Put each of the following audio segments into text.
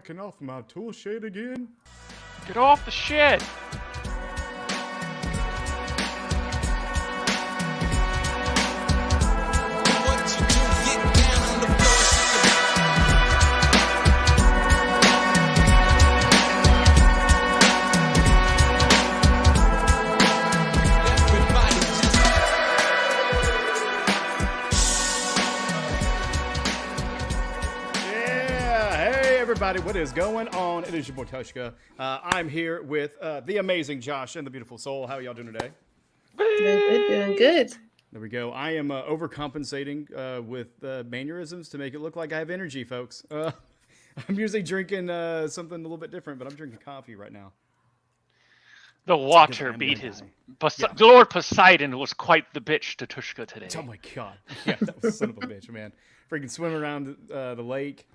knocking off my tool shed again? Get off the shed! Everybody, what is going on? It is your boy Tvshka. I'm here with the amazing Josh and the beautiful Soul. How are y'all doing today? Doing good. There we go. I am overcompensating with mannerisms to make it look like I have energy, folks. I'm usually drinking something a little bit different, but I'm drinking coffee right now. The water beat his... Lord Poseidon was quite the bitch to Tvshka today. Oh my god. Yeah, that was son of a bitch, man. Freaking swimming around the lake.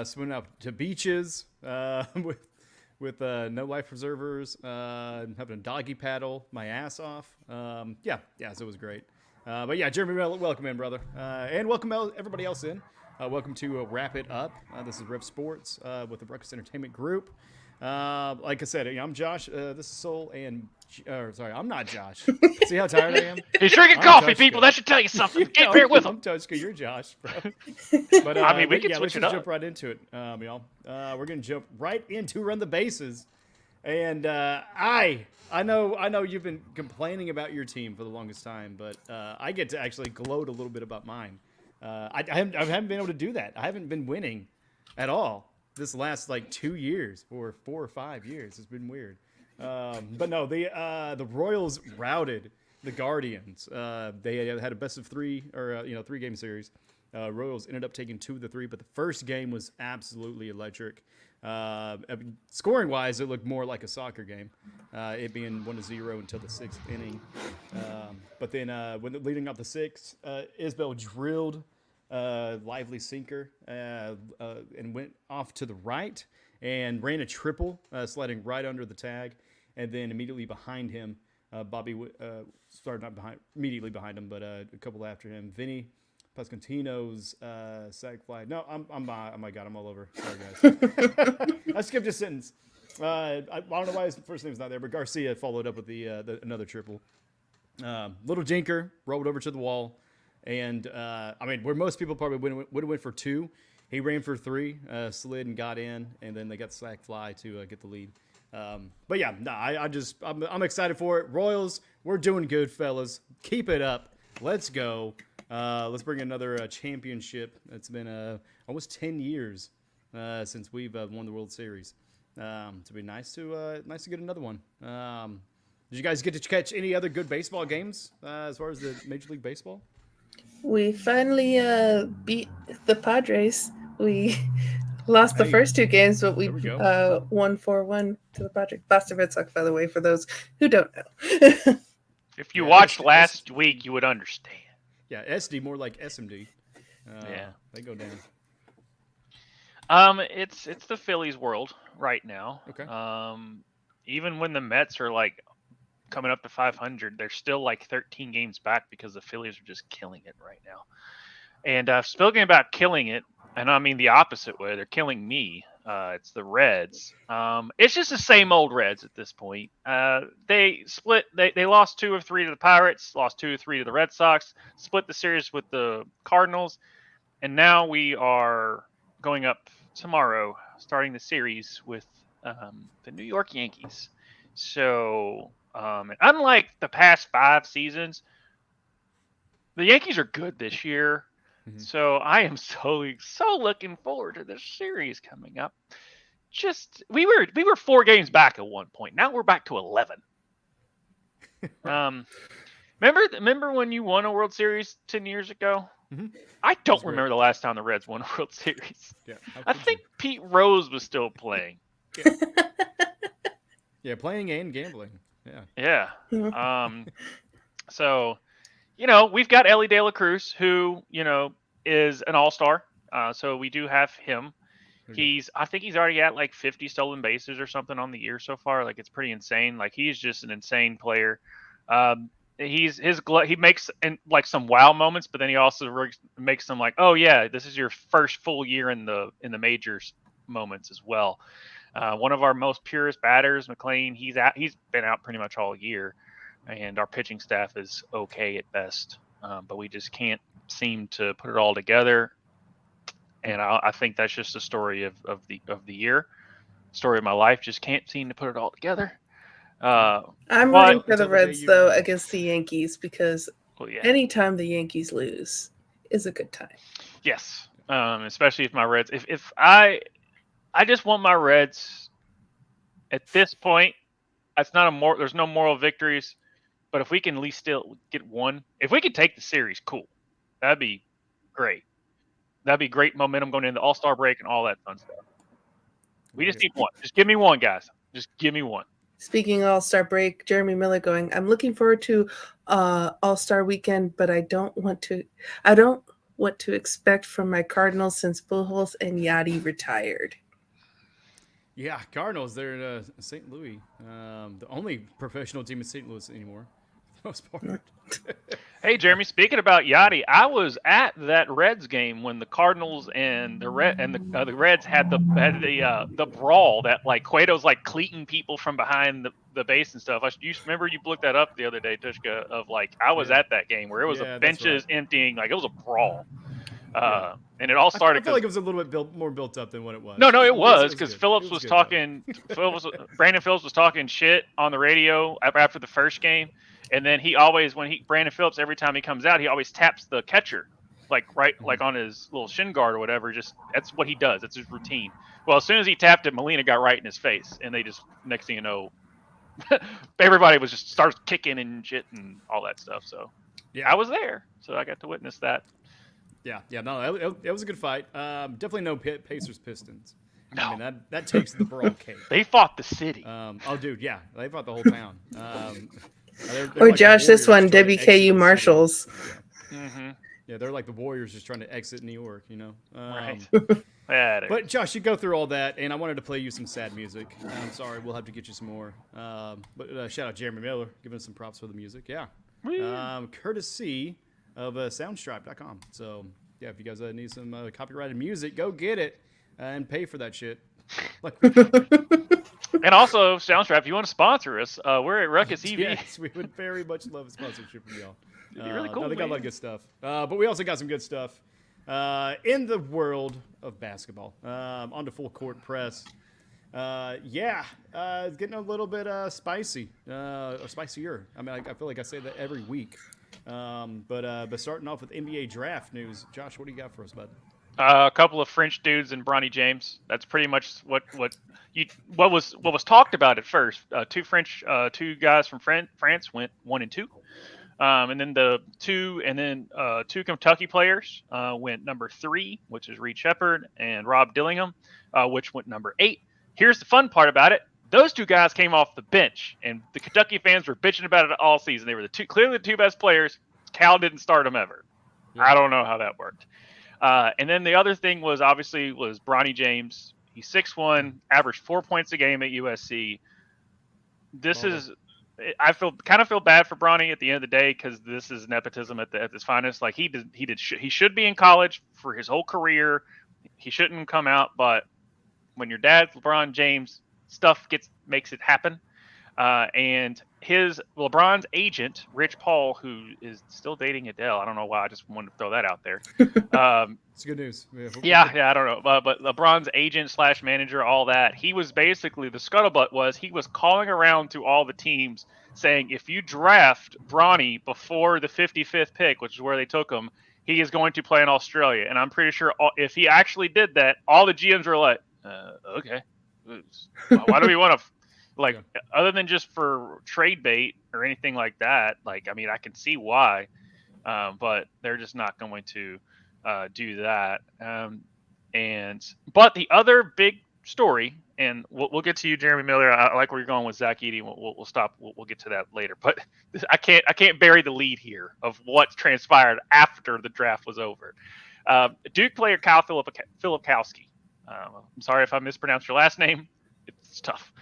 Swimming out to beaches with no life preservers, having a doggy paddle my ass off. So it was great. But yeah, Jeremy, welcome in, brother. And welcome everybody else in. Welcome to Wrap It Up. This is REV Sports with the Breakfast Entertainment Group. Like I said, I'm Josh. This is Soul and... I'm not Josh. See how tired I am? He's drinking coffee, people. That should tell you something. Get here with him. I'm Tvshka. You're Josh, bro. But, we can switch it up. Let's jump right into it, y'all. We're going to jump right into Run the Bases. And I know you've been complaining about your team for the longest time, but I get to actually gloat a little bit about mine. I haven't been able to do that. I haven't been winning at all this last 2 years or 4 or 5 years. It's been weird. But no, the Royals routed the Guardians. They had a best of three or 3-game series. Royals ended up taking 2 of the 3, but the first game was absolutely electric. Scoring wise, it looked more like a soccer game, it being 1-0 until the 6th inning. But then when leading up the 6th, Isbell drilled lively sinker and went off to the right and ran a triple, sliding right under the tag. And then immediately behind him, Bobby started not behind immediately behind him, but a couple after him, Vinny Pascantino's sac fly. No, oh my god, I'm all over. Sorry, guys. I skipped a sentence. I don't know why his first name's not there, but Garcia followed up with the another triple. Little Jinker rolled over to the wall, and where most people probably would have went for 2. He ran for 3, slid and got in, and then they got the sac fly to get the lead. But yeah, no, I'm excited for it. Royals, we're doing good, fellas. Keep it up. Let's go. Let's bring another championship. It's been almost 10 years since we've won the World Series. It'd be nice to get another one. Did you guys get to catch any other good baseball games as far as the Major League Baseball? We finally beat the Padres. We lost the first 2 games, but we won 4-1 to the Padres. Boston Red Sox, by the way, for those who don't know. If you watched last week, you would understand. Yeah, SD, more like SMD. They go down. It's the Phillies' world right now. Okay. Even when the Mets are coming up to 500, they're still 13 games back because the Phillies are just killing it right now. And speaking about killing it, and I mean the opposite way, they're killing me. It's the Reds. It's just the same old Reds at this point. They split. They lost 2 of 3 to the Pirates, lost 2 of 3 to the Red Sox, split the series with the Cardinals, and now we are going up tomorrow, starting the series with the New York Yankees. So, unlike the past 5 seasons, the Yankees are good this year. Mm-hmm. So I am so looking forward to this series coming up. We were 4 games back at one point. Now we're back to 11. Remember when you won a World Series 10 years ago? Mm-hmm. I don't remember the last time the Reds won a World Series. Yeah, I think Pete Rose was still playing. Yeah, playing and gambling. Yeah. So, we've got Ellie De La Cruz, who, is an all-star. So we do have him. I think he's already at 50 stolen bases or something on the year so far. It's pretty insane. He's just an insane player. He makes some wow moments, but then he also makes some oh yeah, this is your first full year in the majors moments as well. One of our most purest batters, McLean, he's been out pretty much all year, and our pitching staff is okay at best, but we just can't seem to put it all together. And I think that's just the story of the year, story of my life. Just can't seem to put it all together. I'm rooting for the Reds though against the Yankees because anytime the Yankees lose is a good time. Yes, especially if my Reds. If I just want my Reds at this point. That's not there's no moral victories, but if we can at least still get one, if we could take the series, cool. That'd be great. That'd be great momentum going into the All-Star break and all that fun stuff. We just need one. Just give me one, guys. Just give me one. Speaking of All-Star break, Jeremy Miller going, I'm looking forward to All-Star weekend, but I don't want to expect from my Cardinals since Pujols and Yachty retired. Yeah, Cardinals, they're in St. Louis. The only professional team in St. Louis anymore, for the most part. Hey, Jeremy, speaking about Yachty, I was at that Reds game when the Cardinals and the Reds had the brawl that like Cueto's like cleating people from behind the base and stuff. You remember you looked that up the other day, Tvshka, of like I was at that game where it was benches emptying, like it was a brawl. And it all started. I feel like it was a little bit more built up than what it was. No, it was because Phillips was talking. Brandon Phillips was talking shit on the radio after the first game. And then he always, Brandon Phillips, every time he comes out, he always taps the catcher, like on his little shin guard or whatever. Just that's what he does. That's his routine. Well, as soon as he tapped it, Molina got right in his face, and they just next thing you know, everybody was just starts kicking and shit and all that stuff. So yeah, I was there, so I got to witness that. Yeah, no, it was a good fight. Definitely no Pacers Pistons. No. I mean that takes the brawl cake. They fought the city. Oh, dude, yeah, they fought the whole town. They're or like Josh, this one, WKU Marshals. Yeah. Mm-hmm. Yeah, they're like the Warriors just trying to exit New York, you know. Right. But Josh, you go through all that, and I wanted to play you some sad music. I'm sorry, we'll have to get you some more. But shout out Jeremy Miller, giving us some props for the music. Yeah, courtesy of Soundstripe.com. So yeah, if you guys need some copyrighted music, go get it and pay for that shit. And also, Soundstripe, if you want to sponsor us, we're at Ruckus EV. Yes, we would very much love a sponsorship from y'all. It'd be really cool. No, they got a lot of good stuff. But we also got some good stuff in the world of basketball. On to Full Court Press. It's getting a little bit spicy, or spicier. I mean, I feel like I say that every week. But starting off with NBA draft news, Josh, what do you got for us, bud? A couple of French dudes and Bronny James. That's pretty much what was talked about at first. Two guys from France went 1 and 2, and then two Kentucky players went number 3, which is Reed Shepherd, and Rob Dillingham, which went number 8. Here's the fun part about it: those two guys came off the bench, and the Kentucky fans were bitching about it all season. They were clearly the two best players. Cal didn't start them ever. Yeah. I don't know how that worked. And then the other thing was Bronny James. He's 6'1", averaged 4 points a game at USC. I kind of feel bad for Bronny at the end of the day because this is nepotism at its finest. Like he should be in college for his whole career. He shouldn't come out, but when your dad's LeBron James, stuff makes it happen. And LeBron's agent, Rich Paul, who is still dating Adele. I don't know why. I just wanted to throw that out there. It's good news. Yeah, I don't know. But LeBron's agent / manager, all that, he was basically, the scuttlebutt was he was calling around to all the teams saying, if you draft Bronny before the 55th pick, which is where they took him, he is going to play in Australia. And I'm pretty sure if he actually did that, all the GMs were like, okay. Why do we want to... other than just for trade bait or anything like that, I mean, I can see why, but they're just not going to do that. But the other big story, and we'll get to you, Jeremy Miller. I like where you're going with Zach Edey. We'll stop. We'll get to that later. But I can't bury the lead here of what transpired after the draft was over. Duke player Kyle Filipkowski. I'm sorry if I mispronounced your last name. It's tough.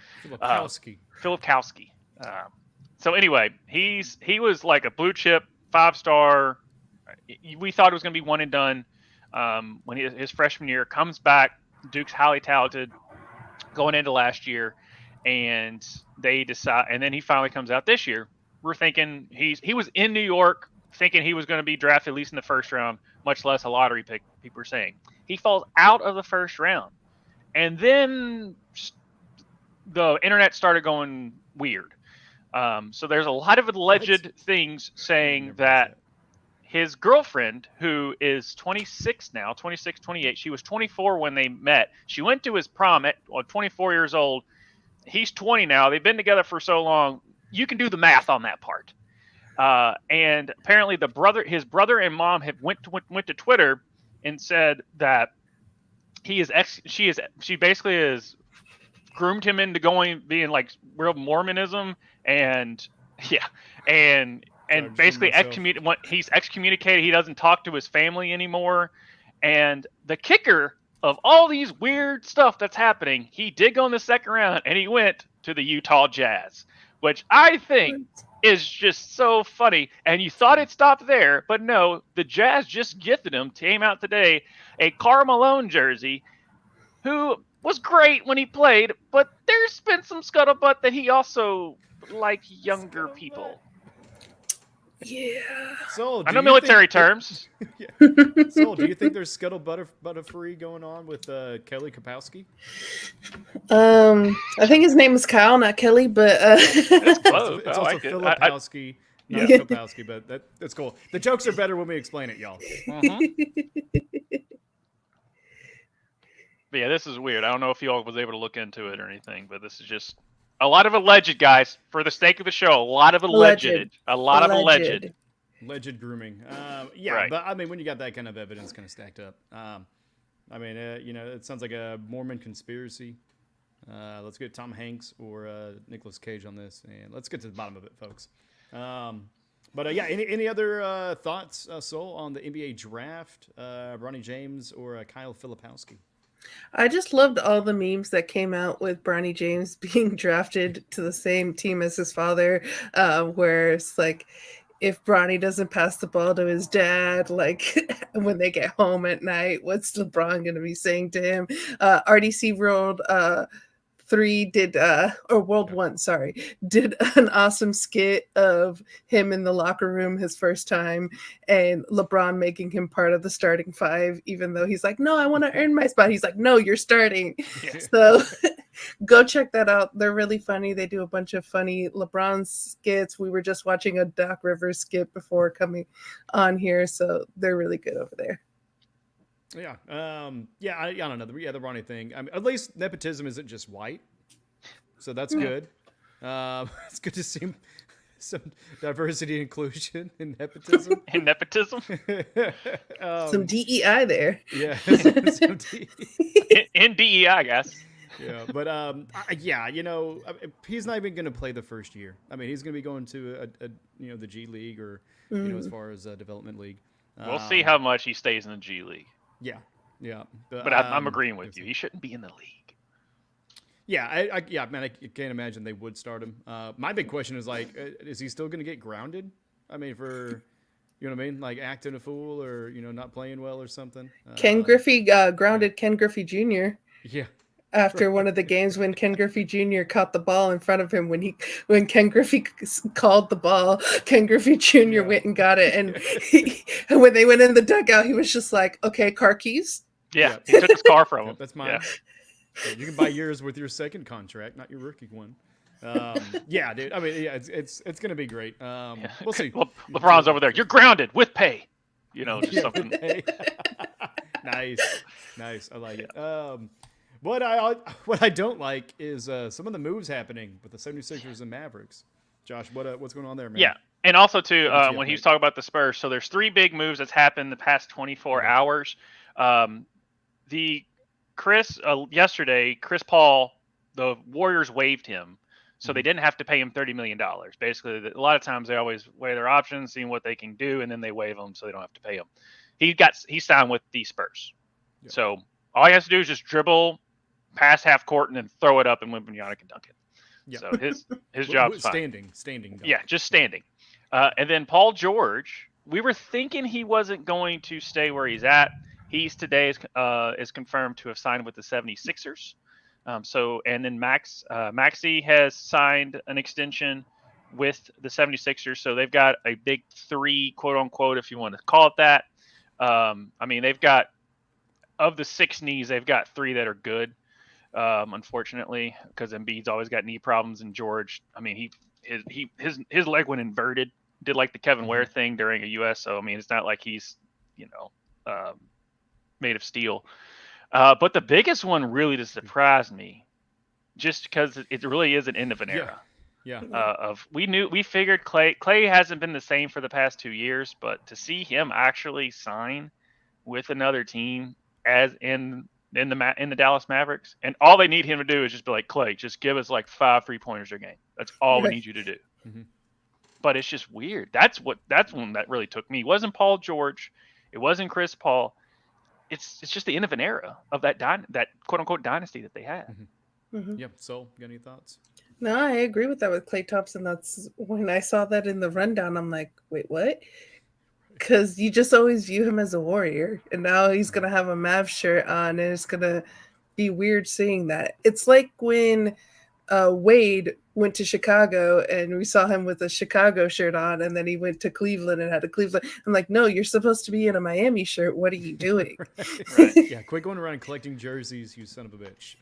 Filipkowski. So anyway, he was like a blue chip 5-star. We thought it was going to be one and done. When his freshman year comes back, Duke's highly talented going into last year, and they decide, and then he finally comes out this year. We're thinking he was in New York, thinking he was going to be drafted at least in the first round, much less a lottery pick. People are saying he falls out of the first round, and then the internet started going weird. So there's a lot of alleged things saying that his girlfriend, who is 26 now, 26, 28, she was 24 when they met. She went to his prom at 24 years old. He's 20 now. They've been together for so long. You can do the math on that part. And apparently his brother and mom have went to Twitter and said that she basically has groomed him into being like real Mormonism, and basically he's excommunicated. He doesn't talk to his family anymore. And the kicker of all these weird stuff that's happening, he did go in the second round, and he went to the Utah Jazz, which I think is just so funny. And you thought it stopped there, but no, the Jazz just gifted him, came out today, a Karl Malone jersey, who was great when he played, but there's been some scuttlebutt that he also liked younger people. Yeah. So, I know military terms. So, do you think there's scuttlebutt-free going on with Kelly Kapowski? I think his name is Kyle, not Kelly, but it's close. It's I also like Filipowski, not Kapowski, but that's cool. The jokes are better when we explain it, y'all. But yeah, this is weird. I don't know if y'all was able to look into it or anything, but this is just a lot of alleged, guys. For the sake of the show, a lot of alleged. Alleged grooming. Right. But I mean, when you got that kind of evidence kind of stacked up, I mean, it sounds like a Mormon conspiracy. Let's get Tom Hanks or Nicolas Cage on this, and let's get to the bottom of it, folks. But yeah, any other thoughts, Sol, on the NBA draft? Bronny James or Kyle Filipowski? I just loved all the memes that came out with Bronny James being drafted to the same team as his father, where it's like, if Bronny doesn't pass the ball to his dad, like when they get home at night, what's LeBron going to be saying to him? RDC World 3 did, or World 1, sorry, did an awesome skit of him in the locker room his first time, and LeBron making him part of the starting 5, even though he's like, no, I want to earn my spot. He's like, no, you're starting. Yeah. So go check that out. They're really funny. They do a bunch of funny LeBron skits. We were just watching a Doc Rivers skit before coming on here, so they're really good over there. Yeah. I don't know. The Ronnie thing. I mean, at least nepotism isn't just white, so that's good. It's good to see some diversity, inclusion, and nepotism. Some DEI there. Yeah. In DEI, guys. Yeah, but he's not even going to play the first year. I mean, he's going to be going to the G League or as far as development league. We'll see how much he stays in the G League. Yeah. But I'm agreeing with you. He shouldn't be in the league. Yeah, I can't imagine they would start him. My big question is like, is he still going to get grounded? I mean, for you know what I mean, like acting a fool or not playing well or something. Ken Griffey grounded Ken Griffey Jr. Yeah. After one of the games when Ken Griffey Jr. caught the ball in front of him, when Ken Griffey called the ball, Ken Griffey Jr. went and got it, and when they went in the dugout, he was just like, "Okay, car keys." Yeah, he took his car from him. That's mine. Yeah. So you can buy yours with your second contract, not your rookie one. Yeah, dude. I mean, yeah, it's gonna be great. We'll see. Well, LeBron's over there. You're grounded with pay. Just something. Nice. I like it. What I don't like is some of the moves happening with the 76ers and Mavericks. Josh, what's going on there, man? Yeah, and also too, when he was talking about the Spurs, so there's 3 big moves that's happened the past 24 hours. Yesterday, Chris Paul, the Warriors waived him, so they didn't have to pay him $30 million. Basically, a lot of times they always weigh their options, seeing what they can do, and then they waive him so they don't have to pay him. He signed with the Spurs, so all he has to do is just dribble pass half court and then throw it up and Wembanyama can dunk it. Yeah. So his job's fine. Standing. Dunk. Yeah, just standing. And then Paul George, we were thinking he wasn't going to stay where he's at. He's today is confirmed to have signed with the 76ers. And then Maxey has signed an extension with the 76ers. So they've got a big three, quote unquote, if you want to call it that. I mean, they've got, of the 6 knees, they've got 3 that are good. Unfortunately, because Embiid's always got knee problems, and George, I mean, his leg went inverted, did like the Kevin Ware thing during a US. So I mean, it's not like he's made of steel. But the biggest one really to surprise me, just because it really is an end of an era. Yeah. We figured Clay hasn't been the same for the past 2 years, but to see him actually sign with another team as in the Dallas Mavericks, and all they need him to do is just be like, Clay, just give us like 5 3-pointers a game. That's all we need you to do. Mm-hmm. But it's just weird. That's one that really took me. It wasn't Paul George. It wasn't Chris Paul. It's just the end of an era of that quote unquote dynasty that they had. Mm-hmm. Mm-hmm. Yep. So, got any thoughts? No, I agree with that with Klay Thompson. That's when I saw that in the rundown, I'm like, wait, what? Because you just always view him as a Warrior, and now he's gonna have a Mavs shirt on, and it's gonna be weird seeing that. It's like when Wade went to Chicago, and we saw him with a Chicago shirt on, and then he went to Cleveland and had a Cleveland. I'm like, no, you're supposed to be in a Miami shirt. What are you doing? Right. Yeah, quit going around collecting jerseys, you son of a bitch.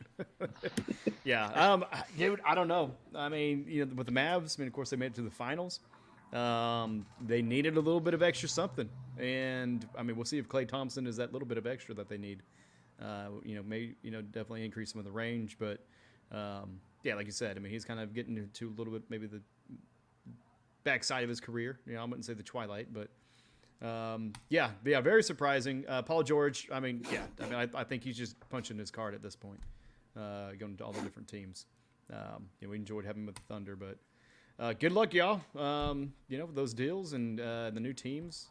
Yeah, dude, I don't know. I mean, with the Mavs, I mean, of course, they made it to the finals. They needed a little bit of extra something, and I mean, we'll see if Klay Thompson is that little bit of extra that they need. Definitely increase some of the range, but yeah, like you said, I mean, he's kind of getting into a little bit maybe the backside of his career. I wouldn't say the twilight, but yeah, very surprising. Paul George, I mean, I think he's just punching his card at this point, going to all the different teams. We enjoyed having him with the Thunder, but. Good luck, y'all. With those deals and the new teams.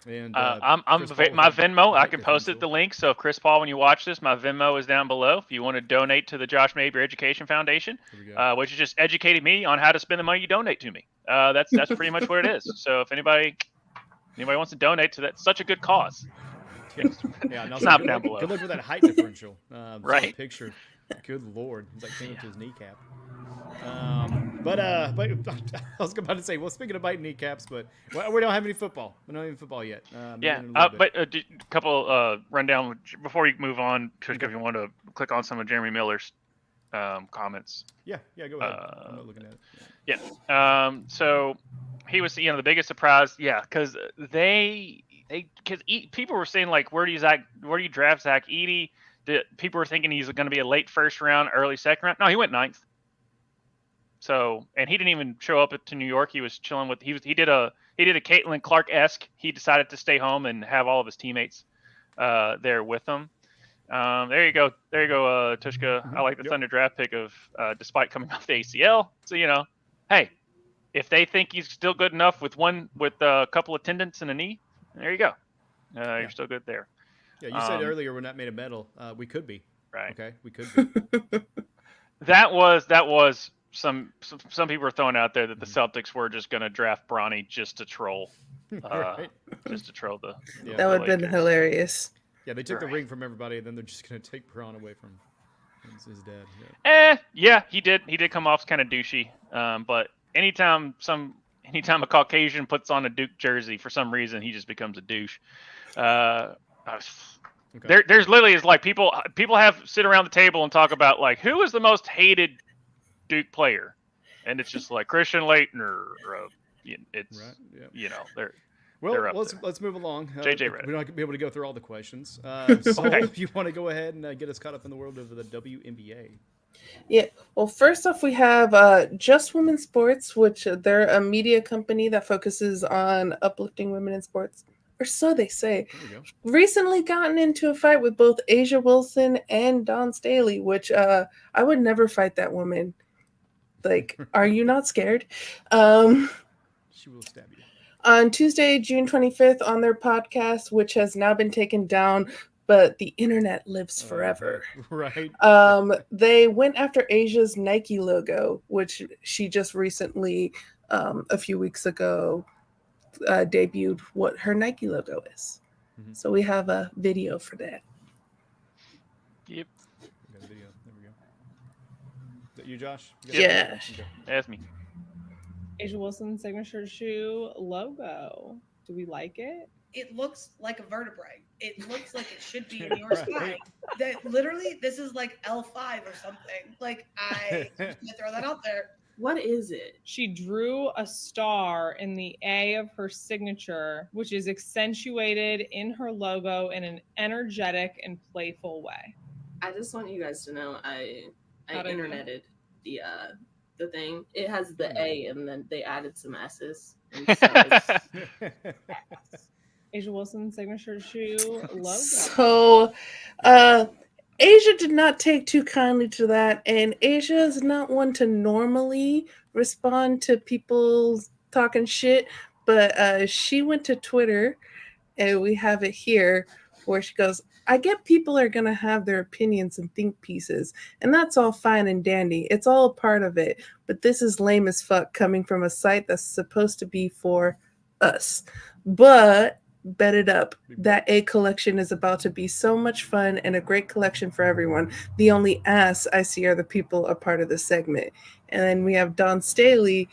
And my Venmo, I can post the link. So, Chris Paul, when you watch this, my Venmo is down below. If you want to donate to the Josh Mabry Education Foundation, which has just educated me on how to spend the money you donate to me. That's pretty much what it is. So, if anybody wants to donate to that, such a good cause. Yeah, snap down below. Good luck with that height differential. Right. Picture. Good Lord, it's like came up to his kneecap. But I was about to say, well, speaking of biting kneecaps, but we don't have any football. We don't have any football yet. But a couple rundown before you move on, Tvshka, if you want to click on some of Jeremy Miller's comments. Yeah, go ahead. I'm not looking at it. Yeah. So he was, the biggest surprise. Yeah, because people were saying like, where do you draft Zach Edey? People were thinking he's going to be a late first round, early second round. No, he went 9th. So, and he didn't even show up to New York. He was chilling with, he did a Caitlin Clark-esque. He decided to stay home and have all of his teammates there with him. There you go, Tvshka. I like the Thunder draft pick of despite coming off the ACL. So, hey, if they think he's still good enough with a couple of tendons and a knee, there you go. You're still good there. Yeah, you said earlier we're not made of metal. We could be. Right. Okay, we could be. That was some people were throwing out there that the Celtics were just going to draft Bronny just to troll, right. Just to troll the. That would have been hilarious. Yeah, they took the ring from everybody, and then they're just going to take Braun away from his dad. Yeah, he did come off kind of douchey. But anytime a Caucasian puts on a Duke jersey for some reason, he just becomes a douche. Okay. There's literally is like people have sit around the table and talk about like who is the most hated Duke player, and it's just like Christian Laettner. It's right, they're let's move along. JJ Redick. We're not gonna be able to go through all the questions. So if you want to go ahead and get us caught up in the world of the WNBA. Yeah. Well, first off, we have Just Women's Sports, which they're a media company that focuses on uplifting women in sports. Or so they say. Recently gotten into a fight with both Asia Wilson and Dawn Staley, which I would never fight that woman. Like, are you not scared? She will stab you. On Tuesday, June 25th, on their podcast, which has now been taken down, but the internet lives forever. Right. They went after Asia's Nike logo, which she just recently, a few weeks ago, debuted what her Nike logo is. So we have a video for that. Yep. We got a video. There we go. Is that you, Josh? You got Yeah. it? Okay. That's me. Asia Wilson's signature shoe logo. Do we like it? It looks like a vertebrae. It looks like it should be in your spine. That literally, this is like L5 or something. Like I'm just gonna throw that out there. What is it? She drew a star in the A of her signature, which is accentuated in her logo in an energetic and playful way. I just want you guys to know I How'd I do? interneted the thing. It has the A and then they added some S's. And so Asia Wilson's signature shoe logo. So, Asia did not take too kindly to that, and Asia is not one to normally respond to people talking shit, but she went to Twitter, and we have it here, where she goes, I get people are going to have their opinions and think pieces, and that's all fine and dandy. It's all a part of it, but this is lame as fuck coming from a site that's supposed to be for us. But bet it up. That A collection is about to be so much fun and a great collection for everyone. The only ass I see are the people a part of the segment. And then we have Don Staley,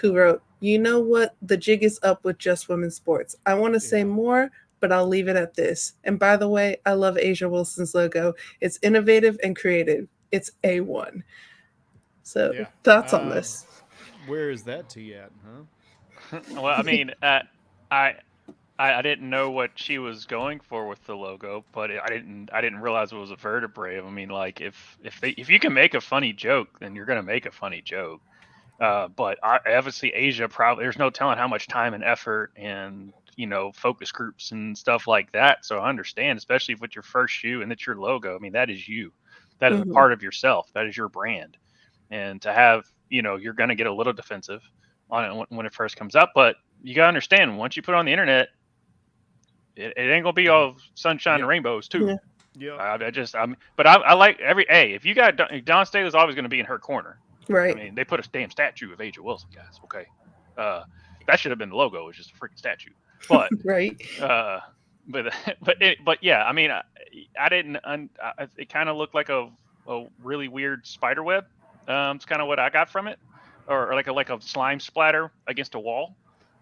who wrote, you know what? The jig is up with just women's sports. I want to say more, but I'll leave it at this. And by the way, I love Asia Wilson's logo. It's innovative and creative. It's A1. So thoughts on this? Where is that T at, huh? Well, I mean, I didn't know what she was going for with the logo, but I didn't realize it was a vertebrae. I mean, like if you can make a funny joke, then you're gonna make a funny joke. But obviously Asia probably there's no telling how much time and effort and focus groups and stuff like that. So I understand, especially with your first shoe and it's your logo. I mean, that is you. That is a part of yourself. That is your brand. And to have you're gonna get a little defensive on it when it first comes up, but you gotta understand once you put it on the internet. It ain't gonna be all sunshine and rainbows too. Yeah. But I like every A. If you got Don Staley's always gonna be in her corner. Right. I mean, they put a damn statue of Asia Wilson, guys. Okay. That should have been the logo. It's just a freaking statue. But right. But yeah. I mean, I didn't. It kind of looked like a really weird spider web. It's kind of what I got from it, or like a slime splatter against a wall.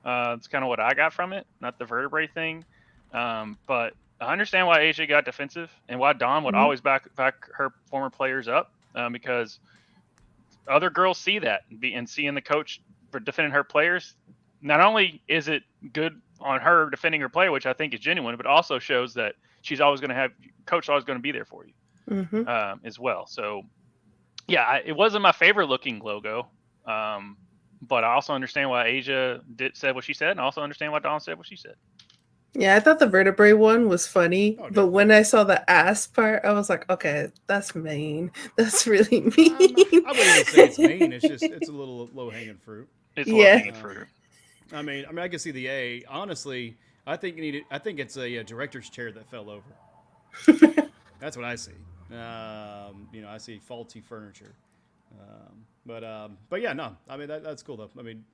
It's kind of what I got from it, not the vertebrae thing. But I understand why Asia got defensive and why Dawn would always back her former players up, because other girls see that and seeing the coach for defending her players. Not only is it good on her defending her player, which I think is genuine, but also shows that she's always going to have coach always going to be there for you as well. So yeah, it wasn't my favorite looking logo. But I also understand why Asia said what she said, and I also understand why Dawn said what she said. Yeah, I thought the vertebrae one was funny, but when I saw the ass part, I was like, okay, that's mean. That's really mean. I wouldn't even say it's mean. It's a little low hanging fruit. It's low hanging fruit. I mean, I can see the A. Honestly, I think it's a director's chair that fell over. That's what I see. I see faulty furniture. But yeah, no. I mean, that's cool though. I mean,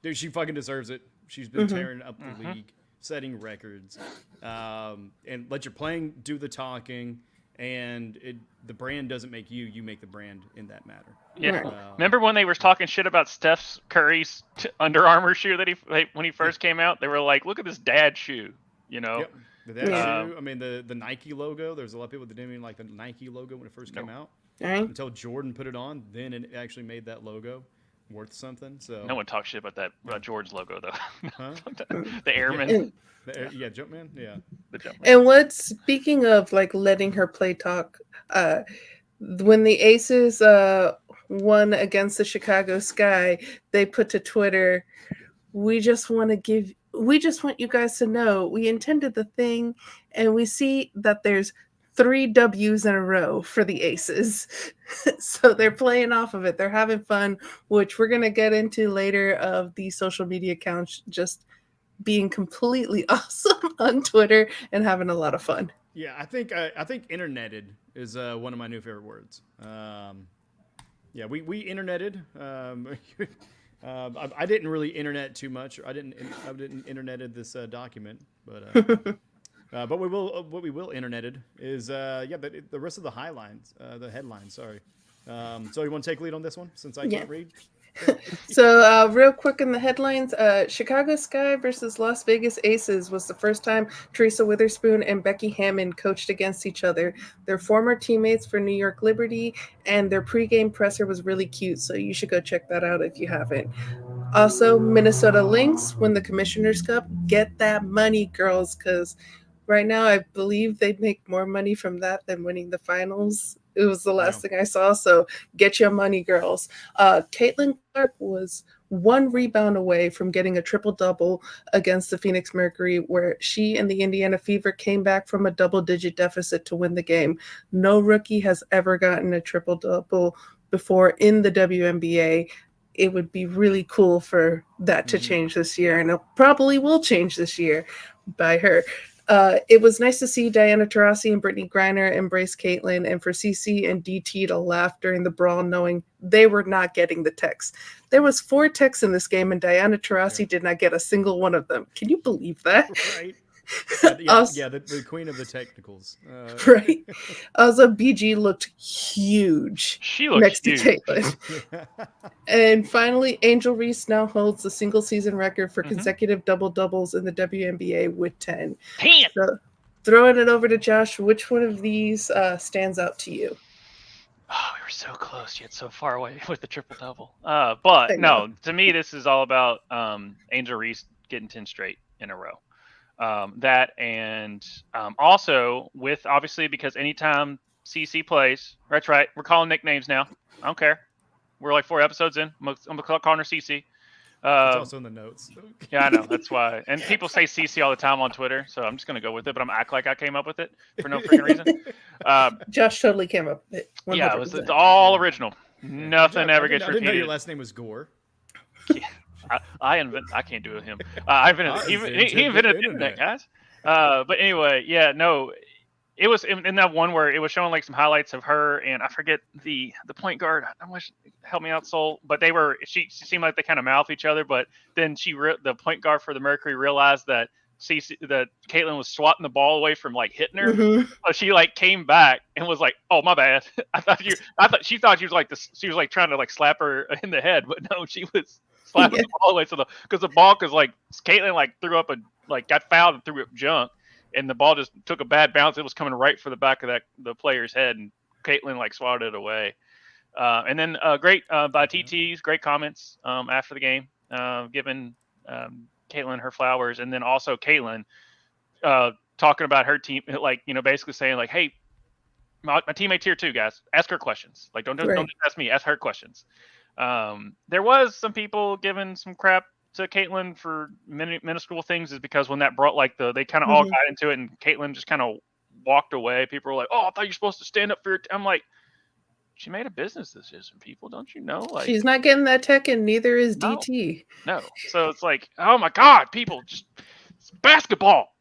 dude, she fucking deserves it. She's been tearing up the league, setting records, and let your playing do the talking. And the brand doesn't make you; you make the brand in that matter. Yeah. Remember when they were talking shit about Steph Curry's Under Armour shoe that when he first came out? They were like, "Look at this dad shoe," Yep. The dad shoe. I mean, the Nike logo. There's a lot of people that didn't even like the Nike logo when it first came out. Until Jordan put it on, then it actually made that logo worth something. So no one talks shit about Jordan's logo though. Huh? The Airman. Jumpman. Yeah. The Jumpman. And speaking of like letting her play talk, when the Aces won against the Chicago Sky, they put to Twitter, we just want you guys to know we intended the thing, and we see that there's 3 W's in a row for the Aces. So they're playing off of it. They're having fun, which we're going to get into later, of the social media accounts just being completely awesome on Twitter and having a lot of fun. Yeah, I think interneted is one of my new favorite words. Yeah, we interneted. I didn't really internet too much. I didn't interneted this document, but But we will what we will interneted is the rest of the the headlines. Sorry. So you want to take lead on this one since I can't read? So real quick in the headlines, Chicago Sky versus Las Vegas Aces was the first time Teresa Witherspoon and Becky Hammond coached against each other. They're former teammates for New York Liberty, and their pregame presser was really cute, so you should go check that out if you haven't. Also, Minnesota Lynx win the Commissioner's Cup. Get that money, girls, because right now I believe they make more money from that than winning the finals. It was the last thing I saw, so get your money, girls. Caitlin Clark was 1 rebound away from getting a triple-double against the Phoenix Mercury, where she and the Indiana Fever came back from a double-digit deficit to win the game. No rookie has ever gotten a triple-double before in the WNBA. It would be really cool for that to change this year, and it probably will change this year by her. It was nice to see Diana Taurasi and Brittany Griner embrace Caitlin, and for CC and DT to laugh during the brawl, knowing they were not getting the text. There was 4 texts in this game, and Diana Taurasi did not get a single one of them. Can you believe that? Right. The queen of the technicals. Right. Also, BG looked huge. She looked next huge. to Caitlin. And finally, Angel Reese now holds the single season record for consecutive double-doubles in the WNBA with 10. 10! So, throwing it over to Josh, which one of these stands out to you? Oh, we were so close yet so far away with the triple-double. But no, to me, this is all about Angel Reese getting 10 straight in a row. That and also with obviously because anytime CC plays, that's right, we're calling nicknames now. I don't care. We're like 4 episodes in. I'm gonna call her CC. It's also in the notes. Yeah, I know. That's why. And people say CC all the time on Twitter, so I'm just gonna go with it. But I'm act like I came up with it for no freaking reason. Josh totally came up with it. 100%. Yeah, it's all original. Nothing ever gets I repeated. didn't know your last name was Gore. Yeah. I can't do it with him. He invented the internet, guys. But anyway, yeah, no, it was in that one where it was showing like some highlights of her and I forget the point guard. I wish help me out, Soul. But she seemed like they kind of mouth each other. But then the point guard for the Mercury realized that Caitlin was swatting the ball away from like hitting her. So she like came back and was like, "Oh, my bad. She thought she was like trying to like slap her in the head, but no, she was slapping the ball away. So because like Caitlin like threw up got fouled and threw up junk, and the ball just took a bad bounce. It was coming right for the back of the player's head, and Caitlin like swatted it away. And then great by TTs, great comments after the game, giving Caitlin her flowers, and then also Caitlin talking about her team, like basically saying like, "Hey, my teammates here too, guys. Ask her questions. Like don't just ask me. Ask her questions." There was some people giving some crap to Caitlin for minuscule things, is because when that brought like they kind of all got into it, and Caitlin just kind of walked away. People were like, "Oh, I thought you're supposed to stand up for your." I'm like, she made a business decision, people. Don't you know? Like, she's not getting that tech, and neither is DT. No. So it's like, oh my God, people, it's basketball.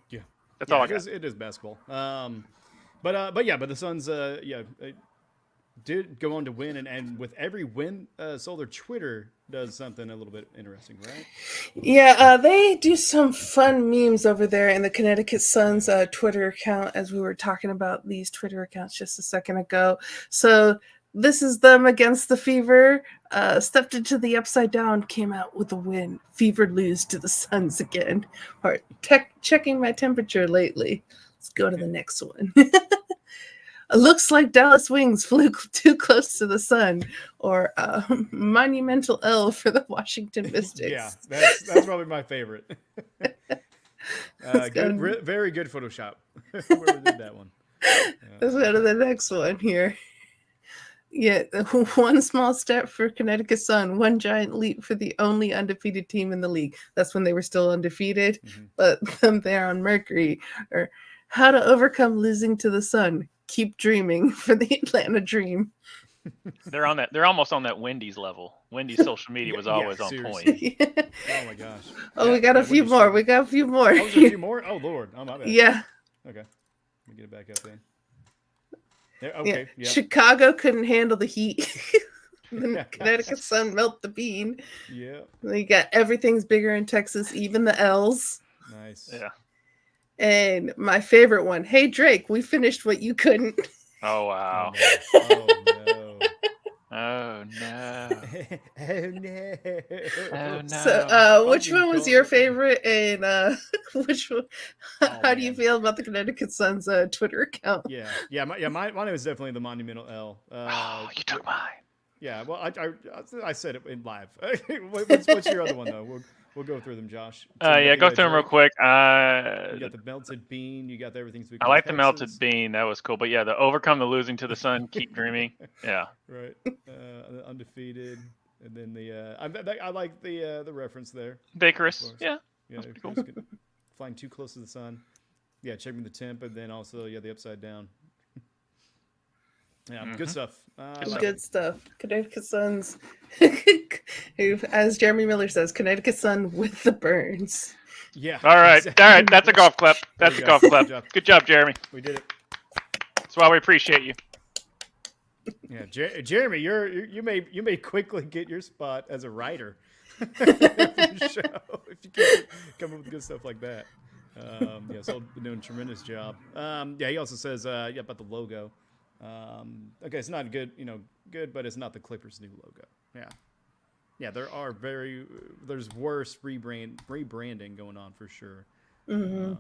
Yeah, that's all I got. It is basketball. But the Suns, did go on to win, and with every win, Solar Twitter does something a little bit interesting, right? Yeah, they do some fun memes over there in the Connecticut Suns Twitter account, as we were talking about these Twitter accounts just a second ago. So this is them against the Fever, stepped into the upside down, came out with a win. Fever lose to the Suns again. All right, checking my temperature lately. Let's go to the next one. Looks like Dallas Wings flew too close to the sun, or monumental L for the Washington Mystics. Yeah, that's probably my favorite. Very good Photoshop. Whoever did that one. Let's go to the next one here. Yeah, one small step for Connecticut Sun, one giant leap for the only undefeated team in the league. That's when they were still undefeated, but them there on Mercury. Or how to overcome losing to the Sun. Keep dreaming for the Atlanta Dream. They're on that. They're almost on that Wendy's level. Wendy's social media was always on point. Yeah. Oh my gosh. Oh, we got a few more. We got a few more. Oh, there's a few more? Oh Lord. Oh my bad. Yeah. Okay. Let me get it back up then. There, okay. Yeah. Chicago couldn't handle the heat. The Connecticut Sun melt the bean. Yeah. You got everything's bigger in Texas, even the L's. Nice. Yeah. And my favorite one, hey Drake, we finished what you couldn't. Oh wow. Oh no. Oh no. Oh no. Oh no. So, which Fucking one was call your it. favorite, and which one? How do you man. feel about the Connecticut Sun's Twitter account? Yeah. Mine was definitely the monumental L. Oh, you took mine. Yeah. Well, I said it in live. What's your other one though? We'll go through them, Josh. So you Yeah, got go the, through them real Drake, quick. You got the melted bean. You got the everything's I like the melted bean. That was cool. But yeah, the overcome the losing to the sun, keep dreaming. Yeah. Right. The undefeated, and then the I like the reference there. Bakerus. Yeah. Yeah. That's cool. Flying too close to the sun. Yeah, checking the temp, and then also the upside down. Yeah, good stuff. Good stuff. Connecticut Sun's, as Jeremy Miller says, Connecticut Sun with the burns. Yeah. All right. Exactly. All right. That's a golf clap. There That's you a go. golf clap. Good job, Jeremy. We did it. That's why we appreciate you. Yeah, Jeremy, you may quickly get your spot as a writer for the show if you can come up with good stuff like that. So been doing a tremendous job. He also says about the logo. Okay, it's not good, good, but it's not the Clippers' new logo. Yeah, there's worse rebranding going on for sure. Mm-hmm.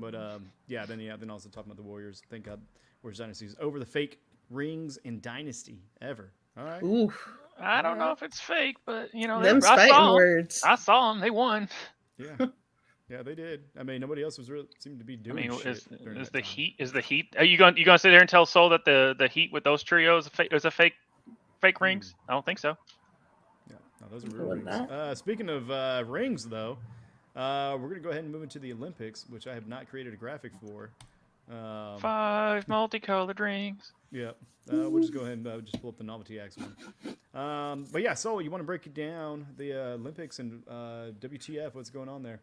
Then also talking about the Warriors. Thank God, Warriors Dynasty is over the fake rings in Dynasty ever. All right. Ooh, I don't know if it's fake, but them's I fighting saw 'em. words. I saw them. They won. Yeah. Yeah, they did. I mean, nobody else was really seemed to be doing shit during is that the time. Heat? Is the Heat? Are you gonna sit there and tell Soul that the Heat with those trios is a fake rings? I don't think so. Yeah, no, those are real Wouldn't rings. Speaking of rings, though, we're gonna go ahead and move into the Olympics, which I have not created a graphic for. 5 multicolored rings. Yeah, we'll just go ahead and just pull up the novelty acts one. But yeah, so you want to break it down the Olympics and WTF? What's going on there?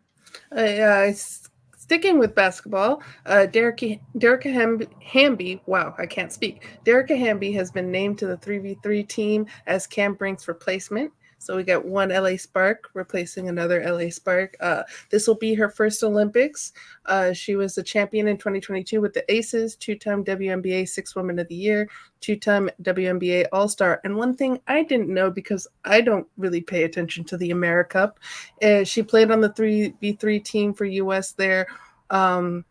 Sticking with basketball, Derek Hamby. Wow, I can't speak. Derek Hamby has been named to the 3v3 team as Cam Brink's replacement. So we got one LA Spark replacing another LA Spark. This will be her first Olympics. She was the champion in 2022 with the Aces, 2-time WNBA Sixth Woman of the Year, 2-time WNBA All-Star. And one thing I didn't know, because I don't really pay attention to the AmeriCup, she played on the 3v3 team for US there, and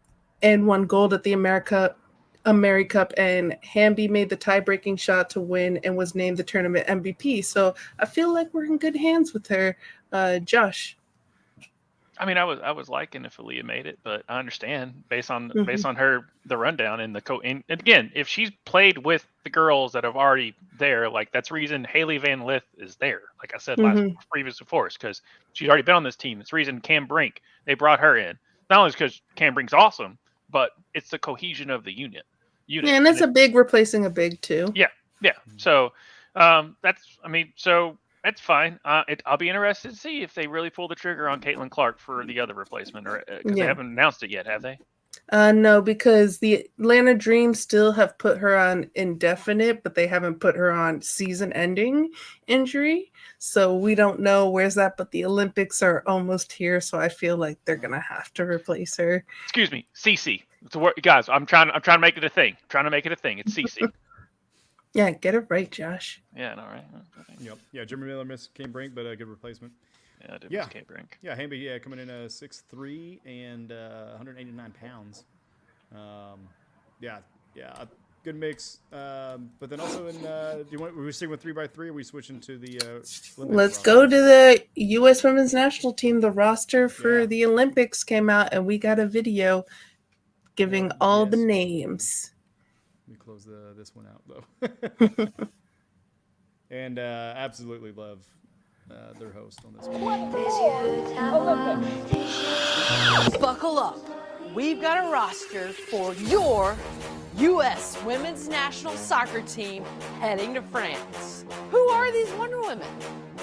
won gold at the AmeriCup, and Hamby made the tie-breaking shot to win and was named the tournament MVP. So I feel like we're in good hands with her. Josh. I mean, I was liking if Aaliyah made it, but I understand based on her the rundown and and again, if she's played with the girls that have already there, like that's the reason Haley Van Lith is there. Like I said previous before, because she's already been on this team. It's the reason Cam Brink, they brought her in. Not only because Cam Brink's awesome, but it's the cohesion of the unit. Yeah, and it's a big replacing a big too. Yeah. So that's fine. I'll be interested to see if they really pull the trigger on Caitlin Clark for the other replacement, or because they haven't announced it yet, have they? No, because the Atlanta Dream still have put her on indefinite, but they haven't put her on season-ending injury. So we don't know where's that, but the Olympics are almost here, so I feel like they're gonna have to replace her. Excuse me, CC. Guys, I'm trying to make it a thing. It's CC. Yeah, get it right, Josh. Yeah, no, right. Yep. Yeah, Jeremy Miller missed Cam Brink, but a good replacement. Yeah, I did miss Cam Brink. Yeah, Hamby, coming in 6'3" and 189 pounds. Good mix. But then also were we sticking with 3x3, or are we switching to the Olympics Let's roster? go to the U.S. Women's National Team. The roster for the Olympics came out, and we got a video giving all the names. Let me close this one out, though. And absolutely love their host on this one. Buckle up. We've got a roster for your U.S. Women's National Soccer Team heading to France. Who are these Wonder Women?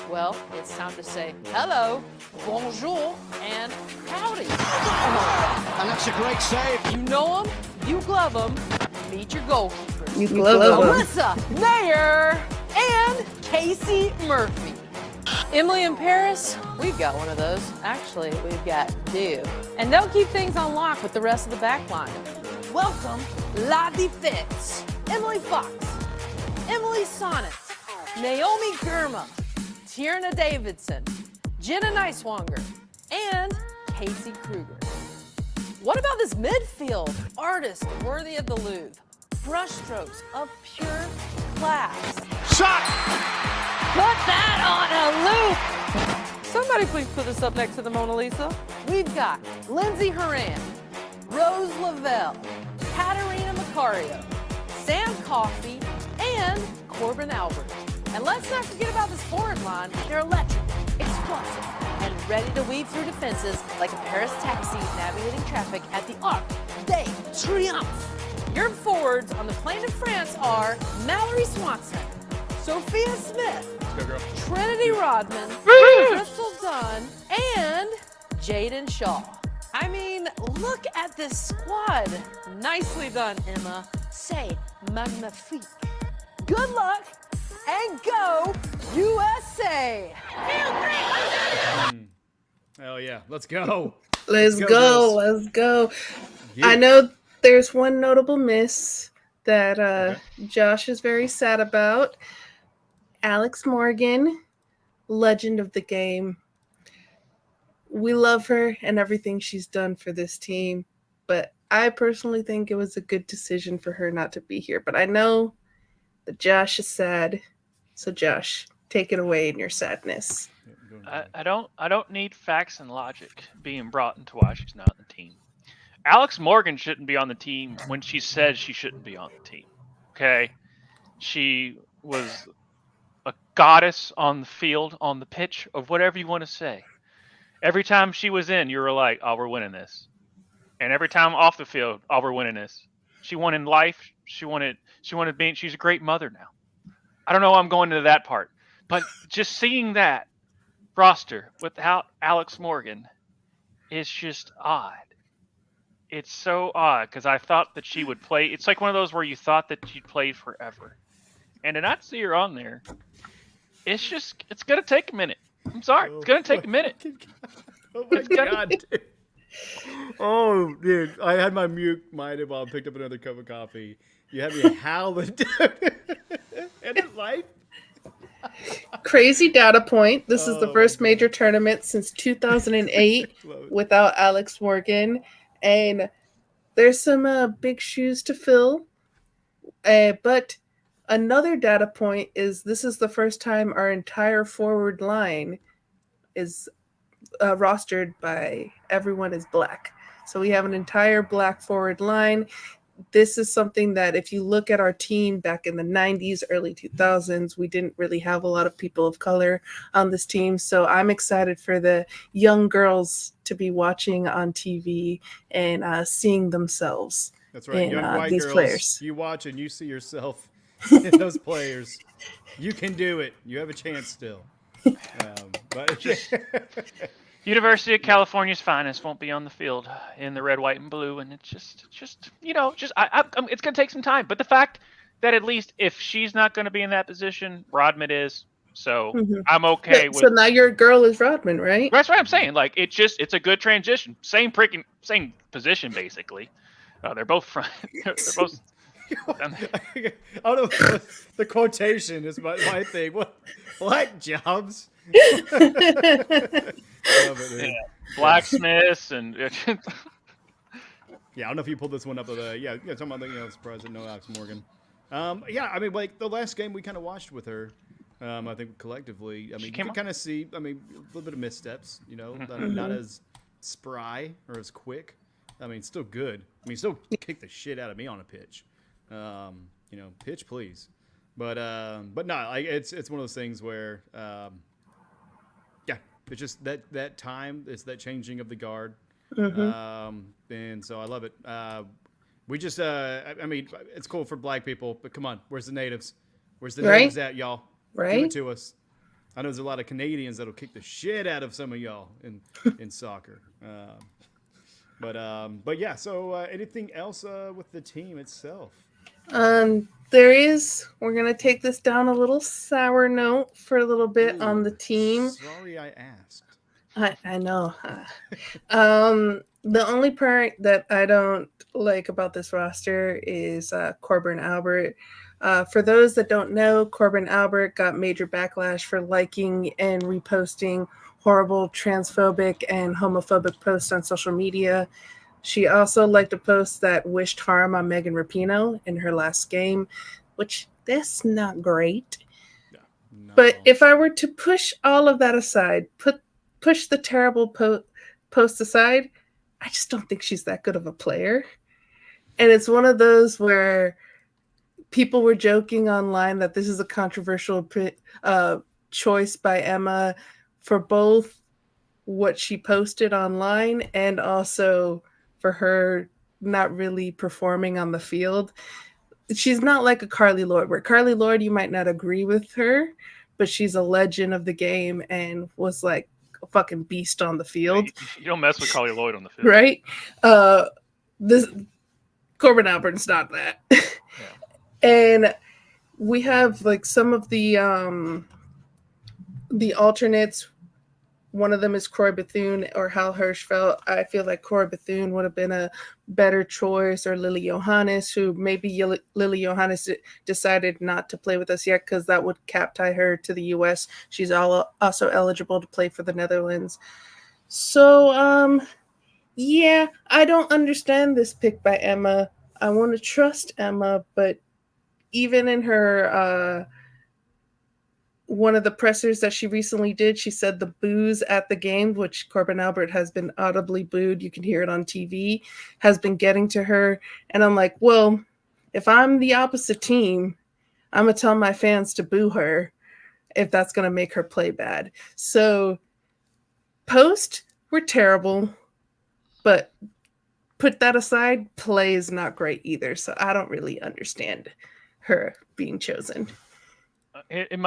Well, it's time to say hello, bonjour, and howdy. And that's a great save. You know them, you glove them, meet your goalkeepers. You glove them. Alyssa Mayer and Casey Murphy. Emily in Paris, we've got one of those. Actually, we've got two. And they'll keep things on lock with the rest of the back line. Welcome, La Defense. Emily Fox, Emily Sonnet, Naomi Girma, Tierna Davidson, Jenna Neiswanger, and Casey Kruger. What about this midfield? Artist worthy of the Louvre. Brushstrokes of pure class. Shot! Put that on a loop! Somebody please put this up next to the Mona Lisa. We've got Lindsay Horan, Rose Lavelle, Katarina Macario, Sam Coffey, and Corbin Albert. And let's not forget about this forward line. They're electric, explosive, and ready to weave through defenses like a Paris taxi navigating traffic at the Arc de Triomphe. Your forwards on the plane to France are Mallory Swanson, Sophia Smith, Trinity Rodman, Crystal Dunn, and Jaden Shaw. I mean, look at this squad. Nicely done, Emma. Say magnifique. Good luck and go USA! Hell yeah, let's go. Let's go. Let's go. Yeah. I know there's one notable miss that Josh is very sad about. Alex Morgan, legend of the game. We love her and everything she's done for this team, but I personally think it was a good decision for her not to be here. But I know that Josh is sad, so Josh, take it away in your sadness. I don't need facts and logic being brought into why she's not on the team. Alex Morgan shouldn't be on the team when she said she shouldn't be on the team. Okay? She was a goddess on the field, on the pitch, or whatever you want to say. Every time she was in, you were like, oh, we're winning this. And every time off the field, oh, we're winning this. She won in life. She wanted being, she's a great mother now. I don't know why I'm going into that part. But just seeing that roster without Alex Morgan is just odd. It's so odd because I thought that she would play. It's like one of those where you thought that she'd play forever. And to not see her on there, it's going to take a minute. I'm sorry. It's going to take a minute. Oh my God, dude. Oh, dude. I had my mute minded while I picked up another cup of coffee. You had me howling, dude. And it's life. Crazy data point. This is the first major tournament since 2008 without Alex Morgan. And there's some big shoes to fill. But another data point is this is the first time our entire forward line is rostered by everyone is black. So we have an entire black forward line. This is something that if you look at our team back in the 90s, early 2000s, we didn't really have a lot of people of color on this team. So I'm excited for the young girls to be watching on TV and seeing themselves. That's right. In, Young white these girls, players. You watch and you see yourself in those players. You can do it. You have a chance still. But University of California's finest won't be on the field in the red, white, and blue, and it's just it's going to take some time. But the fact that at least if she's not going to be in that position, Rodman is, so I'm okay with. So now your girl is Rodman, right? That's what I'm saying. Like it's a good transition. Same position basically. They're both front. They're both. I don't know. The quotation is my thing. What jobs? Love it, yeah. Blacksmiths and yeah, I don't know if you pulled this one up, but talking about the surprise that no Alex Morgan. Yeah, I mean, like the last game we kind of watched with her, I think collectively, I mean, you can kind of see, I mean, a little bit of missteps, not as spry or as quick. I mean, still good. I mean, still kick the shit out of me on a pitch. Pitch please. But no, it's one of those things where, it's just that time. It's that changing of the guard, and so I love it. We just, I mean, it's cool for black people, but come on, where's the natives? Where's the natives at, y'all? Right, give it to us. I know there's a lot of Canadians that'll kick the shit out of some of y'all in soccer. But yeah. So anything else with the team itself? We're going to take this down a little sour note for a little bit on the team. Sorry I asked. I know. The only part that I don't like about this roster is Corbin Albert. For those that don't know, Corbin Albert got major backlash for liking and reposting horrible transphobic and homophobic posts on social media. She also liked a post that wished harm on Megan Rapinoe in her last game, which that's not great. No. But if I were to push all of that aside, push the terrible post aside, I just don't think she's that good of a player. And it's one of those where people were joking online that this is a controversial choice by Emma for both what she posted online and also for her not really performing on the field. She's not like a Carly Lloyd, where Carly Lloyd, you might not agree with her, but she's a legend of the game and was like a fucking beast on the field. You don't mess with Carly Lloyd on the field. Right? This Corbin Albert's not that. Yeah. And we have like some of the alternates. One of them is Corey Bethune or Hal Hirschfeld. I feel like Corey Bethune would have been a better choice, or Lily Johannes, who maybe Lily Johannes decided not to play with us yet because that would cap tie her to the U.S. She's also eligible to play for the Netherlands. So, yeah, I don't understand this pick by Emma. I want to trust Emma, but even in her one of the pressers that she recently did, she said the boos at the game, which Corbin Albert has been audibly booed, you can hear it on TV, has been getting to her. And I'm like, well, if I'm the opposite team, I'm going to tell my fans to boo her if that's going to make her play bad. So post were terrible, but put that aside, play is not great either. So I don't really understand her being chosen. It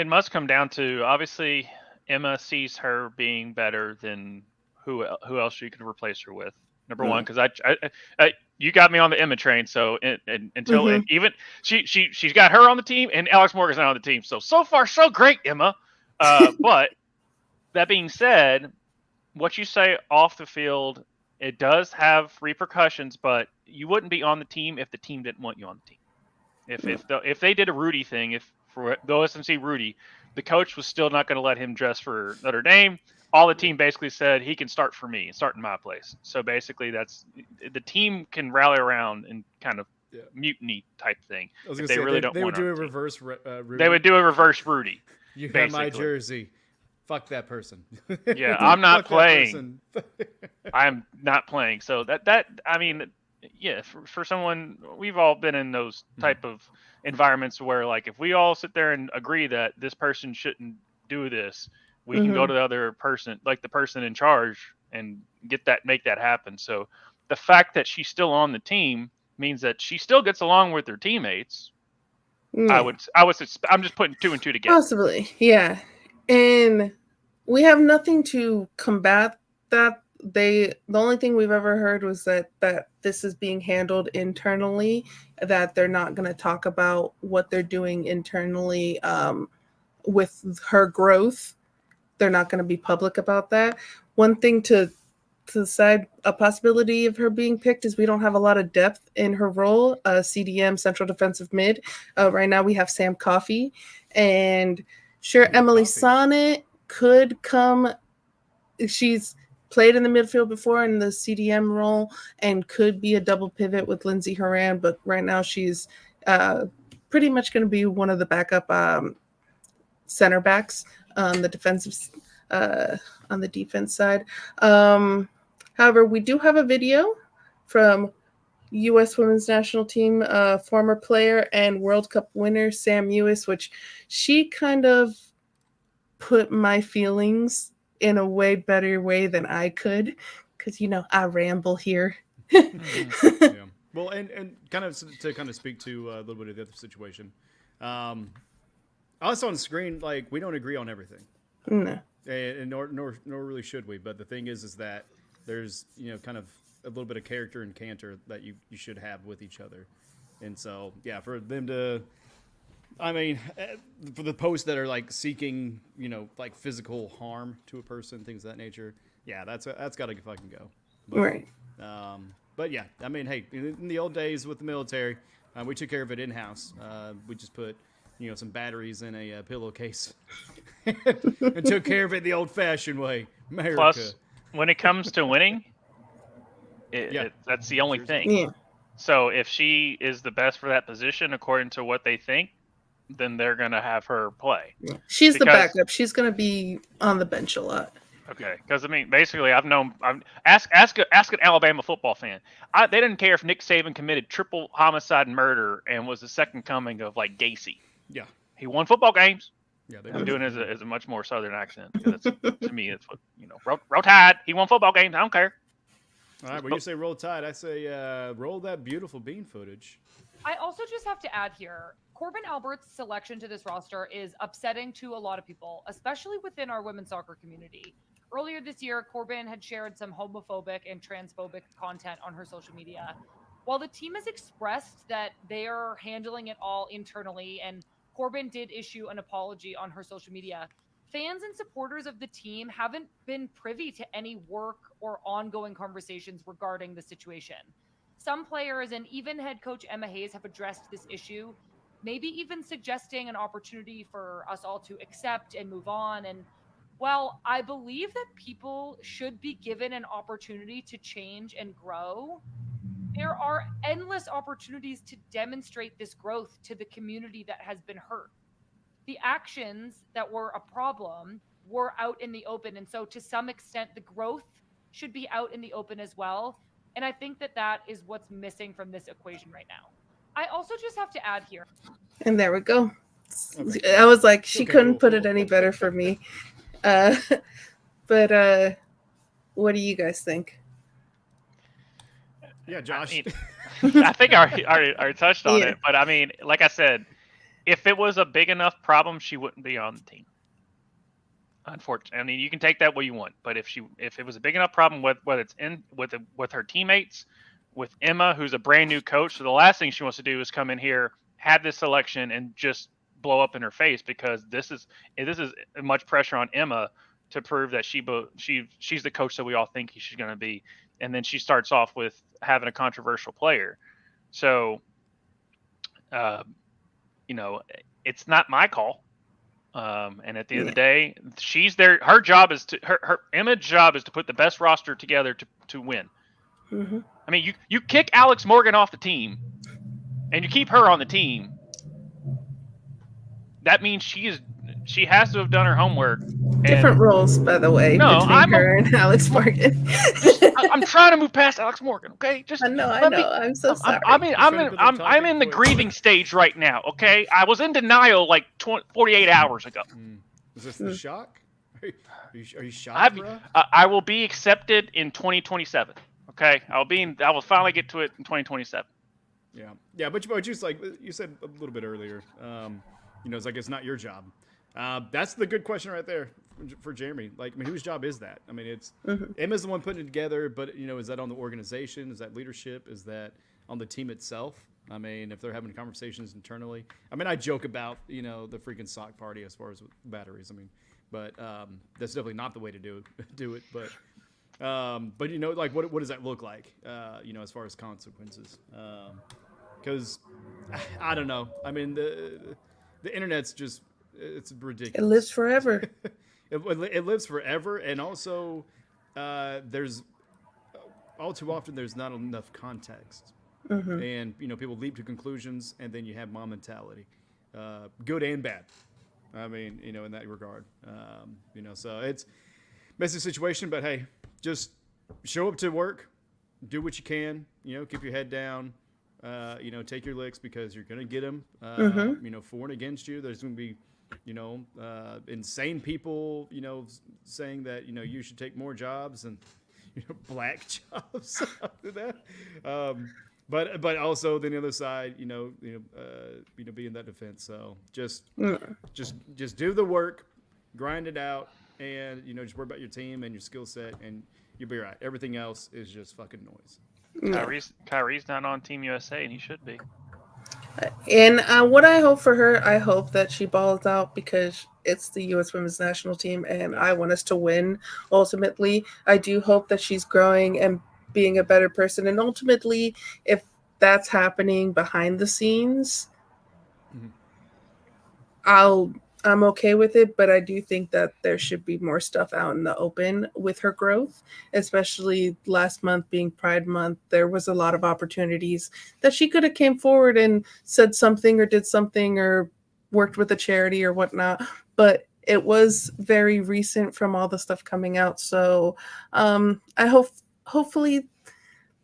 must come down to, obviously Emma sees her being better than who else she could replace her with. Number one, because I you got me on the Emma train. So until even she's got her on the team and Alex Morgan's not on the team. So far so great, Emma. But that being said, what you say off the field, it does have repercussions. But you wouldn't be on the team if the team didn't want you on the team. If they did a Rudy thing, for the OSMC Rudy, the coach was still not going to let him dress for Notre Dame. All the team basically said he can start for me, start in my place. So basically, that's the team can rally around and kind of mutiny type thing. If they really don't want to do a reverse Rudy. They would do a reverse Rudy. You have my jersey. Fuck that person. Yeah, I'm not playing. I'm not playing. So that I mean, yeah, for someone, we've all been in those type of environments where, like, if we all sit there and agree that this person shouldn't do this, we can go to the other person, like the person in charge, and make that happen. So the fact that she's still on the team means that she still gets along with her teammates. I'm just putting two and two together. Possibly, yeah. And we have nothing to combat that. The only thing we've ever heard was that this is being handled internally, that they're not going to talk about what they're doing internally with her growth. They're not going to be public about that. One thing to the side, a possibility of her being picked is we don't have a lot of depth in her role, CDM, central defensive mid. Right now we have Sam Coffey, and sure, Emily Sonnet could come. She's played in the midfield before in the CDM role and could be a double pivot with Lindsey Horan, but right now she's pretty much going to be one of the backup center backs on the defense side. However, we do have a video from U.S. Women's National Team former player and World Cup winner Sam Ewis, which she kind of put my feelings in a way better way than I could, because I ramble here. Yeah. Well, and kind of to speak to a little bit of the other situation. Us on screen, like, we don't agree on everything. No. And nor really should we. But the thing is that there's kind of a little bit of character and canter that you should have with each other. And so for them to, I mean, for the posts that are like seeking like physical harm to a person, things of that nature, that's got to fucking go. But, Right. But yeah, I mean, hey, in the old days with the military, we took care of it in house. We just put, some batteries in a pillowcase and took care of it the old-fashioned way. America. Plus, when it comes to winning, that's the only thing. Yeah. So if she is the best for that position, according to what they think, then they're going to have her play. Yeah. She's the backup. She's going to be on the bench a lot. Okay, because I mean, basically, ask an Alabama football fan. They didn't care if Nick Saban committed triple homicide and murder and was the second coming of like Gacy. Yeah, he won football games. Yeah, I'm doing it as a much more southern accent. To me, it's what roll Tide. He won football games. I don't care. All right, when you say roll Tide, I say roll that beautiful bean footage. I also just have to add here, Corbin Albert's selection to this roster is upsetting to a lot of people, especially within our women's soccer community. Earlier this year, Corbin had shared some homophobic and transphobic content on her social media. While the team has expressed that they are handling it all internally, and Corbin did issue an apology on her social media, fans and supporters of the team haven't been privy to any work or ongoing conversations regarding the situation. Some players and even head coach Emma Hayes have addressed this issue, maybe even suggesting an opportunity for us all to accept and move on. And well, I believe that people should be given an opportunity to change and grow. There are endless opportunities to demonstrate this growth to the community that has been hurt. The actions that were a problem were out in the open. And so to some extent, the growth should be out in the open as well. And I think that is what's missing from this equation right now. I also just have to add here. And there we go. Okay. I was like, she couldn't put it any better for me. But what do you guys think? Yeah, Josh. I think I already touched on it. But I mean, like I said, if it was a big enough problem, she wouldn't be on the team. Unfortunately, I mean, you can take that way you want, but if it was a big enough problem with whether it's with her teammates, with Emma, who's a brand new coach, so the last thing she wants to do is come in here, have this selection, and just blow up in her face, because this is much pressure on Emma to prove that she's the coach that we all think she's going to be, and then she starts off with having a controversial player. So, it's not my call. And at the end of the day, she's there. Her job is Emma's job is to put the best roster together to win. Mm-hmm. I mean, you kick Alex Morgan off the team, and you keep her on the team. That means she has to have done her homework. Different roles, by the way, between her and Alex Morgan. I'm trying to move past Alex Morgan, okay? I know. I'm so sorry. I'm in the grieving stage right now, okay? I was in denial like 48 hours ago. Is this the shock? Are you shocked, bro? I will be accepted in 2027. Okay, I will finally get to it in 2027. Yeah, but just like you said a little bit earlier, it's like it's not your job. That's the good question right there for Jeremy. Like, I mean, whose job is that? I mean, it's Emma's the one putting it together, but is that on the organization? Is that leadership? Is that on the team itself? I mean, if they're having conversations internally. I mean, I joke about the freaking sock party as far as with batteries. I mean, but that's definitely not the way to do it. But like what does that look like? As far as consequences, because I don't know. I mean, the internet's just. It's ridiculous. It lives forever. It lives forever, and also there's all too often there's not enough context, and people leap to conclusions, and then you have mom mentality, good and bad. I mean, in that regard, so it's a messy situation, but hey, just show up to work, do what you can, keep your head down, take your licks, because you're gonna get them, for and against you. There's gonna be insane people, saying that, you should take more jobs and, black jobs after that. But also then the other side, be in that defense. So just do the work, grind it out, and, just worry about your team and your skill set, and you'll be all right. Everything else is just fucking noise. Kyrie's not on Team USA, and he should be. And what I hope for her, I hope that she balls out, because it's the U.S. women's national team, and I want us to win ultimately. I do hope that she's growing and being a better person. And ultimately, if that's happening behind the scenes, I'm okay with it, but I do think that there should be more stuff out in the open with her growth, especially last month being Pride Month. There was a lot of opportunities that she could have came forward and said something or did something or worked with a charity or whatnot, but it was very recent from all the stuff coming out. So I hopefully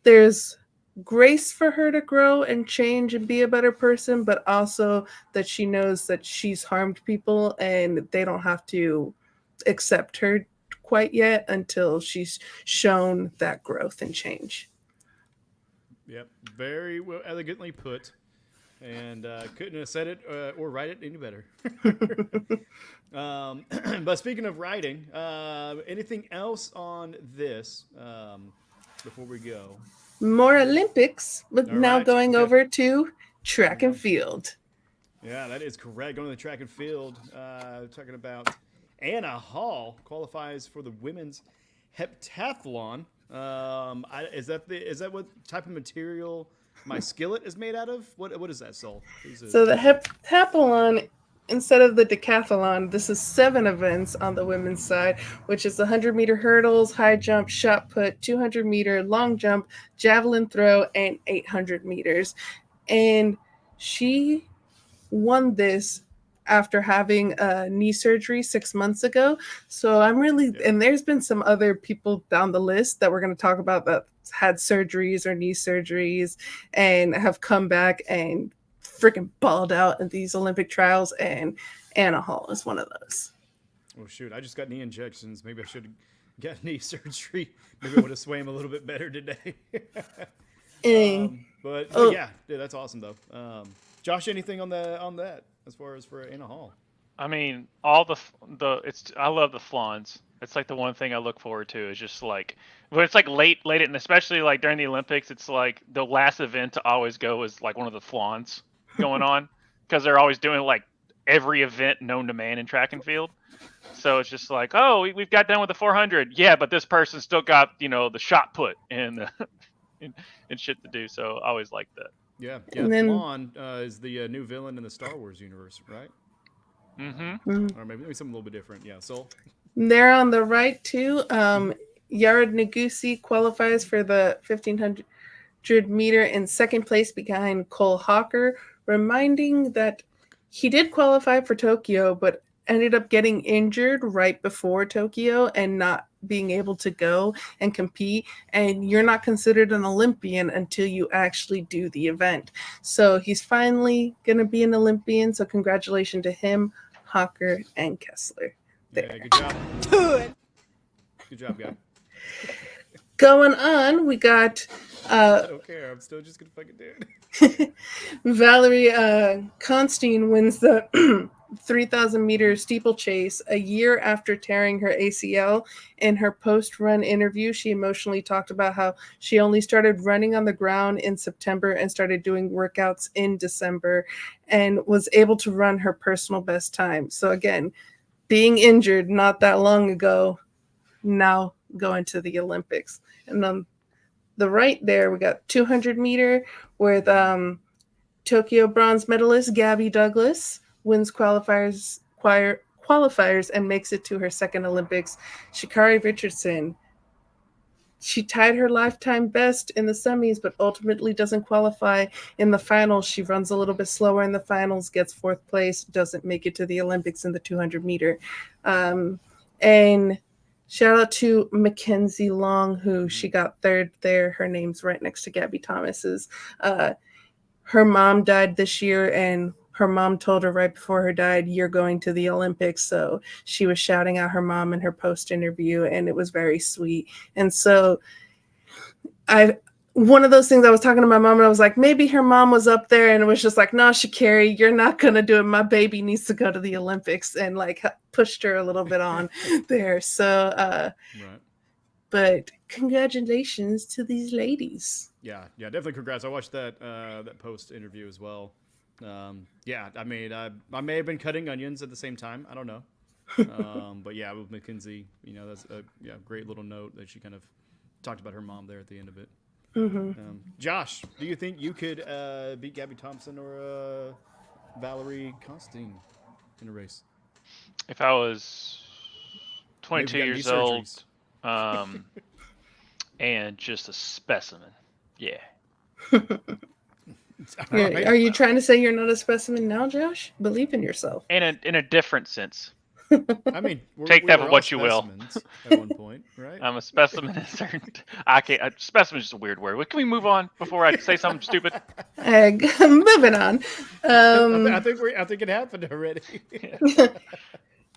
there's grace for her to grow and change and be a better person, but also that she knows that she's harmed people and they don't have to accept her quite yet until she's shown that growth and change. Yep, very well, elegantly put, and couldn't have said it or write it any better. But speaking of writing, anything else on this before we go? More Olympics, but All now right. going Okay. over to track and field. Yeah, that is correct. Going to the track and field, talking about Anna Hall qualifies for the women's heptathlon. Is that what type of material my skillet is made out of? What is that, Sol? So the heptathlon, instead of the decathlon, this is 7 events on the women's side, which is 100-meter hurdles, high jump, shot put, 200-meter long jump, javelin throw, and 800 meters. And she won this after having a knee surgery 6 months ago. So I'm really, and there's been some other people down the list that we're going to talk about that had surgeries or knee surgeries and have come back and freaking balled out in these Olympic trials, and Anna Hall is one of those. Oh shoot, I just got knee injections. Maybe I should get knee surgery. Maybe I would have swam a little bit better today. But yeah, that's awesome though. Josh, anything on that as far as for Anna Hall? I mean, all I love the flans. It's like the one thing I look forward to is just like when it's like late, and especially like during the Olympics, it's like the last event to always go is like one of the flans going on because they're always doing like every event known to man in track and field. So it's just like, oh, we've got done with the 400. Yeah, but this person still got, the shot put and shit to do. So I always like that. Yeah. Thrawn is the new villain in the Star Wars universe, right? Mm-hmm. Or maybe something a little bit different. Yeah, Sol? They're on the right too. Yared Nagusi qualifies for the 1500 meter in second place behind Cole Hawker, reminding that he did qualify for Tokyo, but ended up getting injured right before Tokyo and not being able to go and compete. And you're not considered an Olympian until you actually do the event. So he's finally going to be an Olympian. So congratulations to him, Hawker, and Kessler. There. Yeah, good job. Good job, guy. Going on, we got I don't care. I'm still just gonna fucking do it. Valerie Constein wins the 3,000 meter steeplechase a year after tearing her ACL. In her post-run interview, she emotionally talked about how she only started running on the ground in September and started doing workouts in December and was able to run her personal best time. So again, being injured not that long ago, now going to the Olympics. And on the right there, we got 200 meter with Tokyo bronze medalist Gabby Douglas wins qualifiers and makes it to her second Olympics. Sha'Carri Richardson, she tied her lifetime best in the semis, but ultimately doesn't qualify in the finals. She runs a little bit slower in the finals, gets 4th place, doesn't make it to the Olympics in the 200 meter. And shout out to Mackenzie Long, who she got 3rd there. Her name's right next to Gabby Thomas's. Her mom died this year, and her mom told her right before her died, "You're going to the Olympics." So she was shouting out her mom in her post interview, and it was very sweet. And so one of those things, I was talking to my mom and I was like, maybe her mom was up there and it was just like, no, Sha'Carri, you're not going to do it. My baby needs to go to the Olympics, and like pushed her a little bit on there. So, Right. But congratulations to these ladies. Yeah, definitely congrats. I watched that post interview as well. Yeah, I mean, I may have been cutting onions at the same time. I don't know. But yeah, with Mackenzie, that's a great little note that she kind of talked about her mom there at the end of it. Mm-hmm. Josh, do you think you could beat Gabby Thompson or Valerie Constantine in a race? If I was 22 years old, and just a specimen, yeah. Are you trying to say you're not a specimen now, Josh? Believe in yourself. In a different sense. I mean, take that for what you will. At one point, right? I'm a specimen in certain. I can't. Specimen is just a weird word. Can we move on before I say something stupid? Moving on. I think it happened already.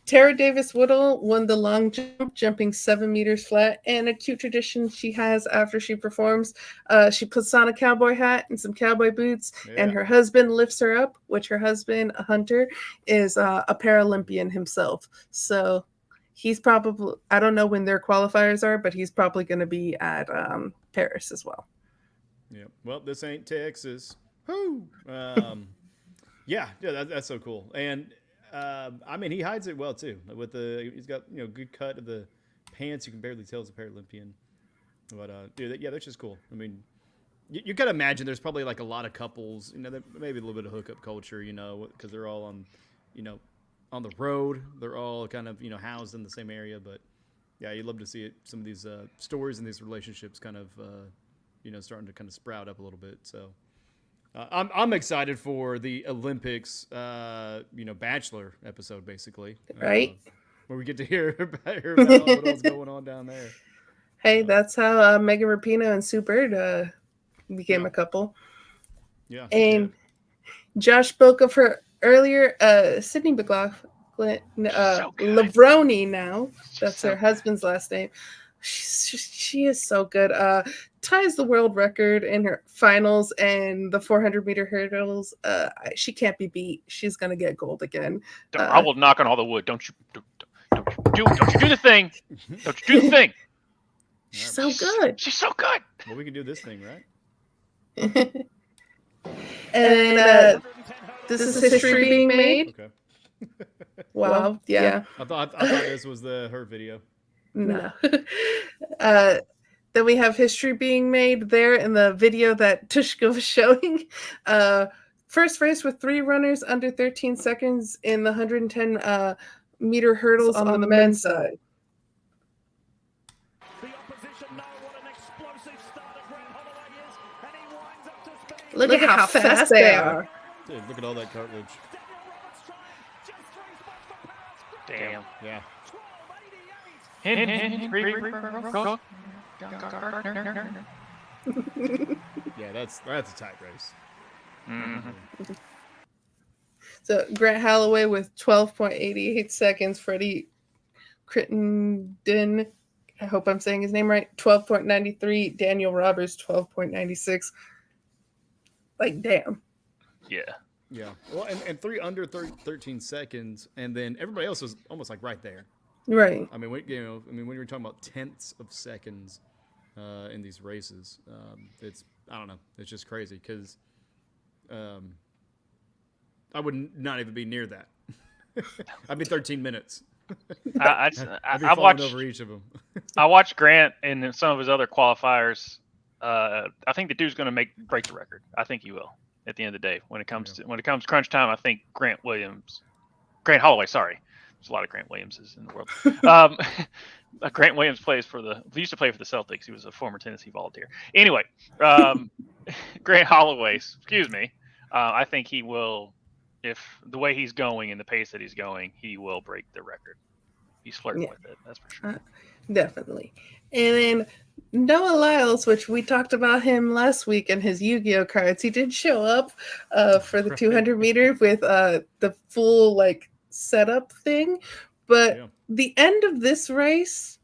Tara Davis Woodall won the long jump, jumping 7 meters flat. And a cute tradition she has after she performs, she puts on a cowboy hat and some cowboy boots, and her husband lifts her up, which her husband, a hunter, is a Paralympian himself. So he's probably, I don't know when their qualifiers are, but he's probably going to be at Paris as well. Yeah. Well, this ain't Texas. Woo! Yeah, that's so cool. And I mean, he hides it well too. He's got good cut of the pants. You can barely tell it's a Paralympian. But that's just cool. I mean, you gotta imagine there's probably like a lot of couples. Maybe a little bit of hookup culture. Because they're all on, on the road. They're all kind of housed in the same area. But yeah, you'd love to see it. Some of these stories and these relationships kind of starting to kind of sprout up a little bit. So. I'm excited for the Olympics, Bachelor episode, basically. Right. Where we get to hear about what's going on down there. Hey, that's how Megan Rapinoe and Sue Bird became a couple. Yeah. And Josh spoke of her earlier, Sydney McLaughlin, Lavroni now. That's her husband's last name. She is so good. Ties the world record in her finals and the 400-meter hurdles. She can't be beat. She's gonna get gold again. I will knock on all the wood. Don't you do the thing? Don't you do the thing? She's so good. She's so good. Well, we can do this thing, right? And this is history being made. Okay. Wow. Yeah. I thought this was her video. No. Then we have history being made there in the video that Tvshka was showing. First race with 3 runners under 13 seconds in the 110 meter hurdles on the men's side. Look at how fast they are. Dude, look at all that cartilage. Damn. Yeah. Yeah, that's a tight race. Mm-hmm. So Grant Holloway with 12.88 seconds. Freddie Crittenden, I hope I'm saying his name right, 12.93. Daniel Roberts, 12.96. Like, damn. Yeah. Yeah. Well, and 3 under 13 seconds, and then everybody else was almost like right there. Right. I mean, when you're talking about tenths of seconds in these races, I don't know. It's just crazy because I would not even be near that. I'd be 13 minutes. I'd be falling over each of them. I watched Grant in some of his other qualifiers. I think the dude's going to break the record. I think he will at the end of the day. When it comes crunch time, I think Grant Holloway. Sorry. There's a lot of Grant Williamses in the world. Grant Williams used to play for the Celtics. He was a former Tennessee Volunteer. Anyway, Grant Holloway, excuse me. I think he will, if the way he's going and the pace that he's going, he will break the record. He's flirting with it, that's for sure. Definitely. And then Noah Lyles, which we talked about him last week in his Yu-Gi-Oh cards, he did show up for the 200 meter with the full setup thing, but the end of this race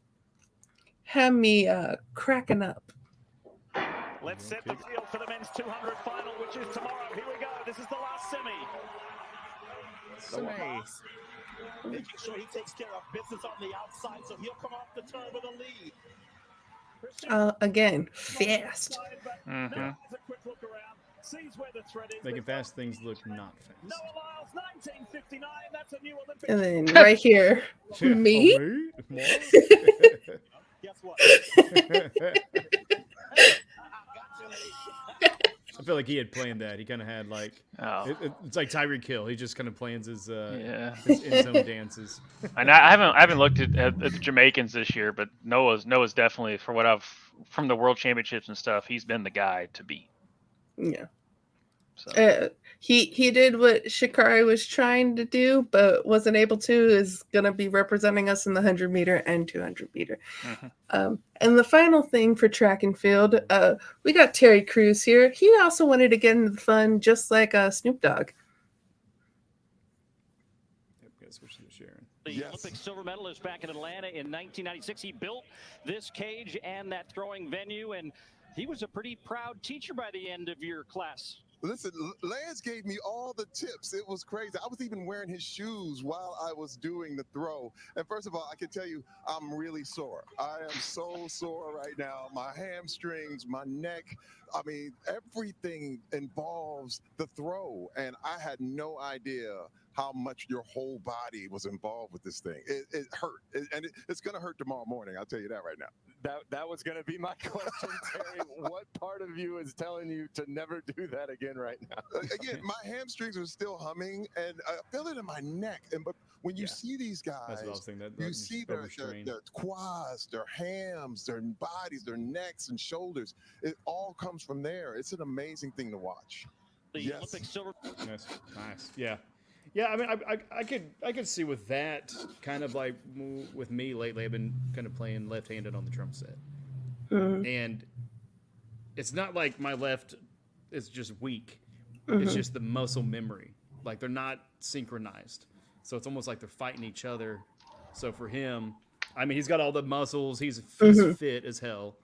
had me cracking up. Let's set the field for the men's 200 final, which is tomorrow. Here we go. This is the last semi. Making sure he takes care of business on the outside, so he'll come off the turn with a lead. Again, fast. Mm-hmm. Making fast things look not fast. And then right here, me. Guess what? I feel like he had planned that. He kind of had like, it's like Tyreek Hill. He just kind of plans his end zone dances. And I haven't looked at the Jamaicans this year, but Noah's definitely, for what I've from the World Championships and stuff, he's been the guy to beat. Yeah. So. He did what Sha'Carri was trying to do, but wasn't able to. Is going to be representing us in the 100-meter and 200-meter. Mm-hmm. And the final thing for track and field, we got Terry Crews here. He also wanted to get into the fun, just like Snoop Dogg. Switch to Sharon. The Olympic silver medalist back in Atlanta in 1996. He built this cage and that throwing venue, and he was a pretty proud teacher by the end of your class. Listen, Lance gave me all the tips. It was crazy. I was even wearing his shoes while I was doing the throw. And first of all, I can tell you, I'm really sore. I am so sore right now. My hamstrings, my neck. I mean, everything involves the throw. And I had no idea how much your whole body was involved with this thing. It hurt. It's going to hurt tomorrow morning. I'll tell you that right now. That was going to be my question, Terry. What part of you is telling you to never do that again right now? Again, my hamstrings are still humming, and I feel it in my neck. But when you see these guys, you see their quads, their hams, their bodies, their necks and shoulders. It all comes from there. It's an amazing thing to watch. The Olympic silver. Nice. Yeah. Yeah, I mean, I could see with that kind of like with me lately. I've been kind of playing left-handed on the drum set, and it's not like my left is just weak. It's just the muscle memory. Like they're not synchronized, so it's almost like they're fighting each other. So for him, I mean, he's got all the muscles. He's fit as hell,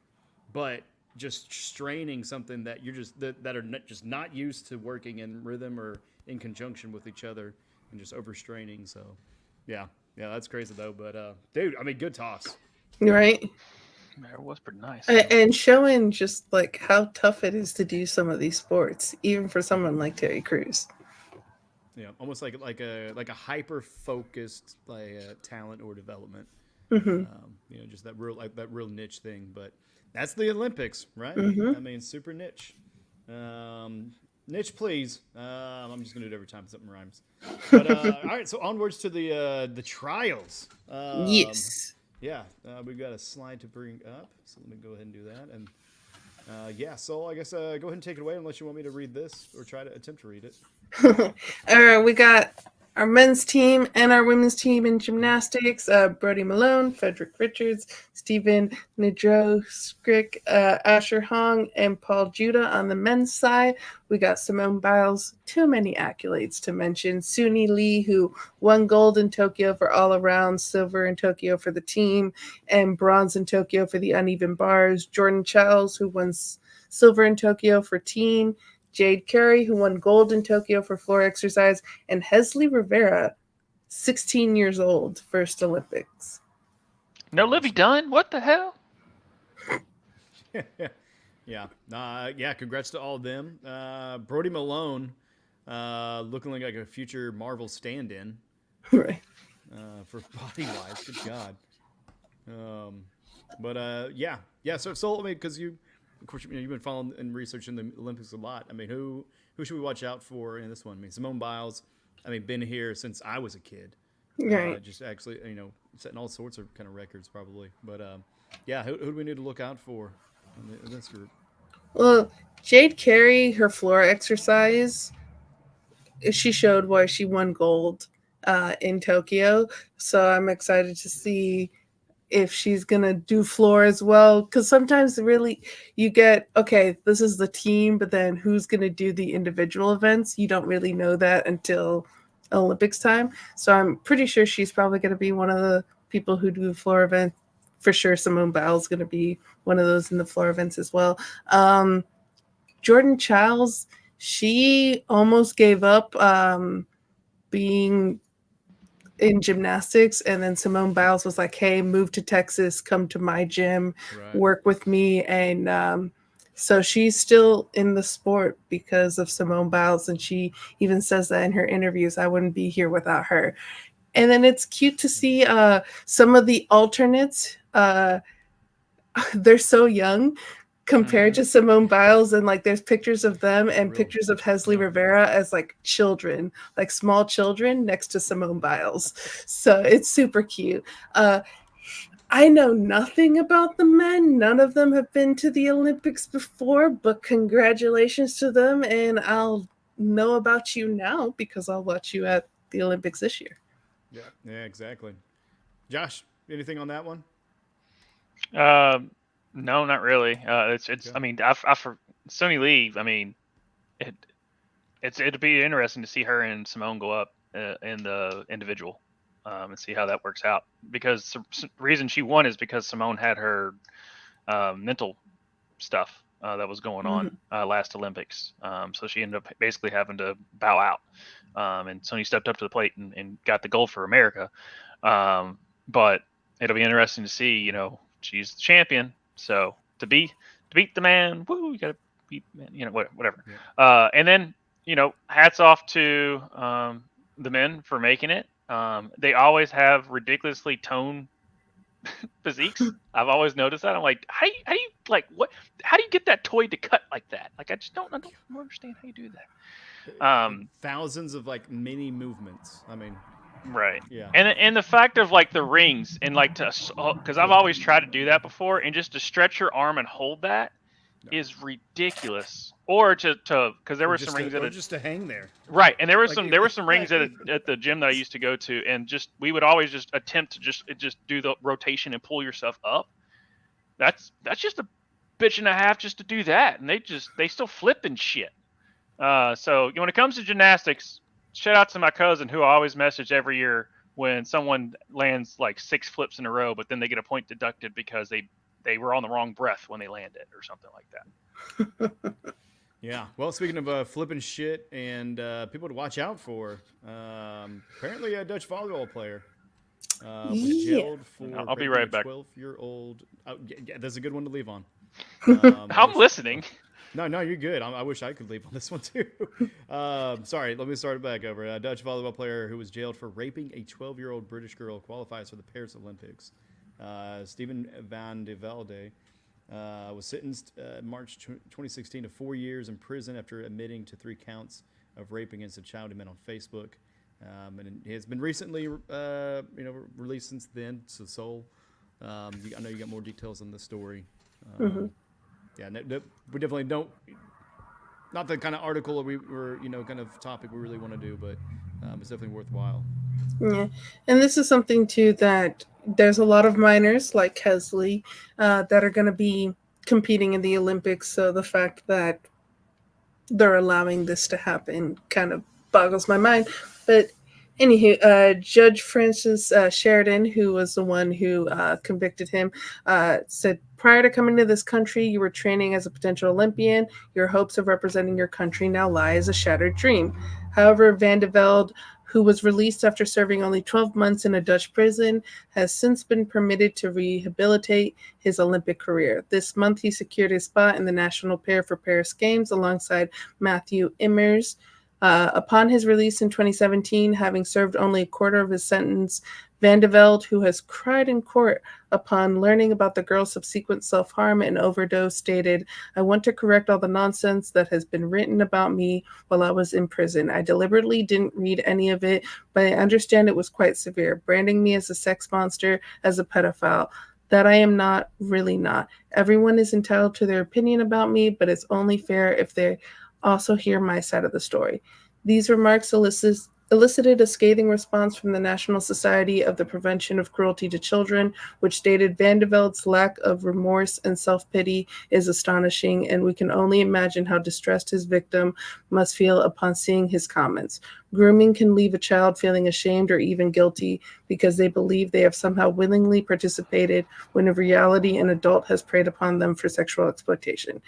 but just straining something that you're just that are just not used to working in rhythm or in conjunction with each other and just overstraining. So yeah, that's crazy though. But dude, I mean, good toss. Right. It was pretty nice. And showing just like how tough it is to do some of these sports, even for someone like Terry Crews. Yeah, almost like a hyper focused talent or development. Just that real niche thing. But that's the Olympics, right? I mean, super niche. Niche, please. I'm just gonna do it every time something rhymes. But all right, so onwards to the trials. Yes. Yeah, we've got a slide to bring up, so let me go ahead and do that. And so I guess go ahead and take it away, unless you want me to read this or try to attempt to read it. We got our men's team and our women's team in gymnastics. Brody Malone, Frederick Richards, Stephen Nedroskrik, Asher Hong, and Paul Judah on the men's side. We got Simone Biles, too many accolades to mention. Suni Lee, who won gold in Tokyo for all around, silver in Tokyo for the team, and bronze in Tokyo for the uneven bars. Jordan Charles, who won silver in Tokyo for team. Jade Carey, who won gold in Tokyo for floor exercise, and Hesley Rivera, 16 years old, first Olympics. No Livy Dunn? What the hell? Yeah. Congrats to all of them. Brody Malone, looking like a future Marvel stand-in, right? For body-wise, good God. So I mean, because of course, you've been following and researching the Olympics a lot. I mean, who should we watch out for in this one? I mean, Simone Biles. I mean, been here since I was a kid. Right. Just actually, setting all sorts of kind of records probably. But who do we need to look out for in this group? Well, Jade Carey, her floor exercise, she showed why she won gold in Tokyo. So I'm excited to see if she's gonna do floor as well, because sometimes really you get, okay, this is the team, but then who's gonna do the individual events? You don't really know that until Olympics time. So I'm pretty sure she's probably gonna be one of the people who do the floor event. For sure, Simone Biles is gonna be one of those in the floor events as well. Jordan Childs, she almost gave up being in gymnastics, and then Simone Biles was like, hey, move to Texas, come to my gym, work with me. And so she's still in the sport because of Simone Biles, and she even says that in her interviews, I wouldn't be here without her. And then it's cute to see some of the alternates they're so young compared to Simone Biles, and like there's pictures of them and pictures of Hesley Rivera as like children, like small children next to Simone Biles. So it's super cute. I know nothing about the men. None of them have been to the Olympics before, but congratulations to them. And I'll know about you now because I'll watch you at the Olympics this year. Yeah, exactly. Josh, anything on that one? No, not really. It's. Okay. I mean, for Sony Lee, I mean, it'd be interesting to see her and Simone go up in the individual, and see how that works out. Because the reason she won is because Simone had her mental stuff that was going on last Olympics. So she ended up basically having to bow out. And Sony stepped up to the plate and got the gold for America. But it'll be interesting to see. You know, she's the champion. So to beat the man, woo, you gotta beat the man, you know, whatever. Yeah. And then, you know, hats off to the men for making it. They always have ridiculously toned physiques. I've always noticed that. I'm like, how do you like what? How do you get that toy to cut like that? Like, I don't understand how you do that. Thousands of like mini movements. I mean. Right. Yeah. And the fact of like the rings and like because I've always tried to do that before, and just to stretch your arm and hold that is ridiculous. Or to because there were some rings just to hang there. Right, and there were some rings at the gym that I used to go to, and we would always just attempt to just do the rotation and pull yourself up. That's just a bitch and a half just to do that, and they still flip and shit. So when it comes to gymnastics, shout out to my cousin who I always message every year when someone lands like 6 flips in a row, but then they get a point deducted because they were on the wrong breath when they landed or something like that. Yeah. Well, speaking of flipping shit and people to watch out for, apparently a Dutch volleyball player was jailed for I'll be right back. 12-year-old. Oh, yeah, that's a good one to leave on. I'm listening. No, you're good. I wish I could leave on this one too. Sorry, let me start it back over. A Dutch volleyball player who was jailed for raping a 12-year-old British girl qualifies for the Paris Olympics. Steven van de Velde was sentenced March 2016 to 4 years in prison after admitting to 3 counts of rape against a child he met on Facebook. And he has been recently, released since then to Seoul. I know you got more details on this story. Yeah, we definitely don't. Not the kind of article or kind of topic we really want to do, but it's definitely worthwhile. Yeah, and this is something too that there's a lot of minors like Hesley that are going to be competing in the Olympics. So the fact that they're allowing this to happen kind of boggles my mind. But anywho, Judge Francis Sheridan, who was the one who convicted him, said, prior to coming to this country, you were training as a potential Olympian. Your hopes of representing your country now lie as a shattered dream. However, Van de Velde, who was released after serving only 12 months in a Dutch prison, has since been permitted to rehabilitate his Olympic career. This month, he secured a spot in the national pair for Paris Games alongside Matthew Immers. Upon his release in 2017, having served only a quarter of his sentence, Van de Velde, who has cried in court upon learning about the girl's subsequent self-harm and overdose, stated, "I want to correct all the nonsense that has been written about me while I was in prison. I deliberately didn't read any of it, but I understand it was quite severe, branding me as a sex monster, as a pedophile. That I am not, really not. Everyone is entitled to their opinion about me, but it's only fair if they also hear my side of the story." These remarks elicited a scathing response from the National Society of the Prevention of Cruelty to Children, which stated Van de Velde's lack of remorse and self-pity is astonishing, and we can only imagine how distressed his victim must feel upon seeing his comments. Grooming can leave a child feeling ashamed or even guilty because they believe they have somehow willingly participated when in reality an adult has preyed upon them for sexual exploitation.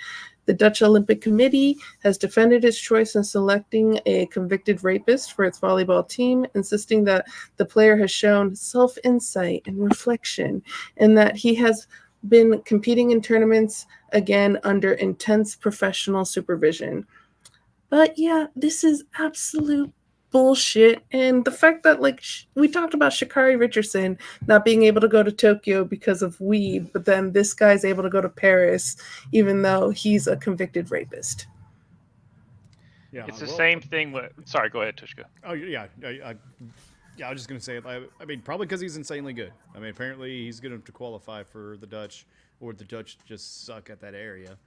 The Dutch Olympic Committee has defended its choice in selecting a convicted rapist for its volleyball team, insisting that the player has shown self-insight and reflection, and that he has been competing in tournaments, again, under intense professional supervision. But yeah, this is absolute bullshit. And the fact that, like, we talked about Sha'Carri Richardson not being able to go to Tokyo because of weed, but then this guy's able to go to Paris even though he's a convicted rapist. Yeah, it's the same thing with. Sorry, go ahead, Tvshka. Oh yeah, I was just gonna say. I mean, probably because he's insanely good. I mean, apparently he's good enough to qualify for the Dutch, or the Dutch just suck at that area.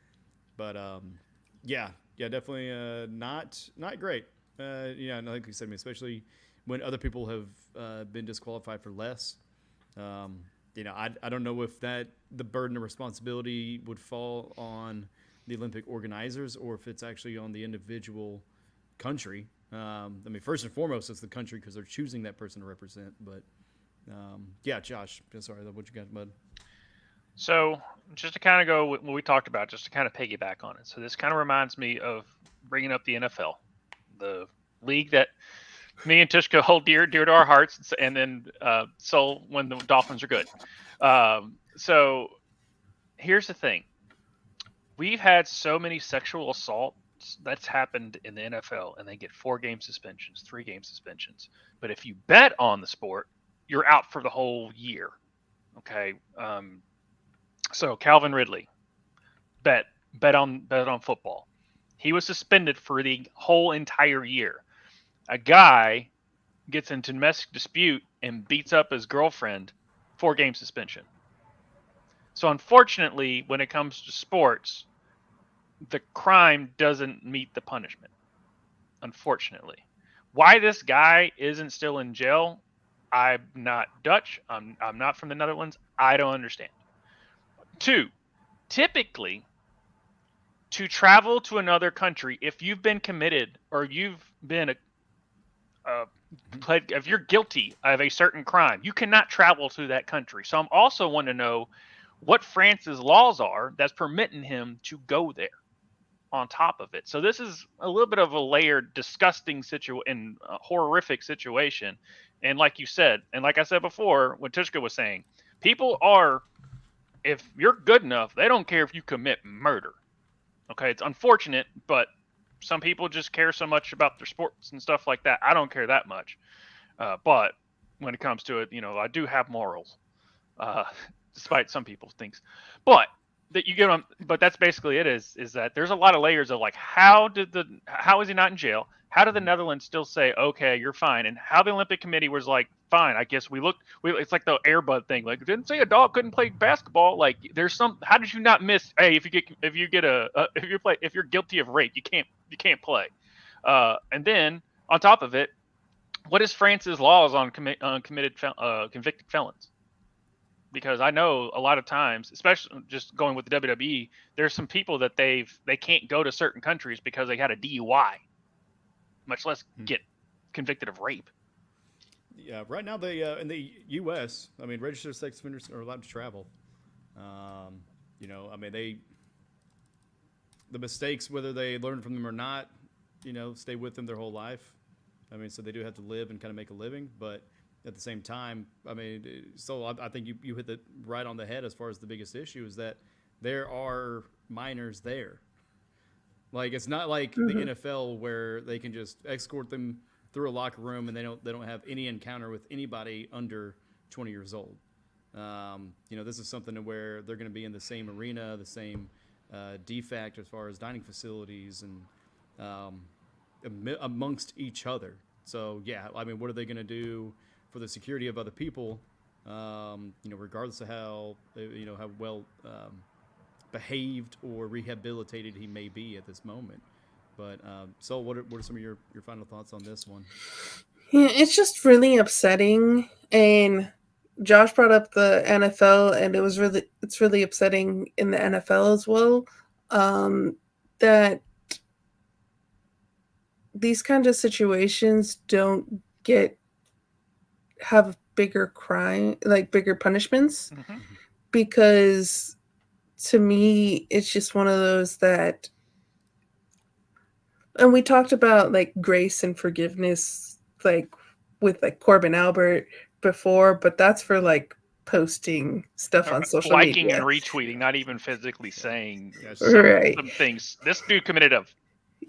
But yeah, definitely not great. Yeah, like you said, especially when other people have been disqualified for less. You know, I don't know if the burden of responsibility would fall on the Olympic organizers or if it's actually on the individual country. I mean, first and foremost, it's the country because they're choosing that person to represent. But yeah, Josh, sorry, what you got, bud? So just to kind of go with what we talked about, just to kind of piggyback on it. So this kind of reminds me of bringing up the NFL, the league that me and Tvshka hold dear to our hearts, and then so when the Dolphins are good. So here's the thing. We've had so many sexual assaults that's happened in the NFL, and they get 4-game suspensions, 3-game suspensions. But if you bet on the sport, you're out for the whole year. Okay. So Calvin Ridley, bet on football. He was suspended for the whole entire year. A guy gets into domestic dispute and beats up his girlfriend, 4-game suspension. So unfortunately, when it comes to sports, the crime doesn't meet the punishment. Unfortunately. Why this guy isn't still in jail, I'm not Dutch. I'm not from the Netherlands. I don't understand. 2, typically, to travel to another country, if you've been committed or you've been if you're guilty of a certain crime, you cannot travel to that country. So I'm also want to know what France's laws are that's permitting him to go there on top of it. So this is a little bit of a layered, disgusting and horrific situation. And like you said, and like I said before, what Tvshka was saying, people are, if you're good enough, they don't care if you commit murder. Okay, it's unfortunate, but some people just care so much about their sports and stuff like that. I don't care that much. But when it comes to it, I do have morals, despite some people's things. But that you get on. But that's basically it. Is that there's a lot of layers of like how is he not in jail? How did the Netherlands still say, okay, you're fine? And how the Olympic Committee was like, fine, I guess it's like the Air Bud thing. Like, didn't say a dog couldn't play basketball. Like, there's how did you not miss? Hey, if you're guilty of rape, you can't play. And then on top of it, what is France's laws on convicted felons? Because I know a lot of times, especially just going with the WWE, there's some people that they can't go to certain countries because they had a DUI, much less get convicted of rape. Yeah, right now in the U.S., I mean, registered sex offenders are allowed to travel. I mean, the mistakes, whether they learn from them or not, stay with them their whole life. I mean, so they do have to live and kind of make a living, but at the same time, I mean, so I think you hit it right on the head as far as the biggest issue is that there are minors there. Like, it's not like the NFL where they can just escort them through a locker room and they don't have any encounter with anybody under 20 years old. This is something where they're going to be in the same arena, the same defect as far as dining facilities and amongst each other. So yeah, I mean, what are they going to do for the security of other people? Regardless of how well behaved or rehabilitated he may be at this moment. But so what are some of your final thoughts on this one? Yeah, it's just really upsetting. And Josh brought up the NFL, and it's really upsetting in the NFL as well, that these kinds of situations don't have bigger punishments, because to me, it's just one of those that, and we talked about like grace and forgiveness, like with like Corbin Albert before, but that's for like posting stuff on social media. Liking and retweeting, not even physically saying right. some things. This dude committed I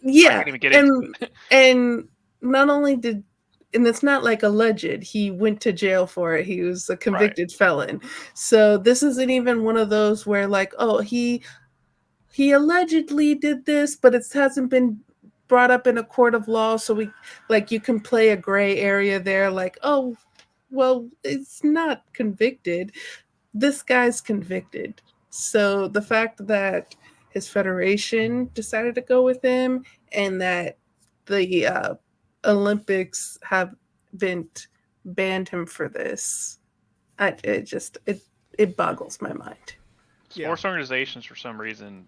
can't even get into it. And not only did, and it's not like alleged, he went to jail for it. He was a convicted felon. So this isn't even one of those where like, oh, he allegedly did this, but it hasn't been brought up in a court of law. So we like, you can play a gray area there. Like, oh, well, it's not convicted. This guy's convicted. So the fact that his federation decided to go with him and that the Olympics have banned him for this, it boggles my mind. Sports organizations, for some reason,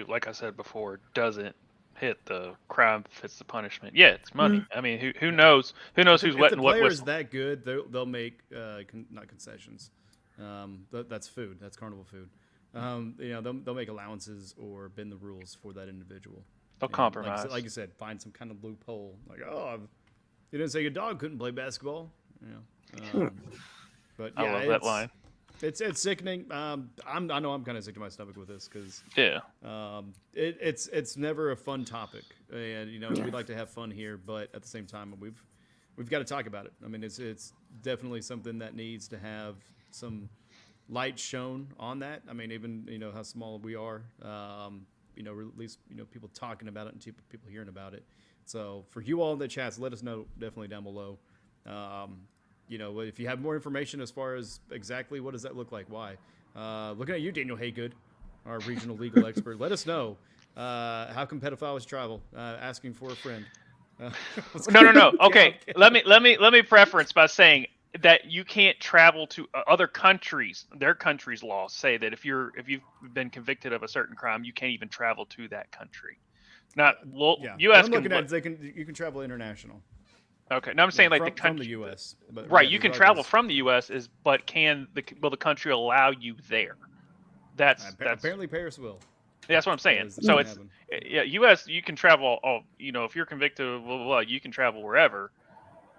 like I said before, doesn't hit the crime fits the punishment. Yeah, it's money. I mean, who knows? Who knows who's wetting what whistle? If the player is that good, they'll make not concessions. That's food. That's carnival food. They'll make allowances or bend the rules for that individual. They'll compromise. Like you said, find some kind of loophole. Like, you didn't say your dog couldn't play basketball. But yeah, I love that line. It's sickening. I know I'm kind of sick to my stomach with this because it's never a fun topic, and we'd like to have fun here, but at the same time we've got to talk about it. I mean, it's definitely something that needs to have some light shown on that. I mean, even how small we are, at least people talking about it and people hearing about it. So for you all in the chats, let us know definitely down below. If you have more information as far as exactly what does that look like, why. Looking at you, Daniel Haygood, our regional legal expert, let us know how come pedophiles travel. Asking for a friend. No. Okay, let me preference by saying that you can't travel to other countries. Their country's laws say that if you've been convicted of a certain crime, you can't even travel to that country. Not U.S. I'm looking at you can travel international. Okay, now I'm saying like from the U.S. But right, you can travel from the U.S. but will the country allow you there? That's apparently Paris will. That's what I'm saying. So it's U.S. You can travel. If you're convicted of blah, blah, blah, you can travel wherever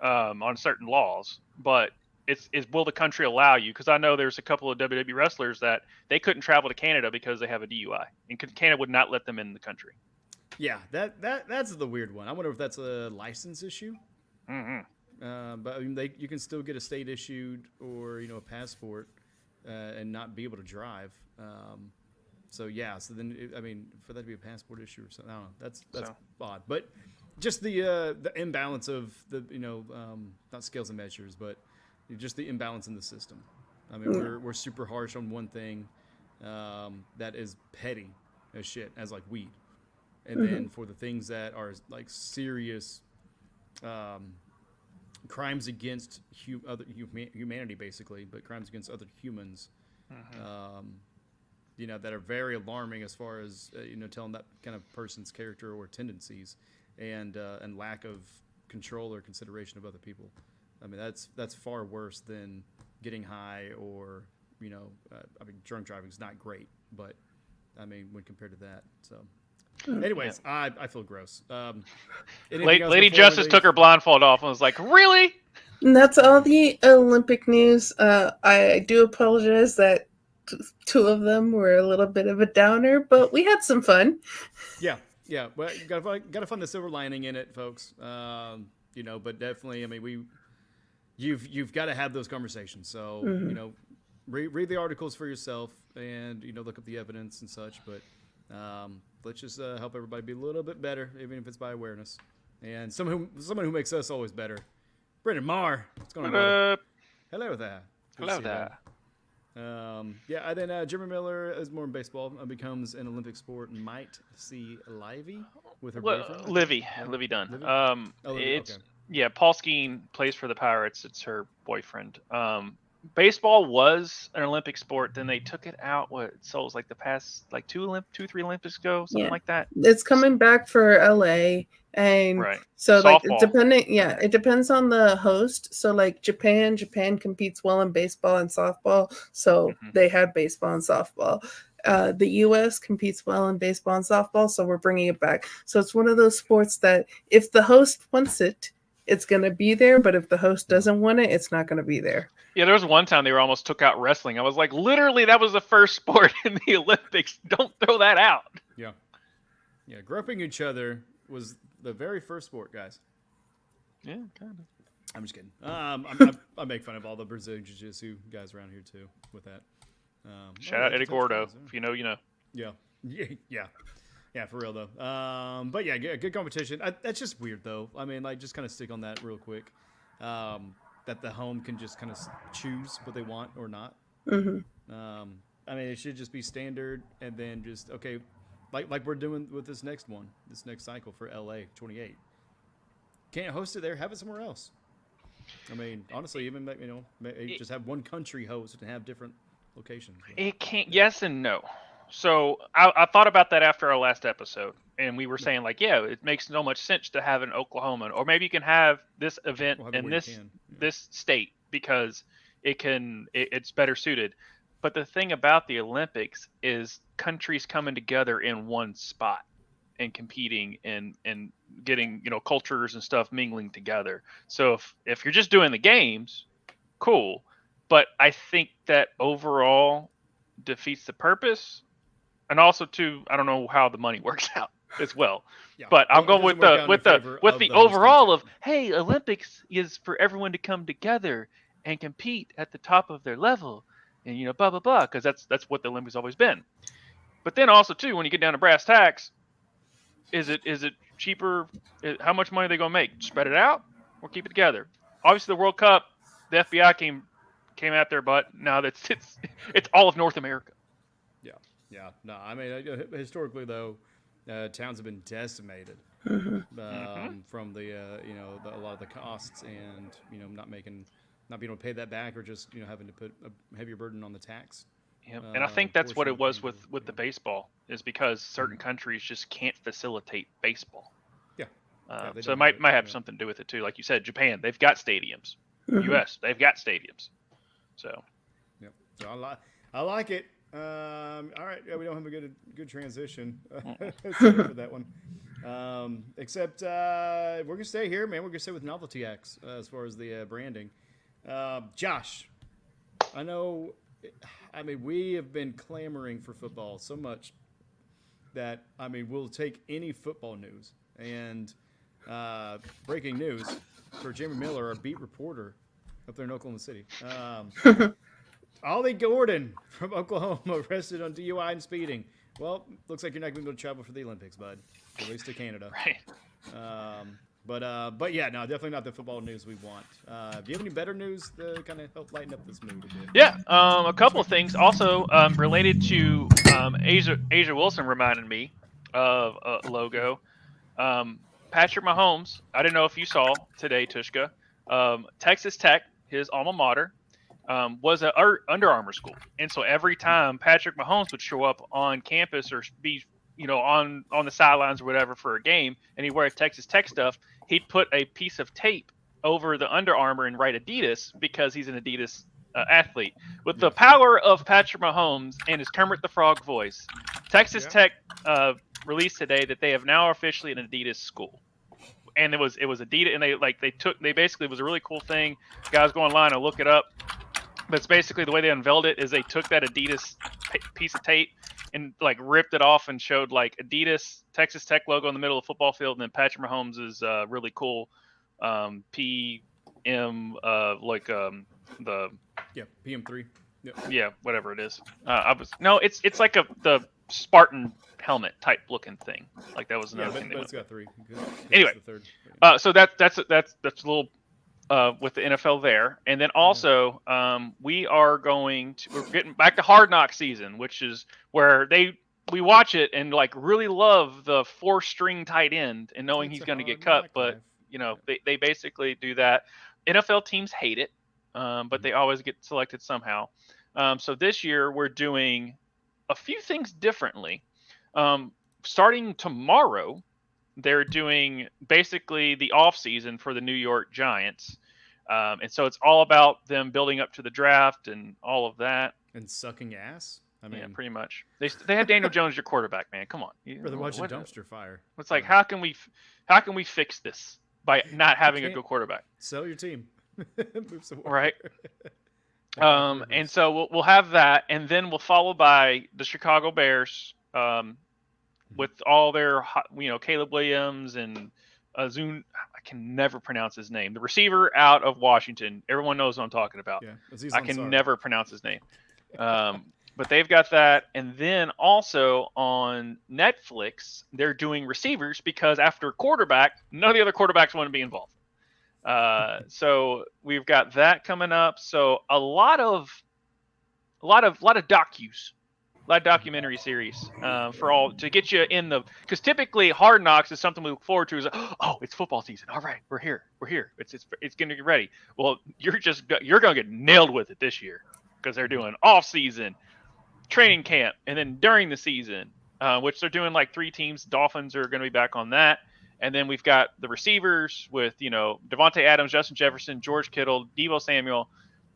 on certain laws. But will the country allow you? Because I know there's a couple of WWE wrestlers that they couldn't travel to Canada because they have a DUI, and Canada would not let them in the country. Yeah, that's the weird one. I wonder if that's a license issue. Mm-hmm. But I mean, you can still get a state issued or a passport and not be able to drive. So then for that to be a passport issue or something, I don't know. That's odd. But just the imbalance of the not scales and measures, but just the imbalance in the system. I mean, we're super harsh on one thing that is petty as shit, as like weed, and then for the things that are like serious crimes against humanity, basically, but crimes against other humans, that are very alarming as far as telling that kind of person's character or tendencies, and lack of control or consideration of other people. I mean, that's far worse than getting high or drunk driving is not great, but I mean when compared to that, so. Anyways, I feel gross. Lady Justice took her blindfold off and was like, "Really?" And that's all the Olympic news. I do apologize that two of them were a little bit of a downer, but we had some fun. Yeah. Well, gotta find the silver lining in it, folks. But definitely, I mean, you've got to have those conversations. So read the articles for yourself and look up the evidence and such. But let's just help everybody be a little bit better, even if it's by awareness. And someone who makes us always better, Brendan Marr. What's going on? Hello there. Hello there. And then Jimmy Miller is more in baseball. Becomes an Olympic sport and might see Livy with her boyfriend. Livy Dunn. Okay. Yeah, Paul Skeen plays for the Pirates. It's her boyfriend. Baseball was an Olympic sport, then they took it out. So it was like the past like 3 Olympics ago, something like that. It's coming back for LA, and so like it depends on the host. So like Japan competes well in baseball and softball, so they had baseball and softball. The U.S. competes well in baseball and softball, so we're bringing it back. So it's one of those sports that if the host wants it, it's going to be there, but if the host doesn't want it, it's not going to be there. Yeah, there was one time they almost took out wrestling. I was like, literally, that was the first sport in the Olympics. Don't throw that out. Yeah, groping each other was the very first sport, guys. Yeah, kind of. I'm just kidding. I make fun of all the Brazilian Jiu-Jitsu guys around here too with that. Shout out Eddie Gordo. If you know, you know. Yeah. Yeah, for real though. But yeah, good competition. That's just weird though. I mean, like, just kind of stick on that real quick. That the home can just kind of choose what they want or not. Mm-hmm. I mean, it should just be standard, and then just okay, like we're doing with this next cycle for LA 28. Can't host it there. Have it somewhere else. I mean, honestly, even just have one country host and have different locations. It can't. Yes and no. So I thought about that after our last episode, and we were saying like, yeah, it makes no much sense to have an Oklahoma, or maybe you can have this event in this state because it's better suited. But the thing about the Olympics is countries coming together in one spot and competing and getting, cultures and stuff mingling together. So if you're just doing the games, cool. But I think that overall defeats the purpose. And also too, I don't know how the money works out as well. Yeah. But I'm going with the overall of, hey, Olympics is for everyone to come together and compete at the top of their level, and blah blah blah, because that's what the Olympics always been. But then also too, when you get down to brass tacks, is it cheaper? How much money are they gonna make? Spread it out or keep it together? Obviously, the World Cup, the FBI came at their butt. Now that's it's all of North America. Yeah. No, I mean, historically though, towns have been decimated from the a lot of the costs, and not being able to pay that back, or just having to put a heavier burden on the tax. Yeah, and I think that's what it was with the baseball, is because certain countries just can't facilitate baseball. Yeah. So it might have something to do with it too. Like you said, Japan, they've got stadiums. U.S., they've got stadiums. So. Yeah. So I like it. All right. Yeah, we don't have a good transition for that one. Except we're gonna stay here, man. We're gonna stay with Novelty X as far as the branding. Josh, I know. I mean, we have been clamoring for football so much that we'll take any football news. And breaking news for Jimmy Miller, our beat reporter up there in Oklahoma City. Ollie Gordon from Oklahoma arrested on DUI and speeding. Well, looks like you're not going to go travel for the Olympics, bud. At least to Canada. Right. But yeah, no, definitely not the football news we want. Do you have any better news to kind of help lighten up this mood a bit? Yeah, a couple of things. Also, related to Asia Wilson reminded me of a logo. Patrick Mahomes, I didn't know if you saw today, Tvshka. Texas Tech, his alma mater, was an Under Armour school. And so every time Patrick Mahomes would show up on campus or be on the sidelines or whatever for a game, and he'd wear Texas Tech stuff, he'd put a piece of tape over the Under Armour and write Adidas, because he's an Adidas athlete. With the power of Patrick Mahomes and his Kermit the Frog voice, Texas Tech released today that they have now officially an Adidas school. And it was Adidas, and they basically, it was a really cool thing. Guys, go online and look it up. But it's basically, the way they unveiled it is they took that Adidas piece of tape and ripped it off and showed Adidas Texas Tech logo in the middle of the football field, and then Patrick Mahomes is really cool PM the PM3. Yeah, whatever it is. It's like the Spartan helmet type looking thing. That was another thing. But it's got 3. Anyway, so that's a little with the NFL there, and then also we're getting back to Hard Knock season, which is where we watch it and really love the 4-string tight end and knowing he's going to get cut, but they basically do that. NFL teams hate it, but they always get selected somehow. So this year we're doing a few things differently. Starting tomorrow, they're doing basically the off season for the New York Giants. And so it's all about them building up to the draft and all of that. And sucking ass? Yeah, pretty much. They had Daniel Jones your quarterbaall, man. Come on. Rather watch a dumpster fire. It's how can we fix this by not having a good quarterback? Sell your team. Move somewhere. Right. And so we'll have that, and then we'll follow by the Chicago Bears with all their Caleb Williams and Zune. I can never pronounce his name. The receiver out of Washington. Everyone knows what I'm talking about. Yeah, I can never pronounce his name. But they've got that. And then also on Netflix, they're doing receivers because after quarterback, none of the other quarterbacks want to be involved. So we've got that coming up. So a lot of docus. A lot of documentary series for all to get you in the, because typically Hard Knocks is something we look forward to. Is it's football season. All right, we're here. It's going to get ready. Well, you're going to get nailed with it this year because they're doing off season, training camp, and then during the season, which they're doing like 3 teams. Dolphins are going to be back on that, and then we've got the receivers with Devontae Adams, Justin Jefferson, George Kittle, Deebo Samuel,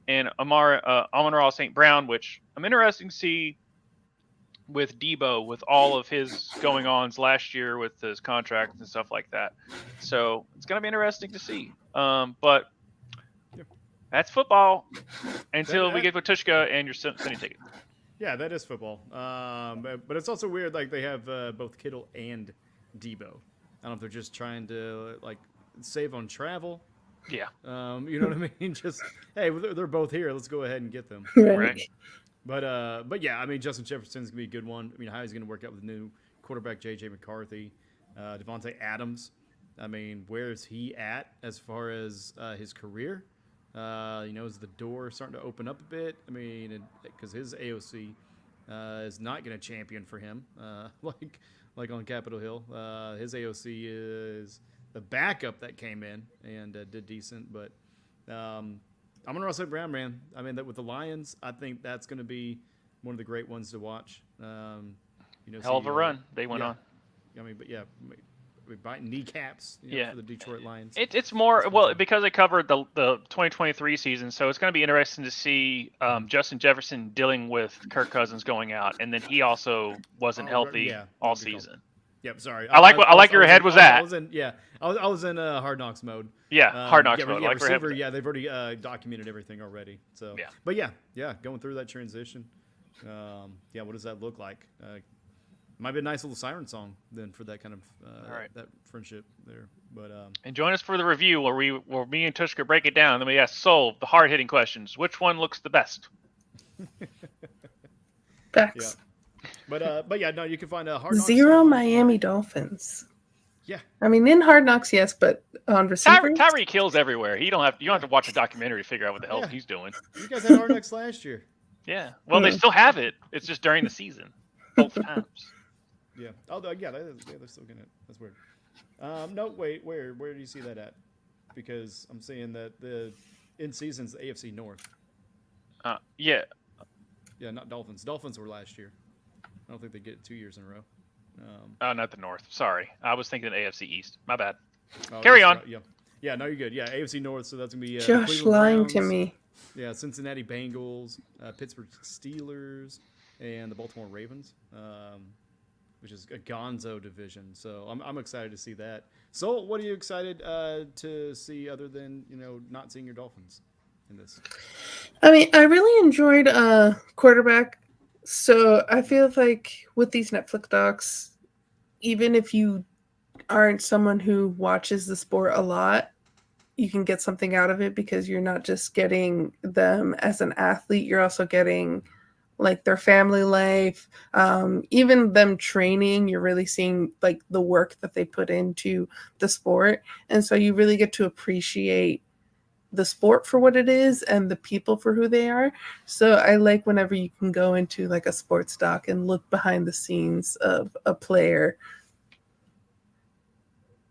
and Amon-Ra St. Brown, which I'm interested to see. With Deebo, with all of his going-ons last year with his contract and stuff like that. So it's going to be interesting to see. But that's football until we get Tvshka and your Sunday ticket. Yeah, that is football. But it's also weird, like they have both Kittle and Deebo. I don't know if they're just trying to like save on travel. Yeah. You know what I mean? Just, hey, they're both here. Let's go ahead and get them. Right. But yeah, I mean, Justin Jefferson's going to be a good one. I mean, how he's going to work out with the new quarterback, J.J. McCarthy. Devontae Adams, I mean, where is he at as far as his career? Is the door starting to open up a bit? I mean, because his AOC is not going to champion for him, like on Capitol Hill. His AOC is the backup that came in and did decent, but I'm going to St. Brown, man. I mean, that with the Lions, I think that's going to be one of the great ones to watch. Hell of a run they went on. I mean, but yeah, we're biting kneecaps for the Detroit Lions. It's more, because they covered the 2023 season, so it's going to be interesting to see Justin Jefferson dealing with Kirk Cousins going out, and then he also wasn't healthy all season. Yep, sorry. I like your head was at. I was in Hard Knocks mode. Yeah, Hard Knocks mode. Yeah, receiver, they've already documented everything already. So yeah. But yeah, going through that transition. What does that look like? Might be a nice little siren song then for that kind of that friendship there. But and join us for the review where me and Tvshka break it down. Then we ask Sol the hard hitting questions. Which one looks the best? Facts. Yeah. But yeah, no, you can find a Hard Knocks. 0 Miami Dolphins. Yeah. I mean, in Hard Knocks, yes, but on receivers. Tyree kills everywhere. You don't have to watch a documentary to figure out what the hell he's doing. You guys had Hard Knocks last year. Yeah. Well, they still have it. It's just during the season, both times. Yeah. Although, yeah, they're still getting it. That's weird. No, wait, where do you see that at? Because I'm seeing that the in season's the AFC North. Yeah. Yeah, not Dolphins. Dolphins were last year. I don't think they get it 2 years in a row. Not the North. Sorry, I was thinking AFC East. My bad. Carry on. Yeah. No, you're good. Yeah, AFC North. So that's gonna be Josh lying to me. Yeah, Cincinnati Bengals, Pittsburgh Steelers, and the Baltimore Ravens, which is a Gonzo division. So I'm excited to see that. So, what are you excited to see other than not seeing your Dolphins in this? I mean, I really enjoyed quarterback. So I feel like with these Netflix docs, even if you aren't someone who watches the sport a lot, you can get something out of it because you're not just getting them as an athlete, you're also getting like their family life, even them training. You're really seeing like the work that they put into the sport. And so you really get to appreciate the sport for what it is and the people for who they are. So I like whenever you can go into like a sports doc and look behind the scenes of a player.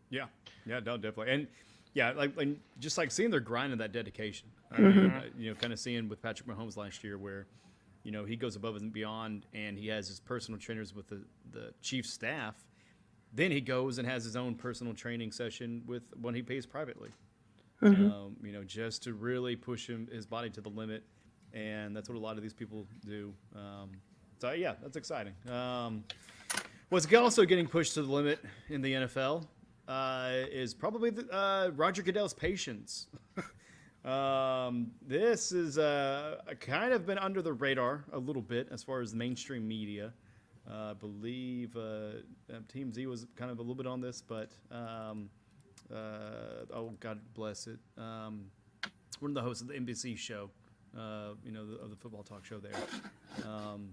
Yeah, no, definitely. And yeah, like just like seeing their grind and that dedication. Kind of seeing with Patrick Mahomes last year where, he goes above and beyond and he has his personal trainers with the chief staff. Then he goes and has his own personal training session with when he pays privately. Just to really push his body to the limit, and that's what a lot of these people do. So yeah, that's exciting. What's also getting pushed to the limit in the NFL is probably Roger Goodell's patience. This is kind of been under the radar a little bit as far as the mainstream media. I believe Team Z was kind of a little bit on this, but oh God bless it, one of the hosts of the NBC show, of the football talk show there.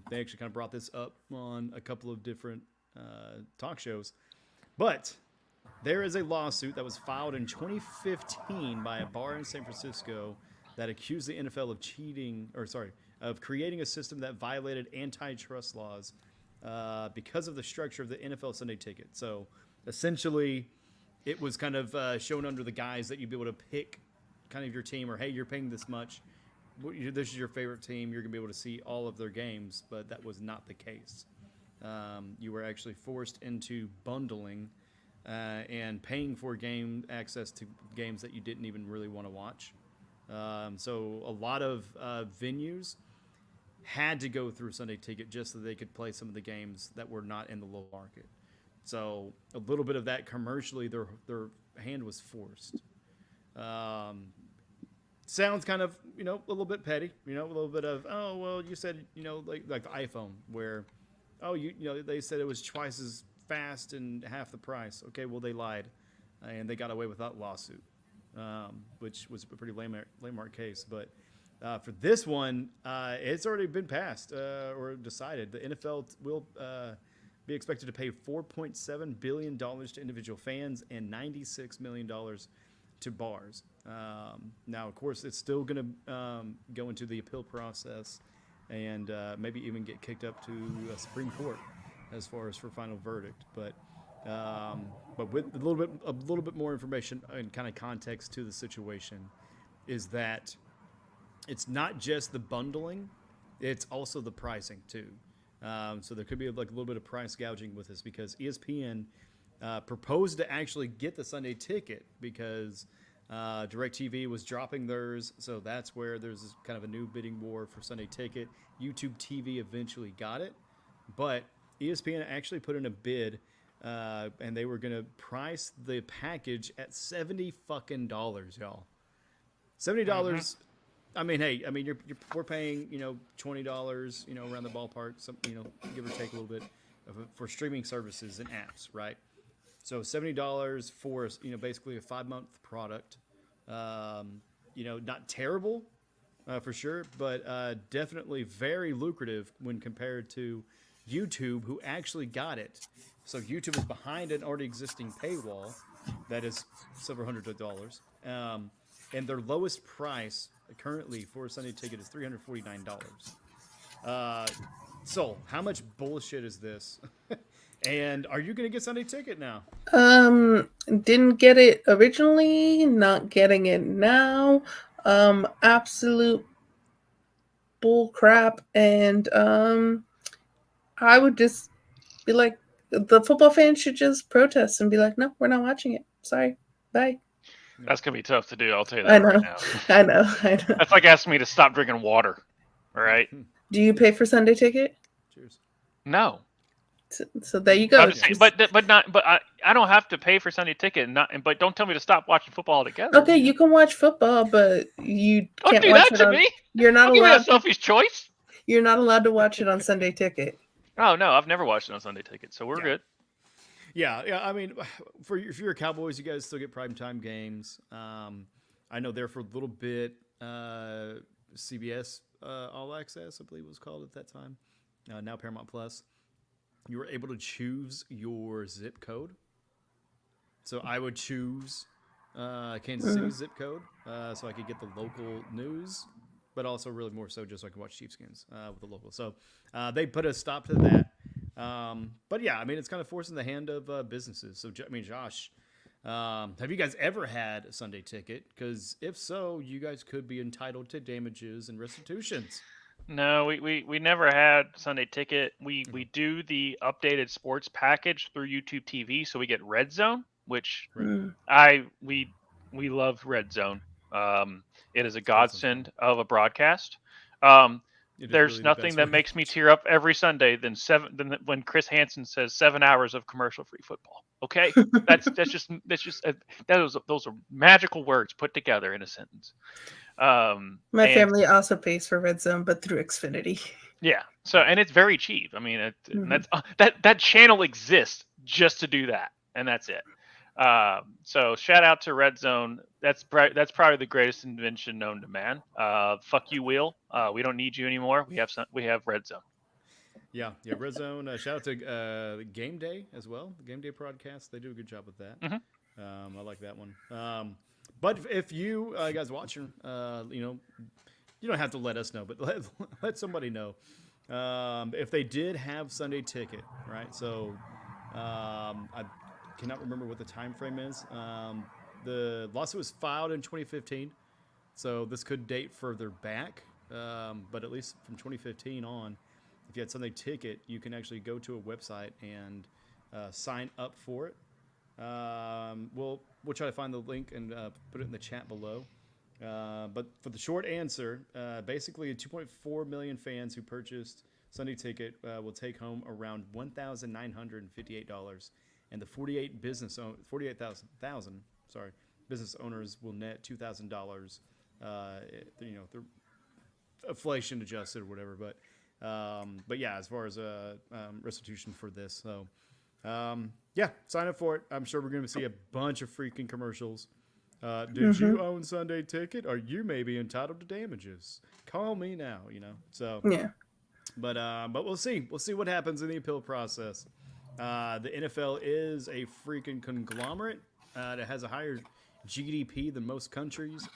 They actually kind of brought this up on a couple of different talk shows, but there is a lawsuit that was filed in 2015 by a bar in San Francisco that accused the NFL of creating a system that violated antitrust laws because of the structure of the NFL Sunday Ticket. So essentially, it was kind of shown under the guise that you'd be able to pick kind of your team, or hey, you're paying this much, this is your favorite team, you're going to be able to see all of their games, but that was not the case. You were actually forced into bundling and paying for game access to games that you didn't even really want to watch. So a lot of venues had to go through Sunday Ticket just so they could play some of the games that were not in the local market. So a little bit of that commercially, their hand was forced. Sounds kind of, a little bit petty, a little bit of, oh, well, you said, like the iPhone where, oh, they said it was twice as fast and half the price. Okay, well, they lied, and they got away with that lawsuit, which was a pretty landmark case. But for this one, it's already been passed or decided. The NFL will be expected to pay $4.7 billion to individual fans and $96 million to bars. Now, of course, it's still going to go into the appeal process and maybe even get kicked up to Supreme Court as far as for final verdict. But with a little bit more information and kind of context to the situation is that it's not just the bundling, it's also the pricing too. So there could be like a little bit of price gouging with this because ESPN proposed to actually get the Sunday Ticket because DirecTV was dropping theirs. So that's where there's kind of a new bidding war for Sunday Ticket. YouTube TV eventually got it, but ESPN actually put in a bid, and they were going to price the package at $70 fucking dollars, y'all. $70. Mm-hmm. I mean, hey, we're paying, $20, around the ballpark, some, give or take a little bit for streaming services and apps, right? So $70 for, basically a 5-month product. Not terrible for sure, but definitely very lucrative when compared to YouTube, who actually got it. So YouTube is behind an already existing paywall that is several $100s. And their lowest price currently for a Sunday Ticket is $349. So how much bullshit is this? And are you going to get Sunday Ticket now? Didn't get it originally, not getting it now. Absolute bull crap. And I would just be like, the football fans should just protest and be like, no, we're not watching it. Sorry. Bye. That's going to be tough to do. I'll tell you that right now. I know. That's like asking me to stop drinking water. All right. Do you pay for Sunday Ticket? Cheers. No. So there you go. I don't have to pay for Sunday Ticket. But don't tell me to stop watching football altogether. Okay, you can watch football, but you can't do watch that it to on, me. You're not Don't give me allowed. a selfish choice. You're not allowed to watch it on Sunday Ticket. Oh no, I've never watched it on Sunday Ticket, so we're good. Yeah. I mean, if you're Cowboys, you guys still get primetime games. I know there for a little bit, CBS All Access, I believe it was called at that time. Now Paramount Plus. You were able to choose your zip code. So I would choose Kansas City zip code so I could get the local news, but also really more so just so I could watch Chiefs games with the local. So they put a stop to that. But yeah, I mean, it's kind of forcing the hand of businesses. So, Josh, have you guys ever had a Sunday Ticket? Because if so, you guys could be entitled to damages and restitutions. No, we never had Sunday Ticket. We do the updated sports package through YouTube TV, so we get Red Zone, which we love Red Zone. It is a godsend of a broadcast. There's really nothing that makes me tear up every Sunday than when Chris Hansen says 7 hours of commercial-free football. Okay, those are magical words put together in a sentence. My family also pays for Red Zone, but through Xfinity. Yeah. So, and it's very cheap. I mean, that's that channel exists just to do that, and that's it. So shout out to Red Zone. That's probably the greatest invention known to man. Fuck you, Wheel. We don't need you anymore. We have Red Zone. Yeah, Red Zone. Shout out to Game Day as well. The Game Day podcast. They do a good job with that. Mm-hmm. I like that one. But if you guys watching, you don't have to let us know, but let somebody know if they did have Sunday Ticket, right? So I cannot remember what the time frame is. The lawsuit was filed in 2015, so this could date further back. But at least from 2015 on, if you had Sunday Ticket, you can actually go to a website and sign up for it. We'll try to find the link and put it in the chat below. But for the short answer, basically 2.4 million fans who purchased Sunday Ticket will take home around $1,958, and the 48,000 business owners will net $2,000. They're inflation adjusted or whatever, but yeah, as far as restitution for this, so yeah, sign up for it. I'm sure we're going to see a bunch of freaking commercials. Did you own Sunday Ticket? Or you may be entitled to damages. Call me now. So yeah. But we'll see. We'll see what happens in the appeal process. The NFL is a freaking conglomerate that has a higher GDP than most countries,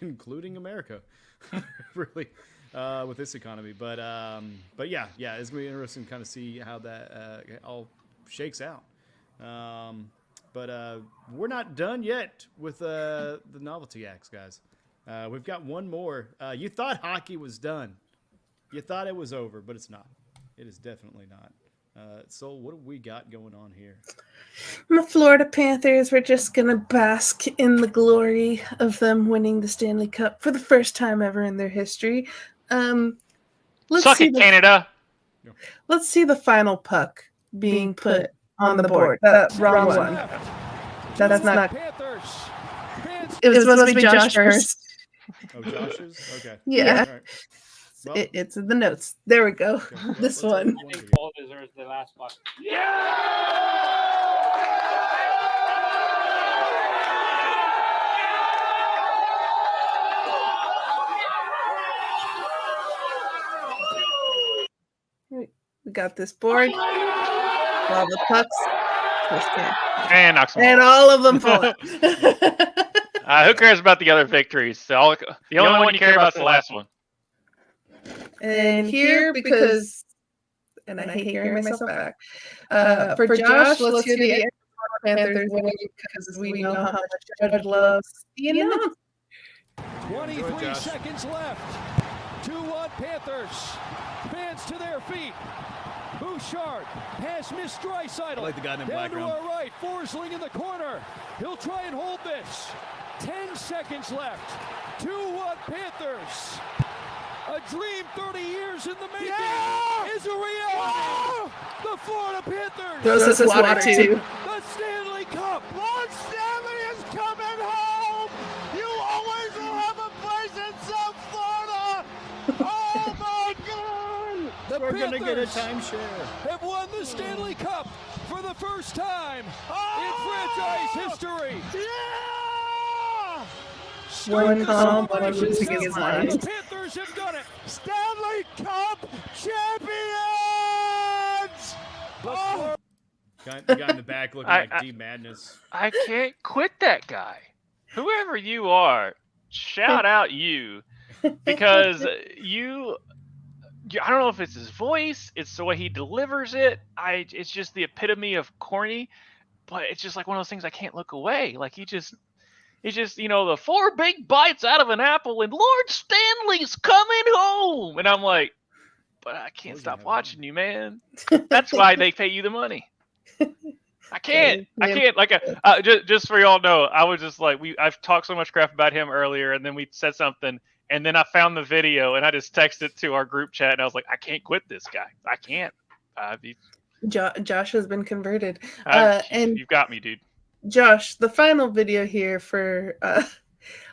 including America. Really. With this economy, but yeah, it's gonna be interesting to kind of see how that all shakes out. But we're not done yet with the novelty acts, guys. We've got one more. You thought hockey was done. You thought it was over, but it's not. It is definitely not. So what have we got going on here? The Florida Panthers were just going to bask in the glory of them winning the Stanley Cup for the first time ever in their history. Suck it, Canada. Let's see the final puck being put on the board. Wrong one. That's not. It was supposed to be Josh first. Oh, Josh's? Okay. Yeah. All right. Well, it's in the notes. There we go. okay, well, This one. I think Paul deserves the last puck. We got this board. All the pucks. And knocks them And all of them fall out. Who cares about the other victories? The only one you care about is the last one. And here, because, and I hate hearing myself back, for Josh, let's hear the Panthers winning because we know how much Judge loves the announcement. 23 seconds left. 2-1 Panthers. Fans to their feet. Bouchard has missed Draisaitl. I like the guy in the down to background. our right. Forsling in the corner. He'll try and hold this. 10 seconds left. 2-1 Panthers. A dream 30 years in the making is a reality. The Florida Panthers. Throws us water too. The Stanley Cup. Lord Stanley is coming home. You always will have a place in South Florida. Oh my God! We're going to get a Panthers timeshare. have won the Stanley Cup for the first time in franchise history. Yeah! One calm, one losing his The mind. Panthers have done it. Stanley Cup champions! Oh. The guy in the back looking like D Madness. I can't quit that guy. Whoever you are, shout out you, because I don't know if it's his voice, it's the way he delivers it. It's just the epitome of corny, but it's just like one of those things I can't look away. Like it's just the 4 big bites out of an apple and Lord Stanley's coming home, and I'm like, but I can't stop watching you, man. That's why they pay you the money. I can't. Like, just for y'all know, I was just like, I've talked so much crap about him earlier, and then we said something, and then I found the video, and I just texted it to our group chat, and I was like, I can't quit this guy. I can't. Josh has been converted. And you've got me, dude. Josh, the final video here for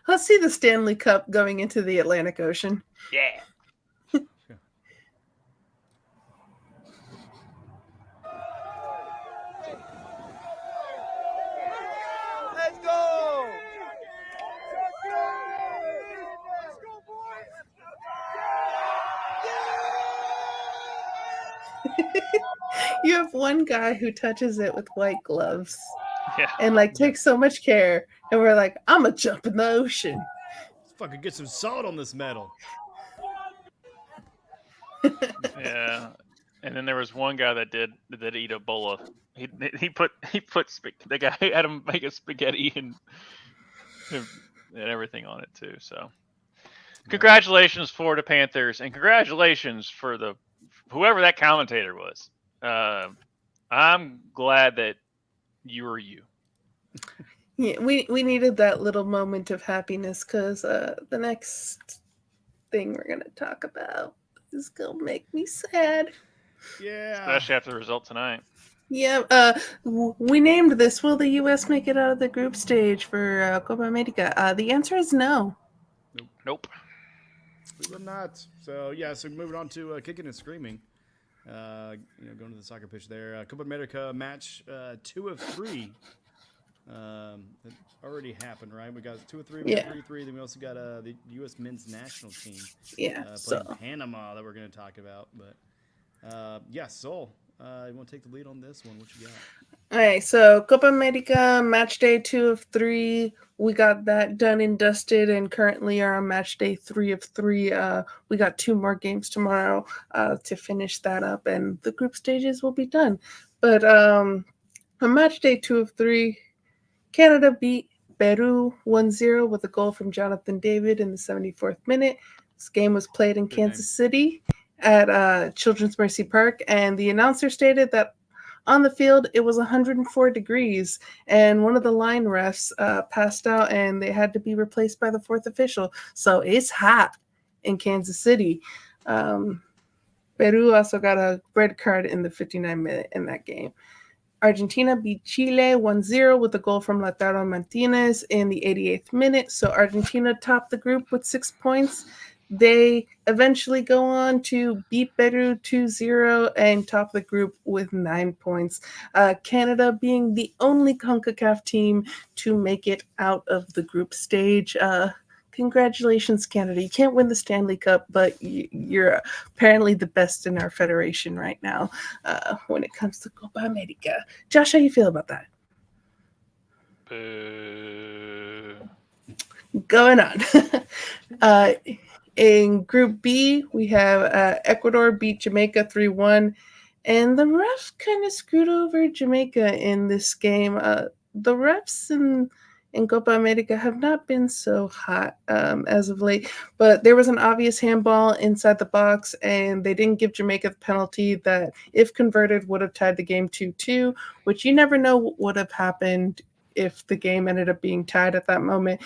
let's see the Stanley Cup going into the Atlantic Ocean. Yeah. You have one guy who touches it with white gloves. Yeah. And like takes so much care. And we're like, I'm going to jump in the ocean. Let's fucking get some salt on this metal. Yeah. And then there was one guy that did eat a bowl of. He put the guy had him make a spaghetti and everything on it too. So, congratulations for the Panthers, and congratulations for whoever that commentator was. I'm glad that you were you. Yeah, we needed that little moment of happiness because the next thing we're gonna talk about is gonna make me sad. Yeah. Especially after the result tonight. Yeah, we named this. Will the U.S. make it out of the group stage for Copa America? The answer is no. Nope. We will not. So, so moving on to kicking and screaming. Going to the soccer pitch there. Copa America match 2 of 3. That already happened, right? We got 2 of 3, we got 3-3. Then we also got the U.S. men's national team. Playing Panama that we're going to talk about. But, Sol. You want to take the lead on this one? What you got? All right, so Copa America match day 2 of 3. We got that done and dusted, and currently are on match day 3 of 3. We got 2 more games tomorrow to finish that up, and the group stages will be done. But on match day 2 of 3, Canada beat Peru 1-0 with a goal from Jonathan David in the 74th minute. This game was played in Kansas City at Children's Mercy Park, and the announcer stated that on the field it was 104 degrees, and one of the line refs passed out, and they had to be replaced by the 4th official. So it's hot in Kansas City. Peru also got a red card in the 59th minute in that game. Argentina beat Chile 1-0 with a goal from Lautaro Martinez in the 88th minute. So Argentina topped the group with 6 points. They eventually go on to beat Peru 2-0 and top the group with 9 points. Canada being the only CONCACAF team to make it out of the group stage. Congratulations, Canada. You can't win the Stanley Cup, but you're apparently the best in our federation right now when it comes to Copa America. Josh, how you feel about that? Going on. In Group B, we have Ecuador beat Jamaica 3-1, and the refs kind of screwed over Jamaica in this game. The refs in Copa America have not been so hot as of late, but there was an obvious handball inside the box, and they didn't give Jamaica the penalty that, if converted, would have tied the game 2-2, which you never know what would have happened if the game ended up being tied at that moment.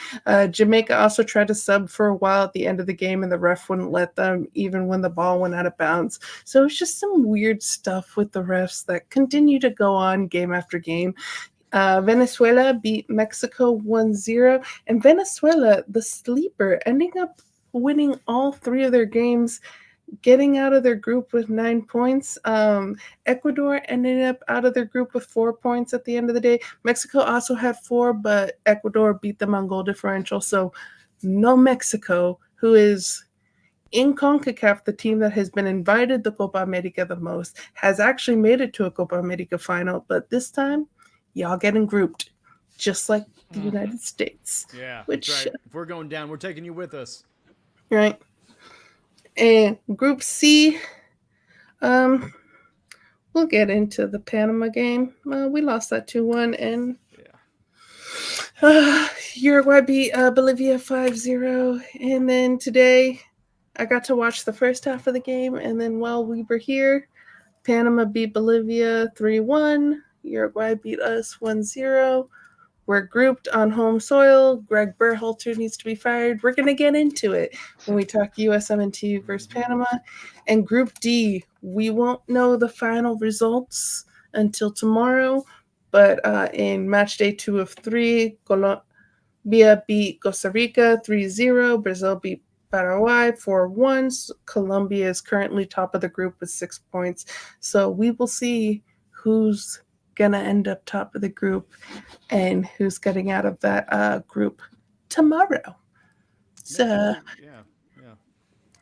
Jamaica also tried to sub for a while at the end of the game, and the ref wouldn't let them, even when the ball went out of bounds. So it's just some weird stuff with the refs that continue to go on game after game. Venezuela beat Mexico 1-0, and Venezuela, the sleeper, ending up winning all 3 of their games, getting out of their group with 9 points. Ecuador ended up out of their group with 4 points at the end of the day. Mexico also had 4, but Ecuador beat them on goal differential. So no Mexico, who is in CONCACAF, the team that has been invited to Copa America the most, has actually made it to a Copa America final. But this time, y'all getting grouped, just like the United States. Yeah, which, that's right. If we're going down, we're taking you with us. Right. And Group C, we'll get into the Panama game. We lost that 2-1, and Uruguay beat Bolivia 5-0. And then today, I got to watch the first half of the game, and then while we were here, Panama beat Bolivia 3-1. Uruguay beat us 1-0. We're grouped on home soil. Greg Berhalter needs to be fired. We're going to get into it when we talk USMNT versus Panama. And Group D, we won't know the final results until tomorrow. But in match day 2 of 3, Colombia beat Costa Rica 3-0. Brazil beat Paraguay 4-1. Colombia is currently top of the group with 6 points. So we will see who's gonna end up top of the group and who's getting out of that group tomorrow. So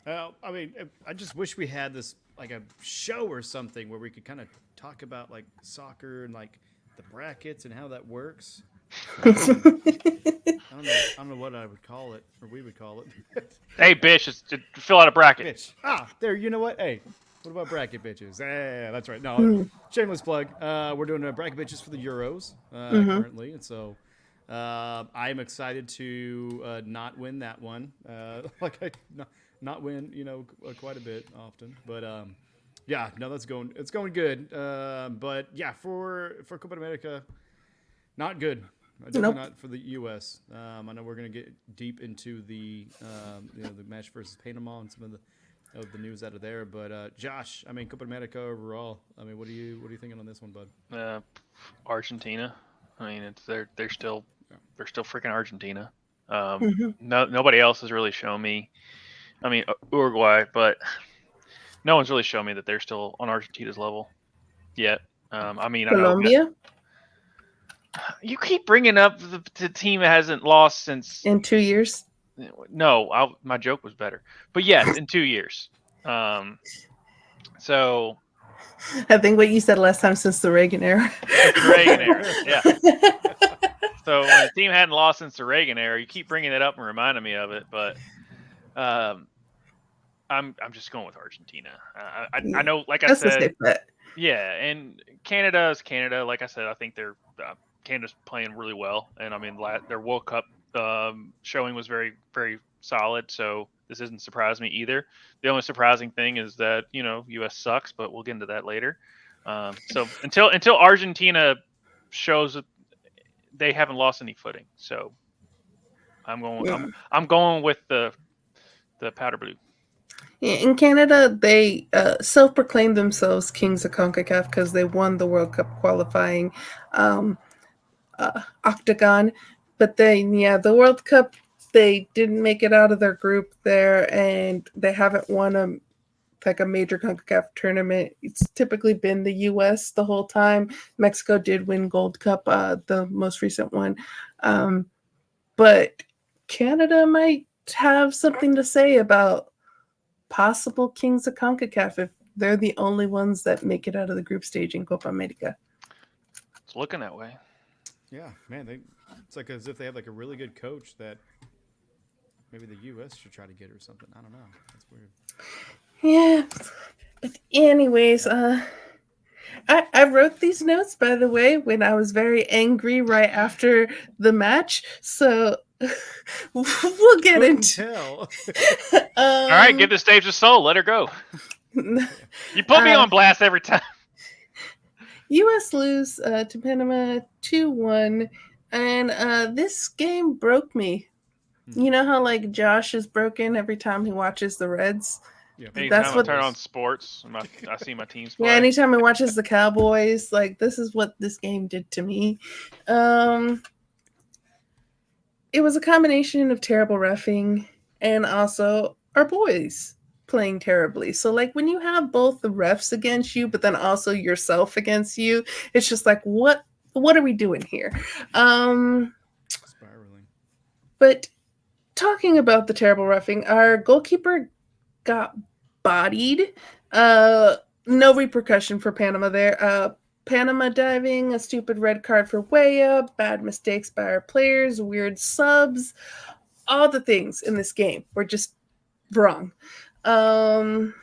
I mean, I just wish we had this like a show or something where we could kind of talk about like soccer and like the brackets and how that works. I don't know what I would call it, or we would call it. Hey, bitch, just fill out a bracket. Bitch. There. You know what? Hey, what about bracket bitches? Yeah, that's right. No, shameless plug. We're doing a bracket bitches for the Euros currently, and so I'm excited to not win that one. Not win, quite a bit often, but yeah, no, it's going good. But yeah, for Copa America, not good. Definitely not for the U.S. I know we're going to get deep into the the match versus Panama and some of the news out of there. But Josh, I mean, Copa America overall. I mean, what are you thinking on this one, bud? Argentina. I mean, they're still freaking Argentina. Nobody else has really shown me. I mean, Uruguay, but no one's really shown me that they're still on Argentina's level yet. I mean, Colombia. You keep bringing up the team that hasn't lost since in 2 years. No, my joke was better, but yes, in 2 years. So I think what you said last time since the Reagan era. Yeah. So when the team hadn't lost since the Reagan era, you keep bringing it up and reminding me of it, but I'm just going with Argentina. I know, like I said, yeah, and Canada is Canada. Like I said, I think Canada's playing really well, and I mean their World Cup showing was very, very solid. So this doesn't surprise me either. The only surprising thing is that U.S. sucks, but we'll get into that later. So until Argentina shows that they haven't lost any footing, so I'm going with the powder blue. In Canada, they self-proclaimed themselves kings of CONCACAF because they won the World Cup qualifying octagon. But then, the World Cup, they didn't make it out of their group there, and they haven't won a major CONCACAF tournament. It's typically been the U.S. the whole time. Mexico did win Gold Cup, the most recent one. But Canada might have something to say about possible kings of CONCACAF if they're the only ones that make it out of the group stage in Copa America. It's looking that way. Yeah, man, it's like as if they have like a really good coach that maybe the U.S. should try to get or something. I don't know. That's weird. Yeah, but anyways, I wrote these notes, by the way, when I was very angry right after the match, so we'll get into. All right, give the stage a soul. Let her go. You put me on blast every time. U.S. lose to Panama 2-1, and this game broke me. You know how like Josh is broken every time he watches the Reds? Yeah, anytime I turn on sports, I see my teams play. Yeah, anytime he watches the Cowboys, like this is what this game did to me. It was a combination of terrible reffing and also our boys playing terribly. So like when you have both the refs against you, but then also yourself against you, it's just like what are we doing here? Spiraling. But talking about the terrible reffing, our goalkeeper got bodied. No repercussion for Panama there. Panama diving, a stupid red card for Weah, bad mistakes by our players, weird subs. All the things in this game were just wrong. And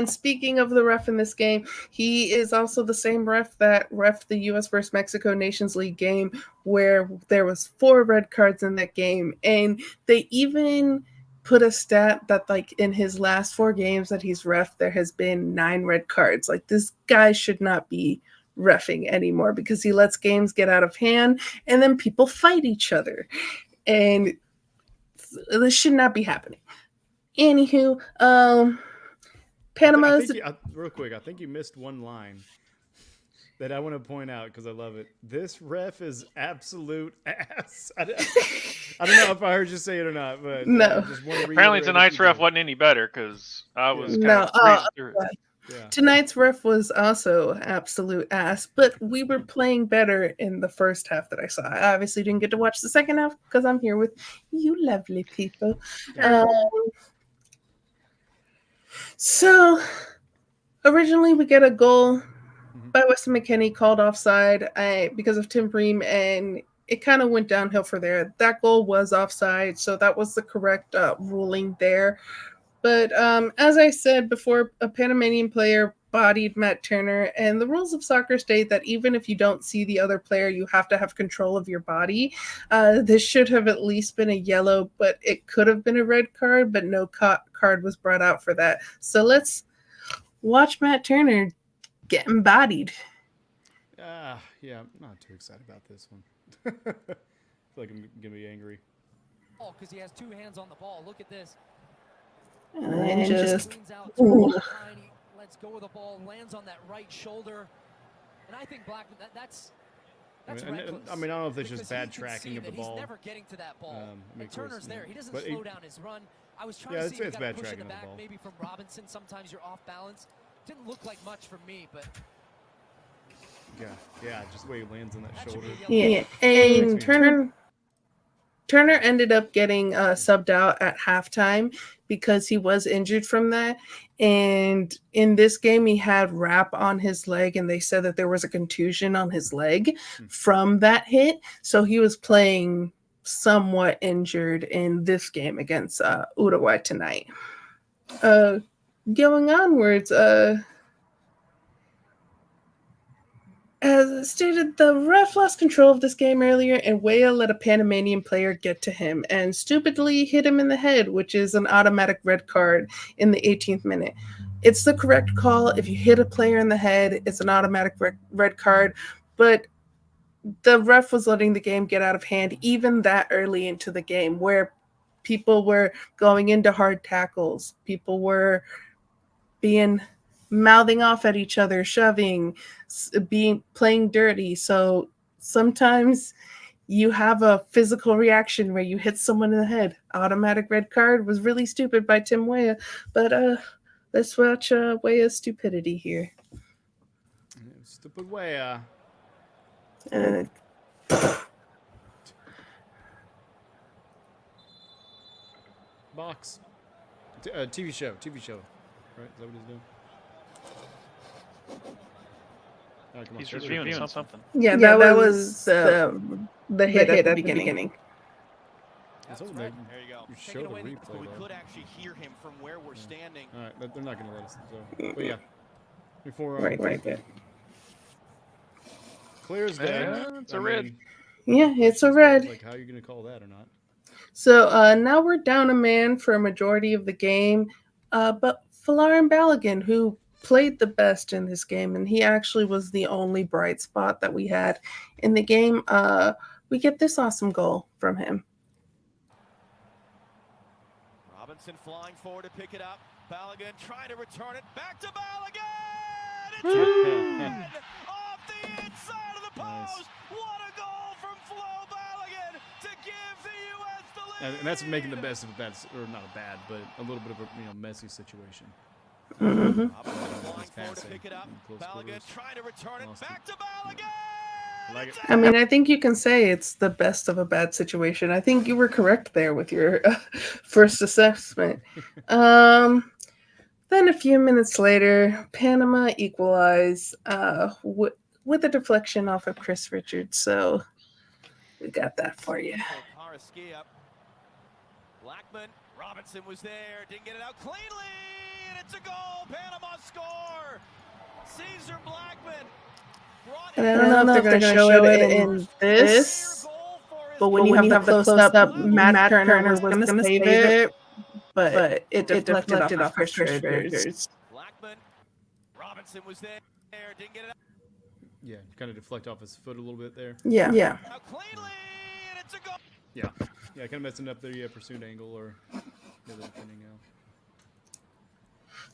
speaking of the ref in this game, he is also the same ref that reffed the U.S. versus Mexico Nations League game where there was 4 red cards in that game. And they even put a stat that like in his last 4 games that he's reffed, there has been 9 red cards. Like this guy should not be reffing anymore because he lets games get out of hand and then people fight each other. And this should not be happening. Anywho, Panama is real quick. I think you missed one line that I want to point out because I love it. This ref is absolute ass. I don't know if I heard you say it or not, but no. Apparently tonight's ref wasn't any better because I was Tonight's ref was also absolute ass, but we were playing better in the first half that I saw. I obviously didn't get to watch the second half because I'm here with you lovely people. So originally we get a goal by Weston McKennie called offside because of Tim Bream, and it kind of went downhill for there. That goal was offside, so that was the correct ruling there. But as I said before, a Panamanian player bodied Matt Turner, and the rules of soccer state that even if you don't see the other player, you have to have control of your body. This should have at least been a yellow, but it could have been a red card, but no card was brought out for that. So let's watch Matt Turner getting bodied. Yeah, I'm not too excited about this one. I feel like I'm gonna be angry. Because he has two hands on the ball. Look at this. And just Cleans out, tiny, lets go of the ball, lands on that right shoulder. And I think Blackman, that's reckless. I don't know if it's just bad tracking of the ball. He's never getting to that ball. And Turner's there. He doesn't slow down his run. I was trying to see if he got a push in the back, maybe from Robinson. Sometimes you're off balance. Didn't look like much for me, but yeah, just the way he lands on that shoulder. Yeah, and Turner ended up getting subbed out at halftime because he was injured from that. And in this game, he had wrap on his leg, and they said that there was a contusion on his leg from that hit. So he was playing somewhat injured in this game against Uruguay tonight. Going onwards, as stated, the ref lost control of this game earlier, and Weah let a Panamanian player get to him and stupidly hit him in the head, which is an automatic red card in the 18th minute. It's the correct call. If you hit a player in the head, it's an automatic red card, but the ref was letting the game get out of hand even that early into the game, where people were going into hard tackles, people were mouthing off at each other, shoving, playing dirty. So sometimes you have a physical reaction where you hit someone in the head. Automatic red card was really stupid by Tim Weah, but let's watch Weah's stupidity here. Stupid Weah. Box. TV show. Right? Is that what he's doing? Right, He's reviewing something. Yeah, that was the hit at the beginning. There you go. You show the replay. We could actually hear him from where we're standing. All right, they're not going to let us. So, but yeah, before right there. Clear as day. It's a red. Yeah, it's a red. Like, how are you going to call that or not? So now we're down a man for a majority of the game, but Folarin Balogun, who played the best in this game, and he actually was the only bright spot that we had in the game. We get this awesome goal from him. Robinson flying forward to pick it up. Balogun trying to return it back to Balogun. It's in! Off the inside of the post. What a goal from Flo Balogun to give the U.S. the lead. And that's making the best of a bad, or not a bad, but a little bit of a messy situation. Mm-hmm. Balogun trying to return it back to Balogun. I mean, I think you can say it's the best of a bad situation. I think you were correct there with your first assessment. Then a few minutes later, Panama equalized with a deflection off of Chris Richards. So we got that for you. Blackman, Robinson was there, didn't get it out cleanly, and it's a goal. Panama score. Caesar Blackman. And I don't know if they're going to show it in this, but when you have the close-up, Matt Turner was going to save it, but it deflected off Chris Richards. Blackman, Robinson was there, didn't get it out. Yeah, kind of deflect off his foot a little bit there. Yeah. Out cleanly, and it's a goal. Yeah, kind of messing up their pursuit angle or the other depending now.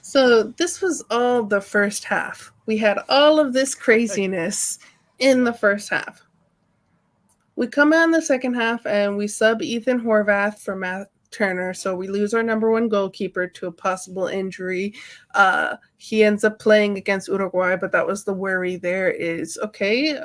So this was all the first half. We had all of this craziness in the first half. We come out in the second half and we sub Ethan Horvath for Matt Turner. So we lose our number one goalkeeper to a possible injury. He ends up playing against Uruguay, but that was the worry there is, okay,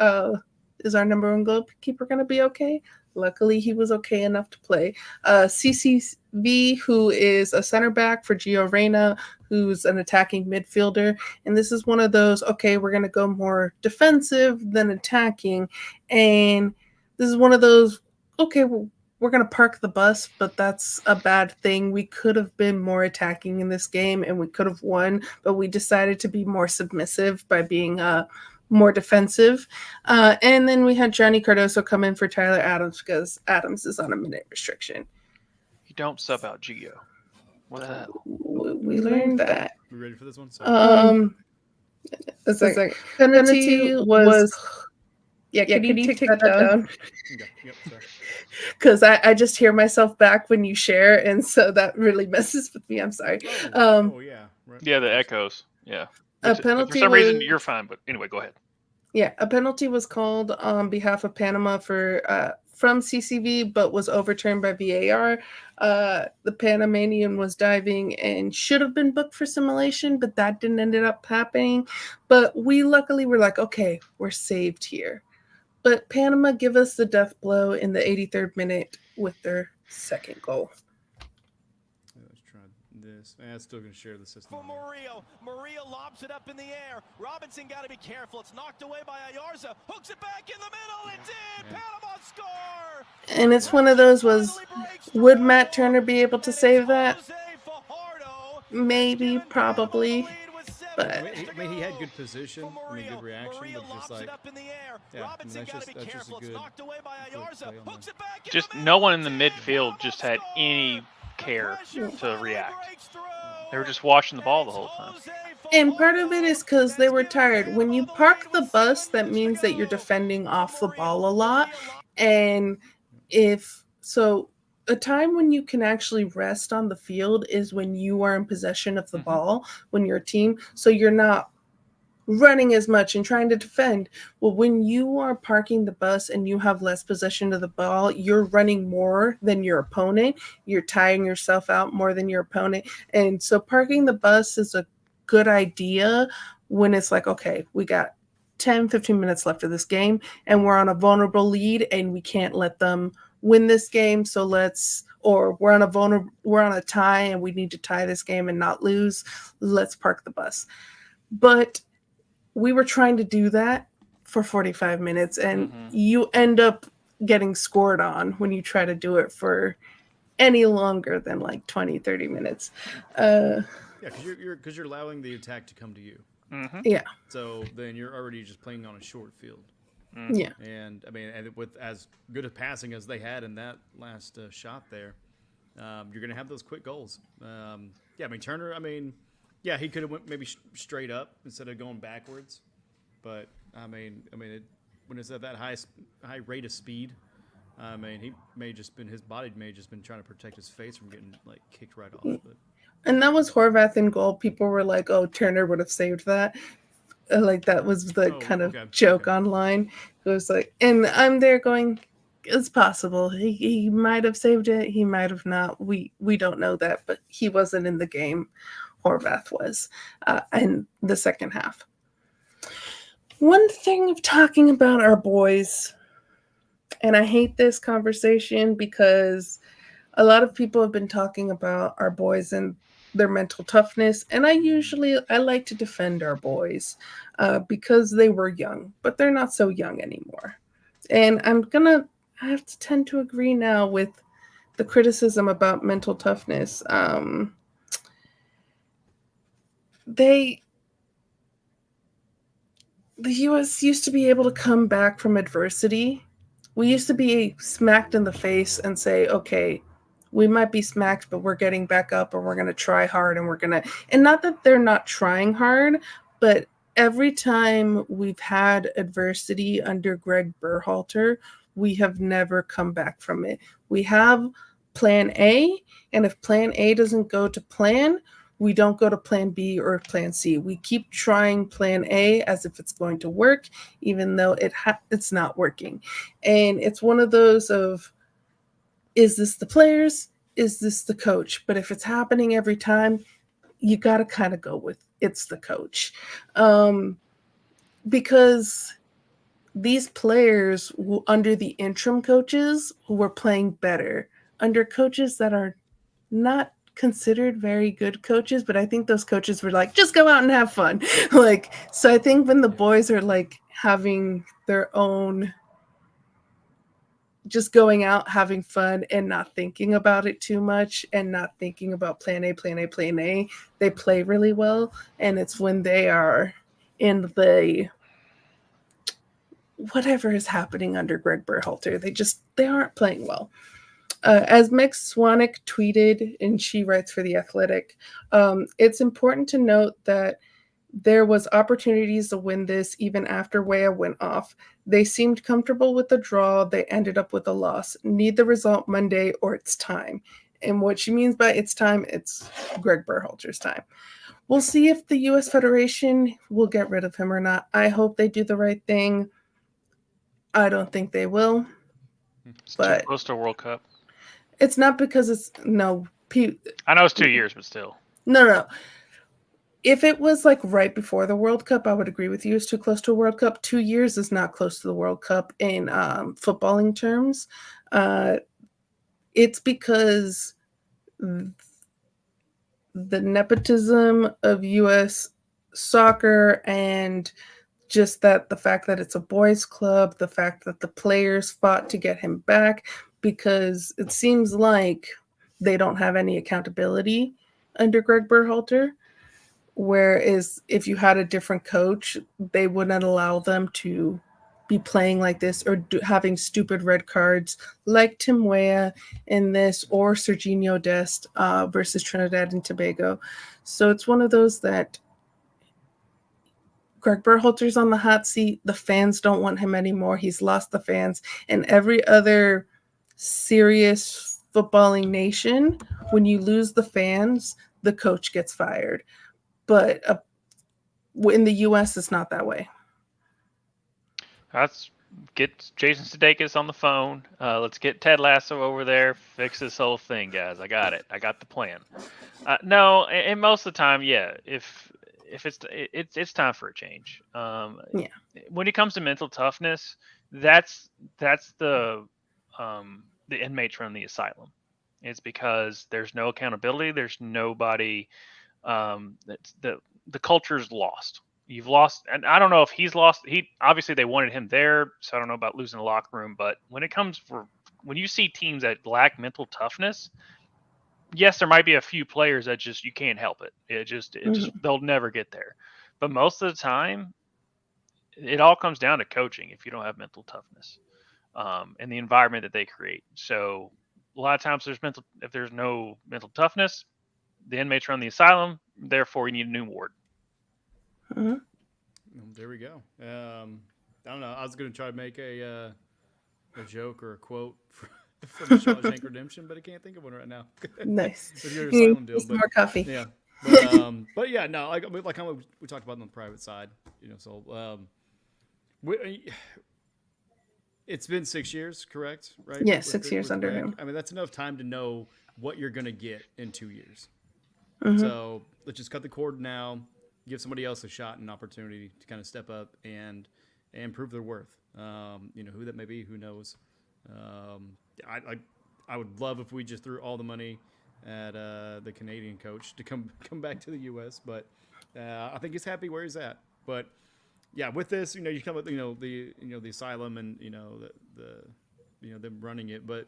is our number one goalkeeper going to be okay? Luckily, he was okay enough to play. CCV, who is a center back for Gio Reyna, who's an attacking midfielder. And this is one of those, okay, we're going to go more defensive than attacking. And this is one of those, okay, we're going to park the bus, but that's a bad thing. We could have been more attacking in this game and we could have won, but we decided to be more submissive by being more defensive. And then we had Johnny Cardoso come in for Tyler Adams because Adams is on a minute restriction. You don't sub out Gio. What the hell? We learned that. We ready for this one? It's like penalty was. Yeah, can you take that down? Okay. Yep, sorry. Because I just hear myself back when you share, and so that really messes with me. I'm sorry. Yeah. Right. Yeah, the echoes. Yeah. A penalty for some reason, you're fine, but anyway, go ahead. Yeah, a penalty was called on behalf of Panama from CCV, but was overturned by VAR. The Panamanian was diving and should have been booked for simulation, but that didn't end up happening. But we luckily were like, okay, we're saved here. But Panama give us the death blow in the 83rd minute with their second goal. Let's try this. It's still going to share the system. For Murillo lobs it up in the air. Robinson got to be careful. It's knocked away by Ayarza. Hooks it back in the middle. It's in. Panama score. And it's one of those would Matt Turner be able to save that? Maybe, probably. But I mean, he had good position, good reaction, but just like, yeah, that's just a good Just no one in the midfield just had any care to react. They were just watching the ball the whole time. And part of it is because they were tired. When you park the bus, that means that you're defending off the ball a lot. And a time when you can actually rest on the field is when you are in possession of the ball, when you're a team. So you're not running as much and trying to defend. Well, when you are parking the bus and you have less possession of the ball, you're running more than your opponent. You're tiring yourself out more than your opponent. And so parking the bus is a good idea when it's like, okay, we got 10, 15 minutes left of this game and we're on a vulnerable lead and we can't let them win this game, so we're on a tie and we need to tie this game and not lose. Let's park the bus. But we were trying to do that for 45 minutes and you end up getting scored on when you try to do it for any longer than like 20, 30 minutes. Yeah, because you're allowing the attack to come to you. Yeah. So then you're already just playing on a short field. Yeah. And I mean, and with as good a passing as they had in that last shot there, you're going to have those quick goals. Yeah, I mean, Turner, yeah, he could have went maybe straight up instead of going backwards. But, when it's at that high rate of speed, he may just been, his body may just been trying to protect his face from getting, like, kicked right off. But. And that was Horvath in goal. People were like, oh, Turner would have saved that. Like that was the joke online. It was like, and I'm there going, it's possible. He might have saved it. He might have not. We don't know that, but he wasn't in the game. Horvath was in the second half. One thing of talking about our boys, and I hate this conversation because a lot of people have been talking about our boys and their mental toughness, and I like to defend our boys because they were young, but they're not so young anymore. And I have to tend to agree now with the criticism about mental toughness. The U.S. used to be able to come back from adversity. We used to be smacked in the face and say, okay, we might be smacked, but we're getting back up and we're going to try hard and not that they're not trying hard, but every time we've had adversity under Greg Berhalter, we have never come back from it. We have plan A, and if plan A doesn't go to plan, we don't go to plan B or plan C. We keep trying plan A as if it's going to work, even though it's not working. And it's one of those of, is this the players? Is this the coach? But if it's happening every time, you got to kind of go with it's the coach. Because these players under the interim coaches who were playing better under coaches that are not considered very good coaches, but I think those coaches were like, just go out and have fun. Like, so I think when the boys are like having their own, just going out, having fun and not thinking about it too much and not thinking about plan A, they play really well. And it's when they are in the whatever is happening under Greg Berhalter, they aren't playing well. As Meg Swanick tweeted, and she writes for The Athletic, it's important to note that there was opportunities to win this even after Weah went off. They seemed comfortable with the draw. They ended up with a loss. Need the result Monday or it's time. And what she means by it's time, it's Greg Berhalter's time. We'll see if the U.S. Federation will get rid of him or not. I hope they do the right thing. I don't think they will. It's but too close to World Cup. It's not because it's I know it's 2 years, but still. No. If it was like right before the World Cup, I would agree with you. It's too close to a World Cup. 2 years is not close to the World Cup in footballing terms. It's because the nepotism of U.S. soccer and just that the fact that it's a boys' club, the fact that the players fought to get him back, because it seems like they don't have any accountability under Greg Berhalter. Whereas if you had a different coach, they wouldn't allow them to be playing like this or having stupid red cards like Tim Weah in this or Serginho Dest versus Trinidad and Tobago. So it's one of those that Greg Berhalter's on the hot seat. The fans don't want him anymore. He's lost the fans. And every other serious footballing nation, when you lose the fans, the coach gets fired. But in the U.S., it's not that way. Let's get Jason Sudeikis on the phone. Let's get Ted Lasso over there. Fix this whole thing, guys. I got it. I got the plan. No, and most of the time, yeah. If it's time for a change. When it comes to mental toughness, that's the inmates run the asylum. It's because there's no accountability. There's nobody. The culture's lost. You've lost, and I don't know if he's lost. He obviously they wanted him there, so I don't know about losing the locker room. But when you see teams that lack mental toughness, yes, there might be a few players that just you can't help it. It just they'll never get there. But most of the time, it all comes down to coaching. If you don't have mental toughness, and the environment that they create. So a lot of times if there's no mental toughness, the inmates run the asylum. Therefore, you need a new ward. There we go. I don't know. I was going to try to make a joke or a quote from Shawshank Redemption, but I can't think of one right now. Nice. Your asylum deal, some more coffee. Yeah. But yeah, no. Like how we talked about on the private side, So it's been 6 years, correct? Right? Yeah, 6 years under him. I mean, that's enough time to know what you're going to get in 2 years. So let's just cut the cord now. Give somebody else a shot and an opportunity to kind of step up and prove their worth. Who that may be, who knows. I would love if we just threw all the money at the Canadian coach to come back to the U.S. But I think he's happy where he's at. But yeah, with this, you come with the asylum and them running it, but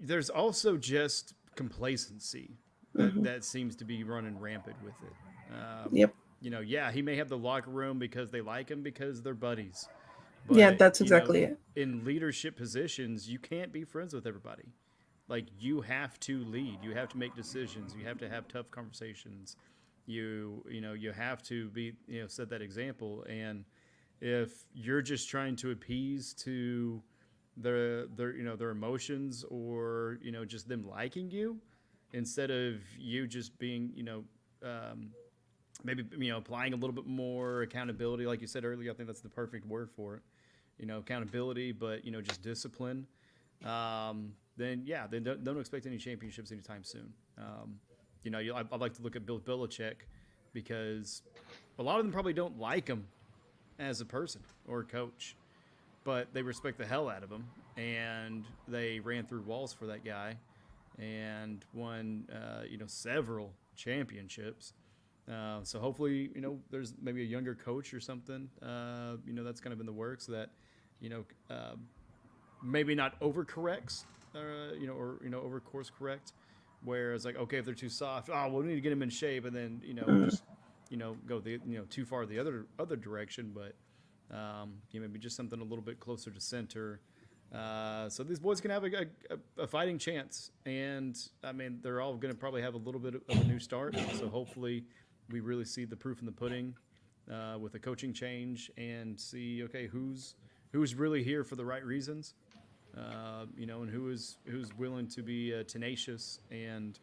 there's also just complacency that seems to be running rampant with it. Yep. He may have the locker room because they like him because they're buddies. But, that's exactly it. In leadership positions, you can't be friends with everybody. Like, you have to lead. You have to make decisions. You have to have tough conversations. You have to be set that example. And if you're just trying to appease to their emotions or just them liking you, instead of you just being maybe applying a little bit more accountability, like you said earlier, I think that's the perfect word for it. Accountability, but just discipline. Then don't expect any championships anytime soon. I'd like to look at Bill Belichick because a lot of them probably don't like him as a person or a coach, but they respect the hell out of him, and they ran through walls for that guy and won, several championships. So hopefully, there's maybe a younger coach or something, that's kind of in the works that, maybe not overcorrects, over course correct, where it's like, okay, if they're too soft, we need to get them in shape, and then, just, go the, too far the other direction, but, maybe just something a little bit closer to center. So these boys can have a fighting chance, and I mean, they're all going to probably have a little bit of a new start. So hopefully we really see the proof in the pudding, with a coaching change, and see, okay, who's really here for the right reasons, and who's willing to be tenacious and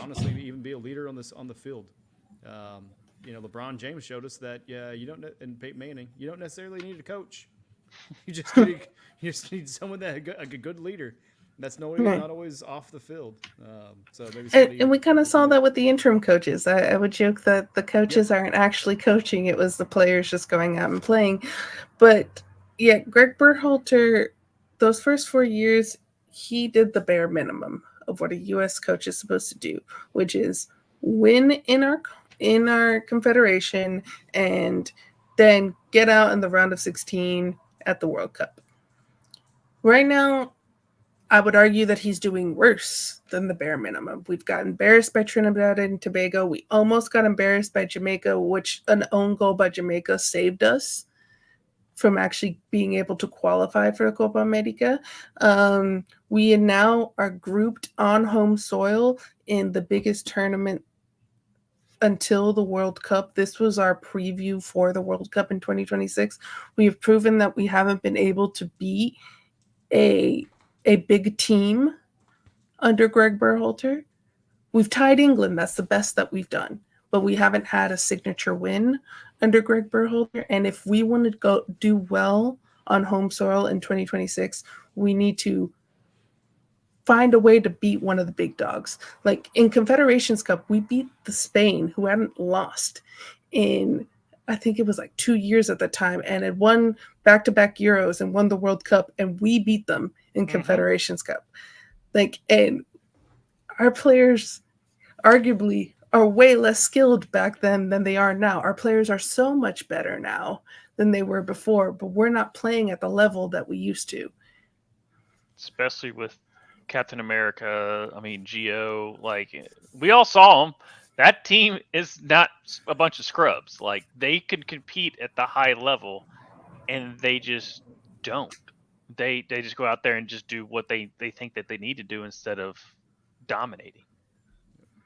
honestly even be a leader on the field. LeBron James showed us that and Peyton Manning, you don't necessarily need a coach. You just need someone a good leader. That's not always off the field. So maybe and we kind of saw that with the interim coaches. I would joke that the coaches aren't actually coaching; it was the players just going out and playing. But yeah, Greg Berhalter, those first 4 years, he did the bare minimum of what a U.S. coach is supposed to do, which is win in our confederation and then get out in the round of 16 at the World Cup. Right now, I would argue that he's doing worse than the bare minimum. We've got embarrassed by Trinidad and Tobago. We almost got embarrassed by Jamaica, which an own goal by Jamaica saved us from actually being able to qualify for the Copa America. We now are grouped on home soil in the biggest tournament until the World Cup. This was our preview for the World Cup in 2026. We have proven that we haven't been able to beat a big team under Greg Berhalter. We've tied England. That's the best that we've done. But we haven't had a signature win under Greg Berhalter. And if we want to go do well on home soil in 2026, we need to find a way to beat one of the big dogs. Like in Confederations Cup, we beat the Spain, who hadn't lost in, I think it was like 2 years at the time, and had won back-to-back Euros and won the World Cup, and we beat them in Confederations Cup. And our players arguably are way less skilled back then than they are now. Our players are so much better now than they were before, but we're not playing at the level that we used to. Especially with Captain America, Gio, we all saw him. That team is not a bunch of scrubs. They could compete at the high level, and they just don't. They just go out there and just do what they think that they need to do instead of dominating.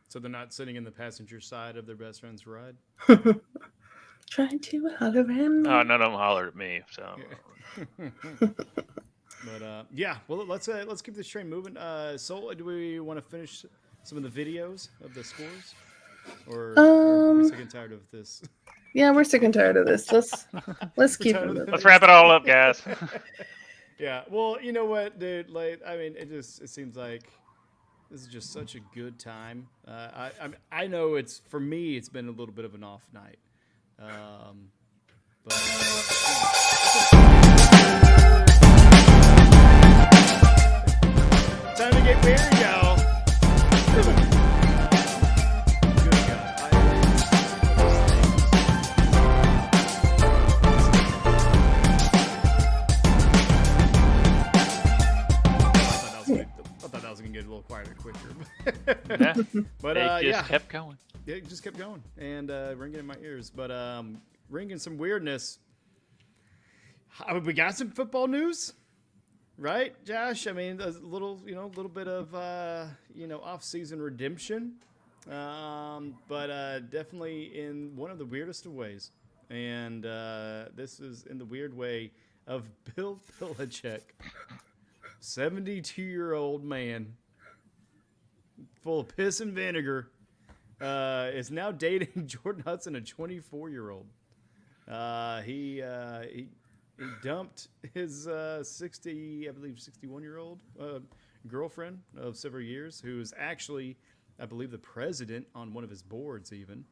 So they're not sitting in the passenger side of their best friend's ride? Trying to holler at me. Oh, none of them hollered at me. So. But well, let's keep this train moving. Sol, do we want to finish some of the videos of the scores, or are we sick and tired of this? Yeah, we're sick and tired of this. Let's keep it moving. Let's wrap it all up, guys. Yeah. Well, you know what, dude? It seems like this is just such a good time. I know for me, it's been a little bit of an off night. Time to get married, y'all. Good God. I thought that was going to get a little quieter quicker. Yeah. But it just kept going. Yeah, it just kept going. And ringing in my ears. But ringing some weirdness. We got some football news. Right, Josh? A little bit of, off-season redemption, but definitely in one of the weirdest of ways. And this is in the weird way of Bill Belichick, 72-year-old man, full of piss and vinegar, is now dating Jordan Hudson, a 24-year-old. He dumped his 61-year-old girlfriend of several years, who's actually, I believe, the president on one of his boards even.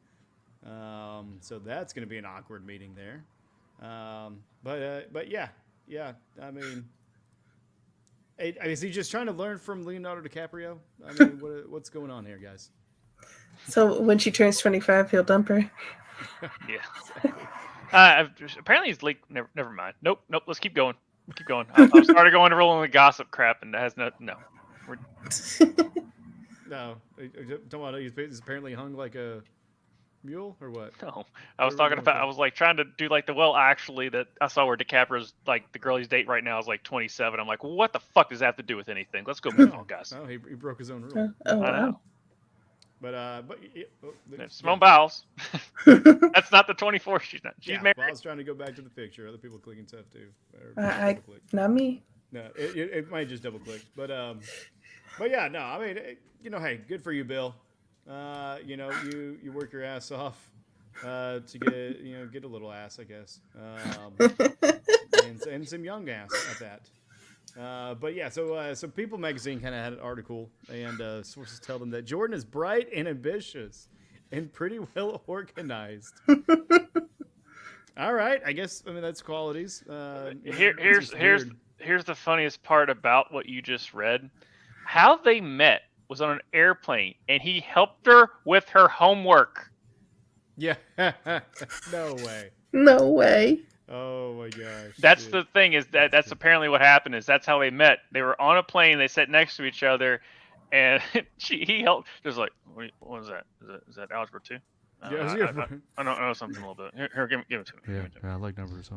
So that's going to be an awkward meeting there. But yeah. I mean, is he just trying to learn from Leonardo DiCaprio? I mean, what's going on here, guys? So when she turns 25, he'll dump her. Yeah. Apparently he's like, never mind. Nope. Let's keep going. I'm started going to rolling the gossip crap, and that has no. No. He's apparently hung like a mule or what? No, I was talking about. I was like trying to do like actually that I saw where DiCaprio's like the girl he's dating right now is like 27. I'm like, well, what the fuck does that have to do with anything? Let's go move on, guys. Oh, he broke his own rule. I know. But Simone Biles. That's not the 24. She's not. She's married. I was trying to go back to the picture. Other people clicking stuff too. Not me. No, it might just double click. But yeah, no. I mean, hey, good for you, Bill. You work your ass off to get a little ass, I guess, and some young ass at that. But yeah, so People Magazine kind of had an article, and sources tell them that Jordan is bright and ambitious and pretty well organized. All right, I mean that's qualities. Here's the funniest part about what you just read. How they met was on an airplane, and he helped her with her homework. Yeah, no way. No way. Oh my gosh. That's the thing is that's apparently what happened. Is that's how they met. They were on a plane. They sat next to each other, and he helped. Just like, what is that? Is that algebra 2? I don't know something a little bit. Here, give it to me. Yeah, I like numbers. I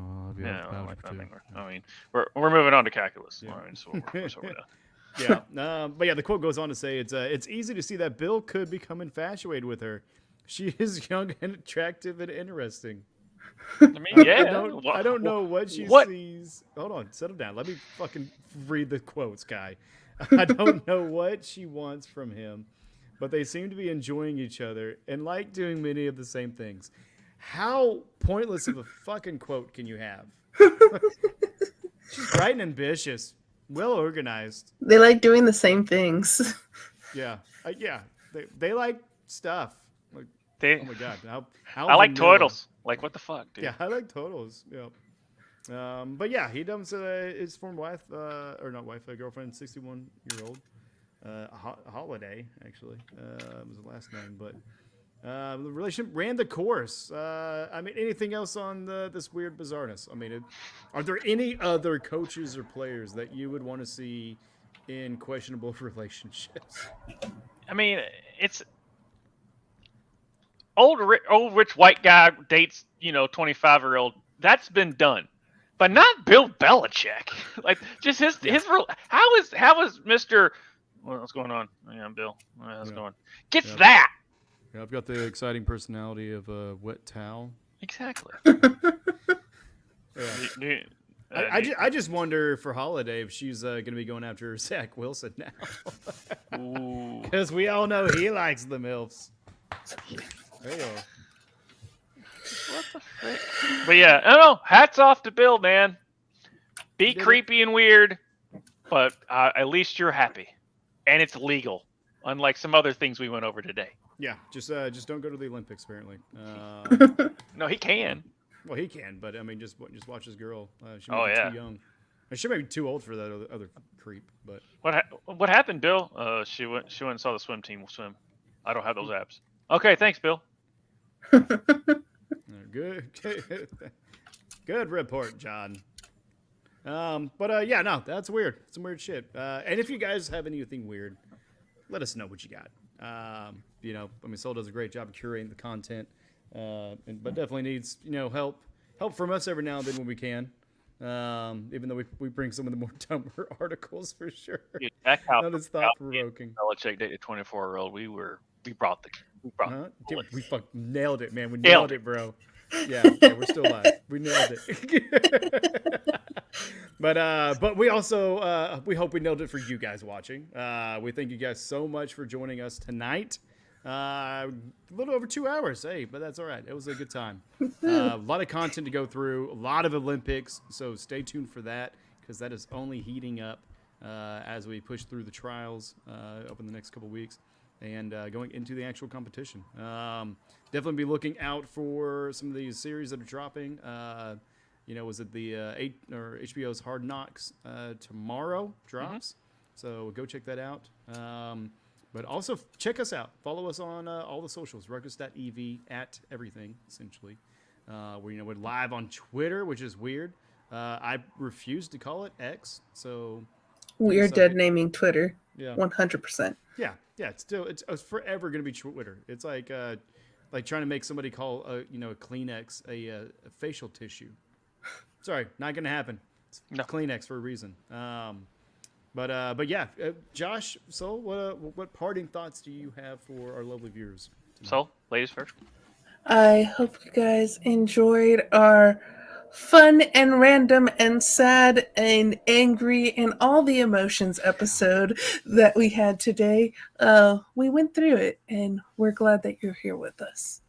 mean, we're moving on to calculus. Yeah. I mean, so we're done. Yeah, but yeah, the quote goes on to say it's easy to see that Bill could become infatuated with her. She is young and attractive and interesting. I mean, yeah. I don't know what she sees. Hold on, settle down. Let me fucking read the quotes, guy. I don't know what she wants from him, but they seem to be enjoying each other and like doing many of the same things. How pointless of a fucking quote can you have? She's bright and ambitious. Well organized. They like doing the same things. Yeah. They like stuff. Like, oh my god. How I like vanilla. totals. Like what the fuck, dude? Yeah, I like totals. Yeah. But yeah, he dumps his former wife, or not wife, girlfriend, 61-year-old. Holiday, actually, was the last name, but the relationship ran the course. I mean, anything else on this weird bizarreness? I mean, are there any other coaches or players that you would want to see in questionable relationships? I mean, it's old rich white guy dates 25-year-old. That's been done, but not Bill Belichick. Like just his how is Mr. What's going on? Yeah, I'm Bill. How's it going? Gets that. Yeah, I've got the exciting personality of a wet towel. Exactly. I just wonder for Holiday if she's going to be going after Zach Wilson now. Because we all know he likes the MILFs. There you go. What the frick? But yeah, I don't know. Hats off to Bill, man. Be creepy and weird, but at least you're happy. And it's legal, unlike some other things we went over today. Yeah, just don't go to the Olympics, apparently. No, he can. Well, he can, but I mean, just watch his girl. She might be too young. She might be too old for that other creep. But what happened, Bill? She went and saw the swim team swim. I don't have those abs. Okay, thanks, Bill. Good report, John. But yeah, no, that's weird. Some weird shit. And if you guys have anything weird, let us know what you got. I mean, Soul does a great job of curating the content, but definitely needs help from us every now and then when we can. Even though we bring some of the more dumber articles for sure. Dude, that's how not as thought provoking. Belichick dated a 24-year-old. We brought the. Dude, we fucking nailed it, man. We nailed it, bro. Yeah, we're still live. We nailed it. But we also we hope we nailed it for you guys watching. We thank you guys so much for joining us tonight. A little over 2 hours, but that's all right. It was a good time. A lot of content to go through, a lot of Olympics, so stay tuned for that because that is only heating up as we push through the trials up in the next couple weeks and going into the actual competition. Definitely be looking out for some of these series that are dropping. was it the HBO's Hard Knocks tomorrow drops. So go check that out. But also check us out. Follow us on all the socials, Ruckus.ev at everything, essentially. We're live on Twitter, which is weird. I refuse to call it X, so we are dead naming Twitter. Yeah, 100%. Yeah. It's forever gonna be Twitter. It's like trying to make somebody call a Kleenex a facial tissue. Sorry, not gonna happen. It's Kleenex for a reason. But yeah, Josh, so what parting thoughts do you have for our lovely viewers tonight? So, ladies first. I hope you guys enjoyed our fun and random and sad and angry and all the emotions episode that we had today. We went through it, and we're glad that you're here with us.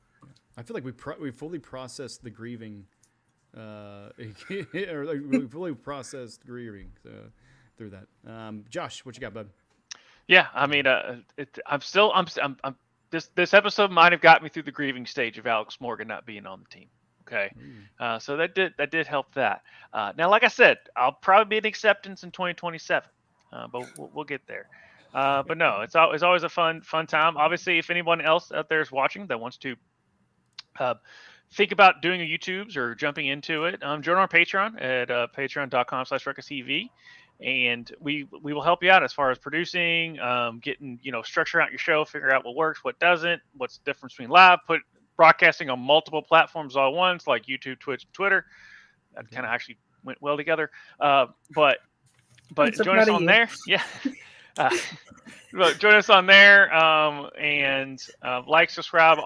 I feel like we fully processed the grieving, or we fully processed grieving through that. Josh, what you got, bud? Yeah, I mean, this episode might have got me through the grieving stage of Alex Morgan not being on the team. Okay, so that did help that. Now, like I said, I'll probably be an acceptance in 2027, but we'll get there. But no, it's always a fun time. Obviously, if anyone else out there is watching that wants to think about doing a YouTubes or jumping into it, join our Patreon at patreon.com/RuckusTV. And we will help you out as far as producing, getting, structure out your show, figure out what works, what doesn't, what's the difference between live, broadcasting on multiple platforms all at once, like YouTube, Twitch, Twitter. That kind of actually went well together. But join us on there. Yeah. Join us on there, and like, subscribe,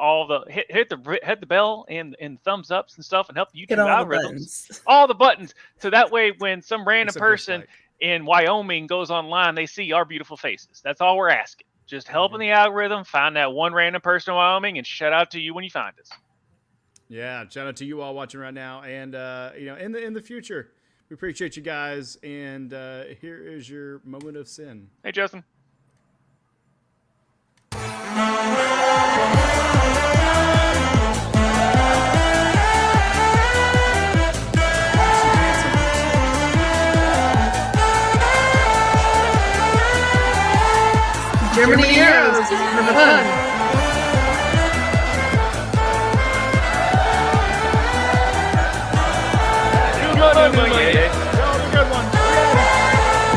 hit the bell and thumbs ups and stuff, and help the YouTube algorithms. All the buttons. So that way, when some random person in Wyoming goes online, they see our beautiful faces. That's all we're asking. Just helping the algorithm find that one random person in Wyoming, and shout out to you when you find us. Yeah, shout out to you all watching right now, and in the future, we appreciate you guys. And here is your moment of sin. Hey, Justin. Germany Heroes, number 1.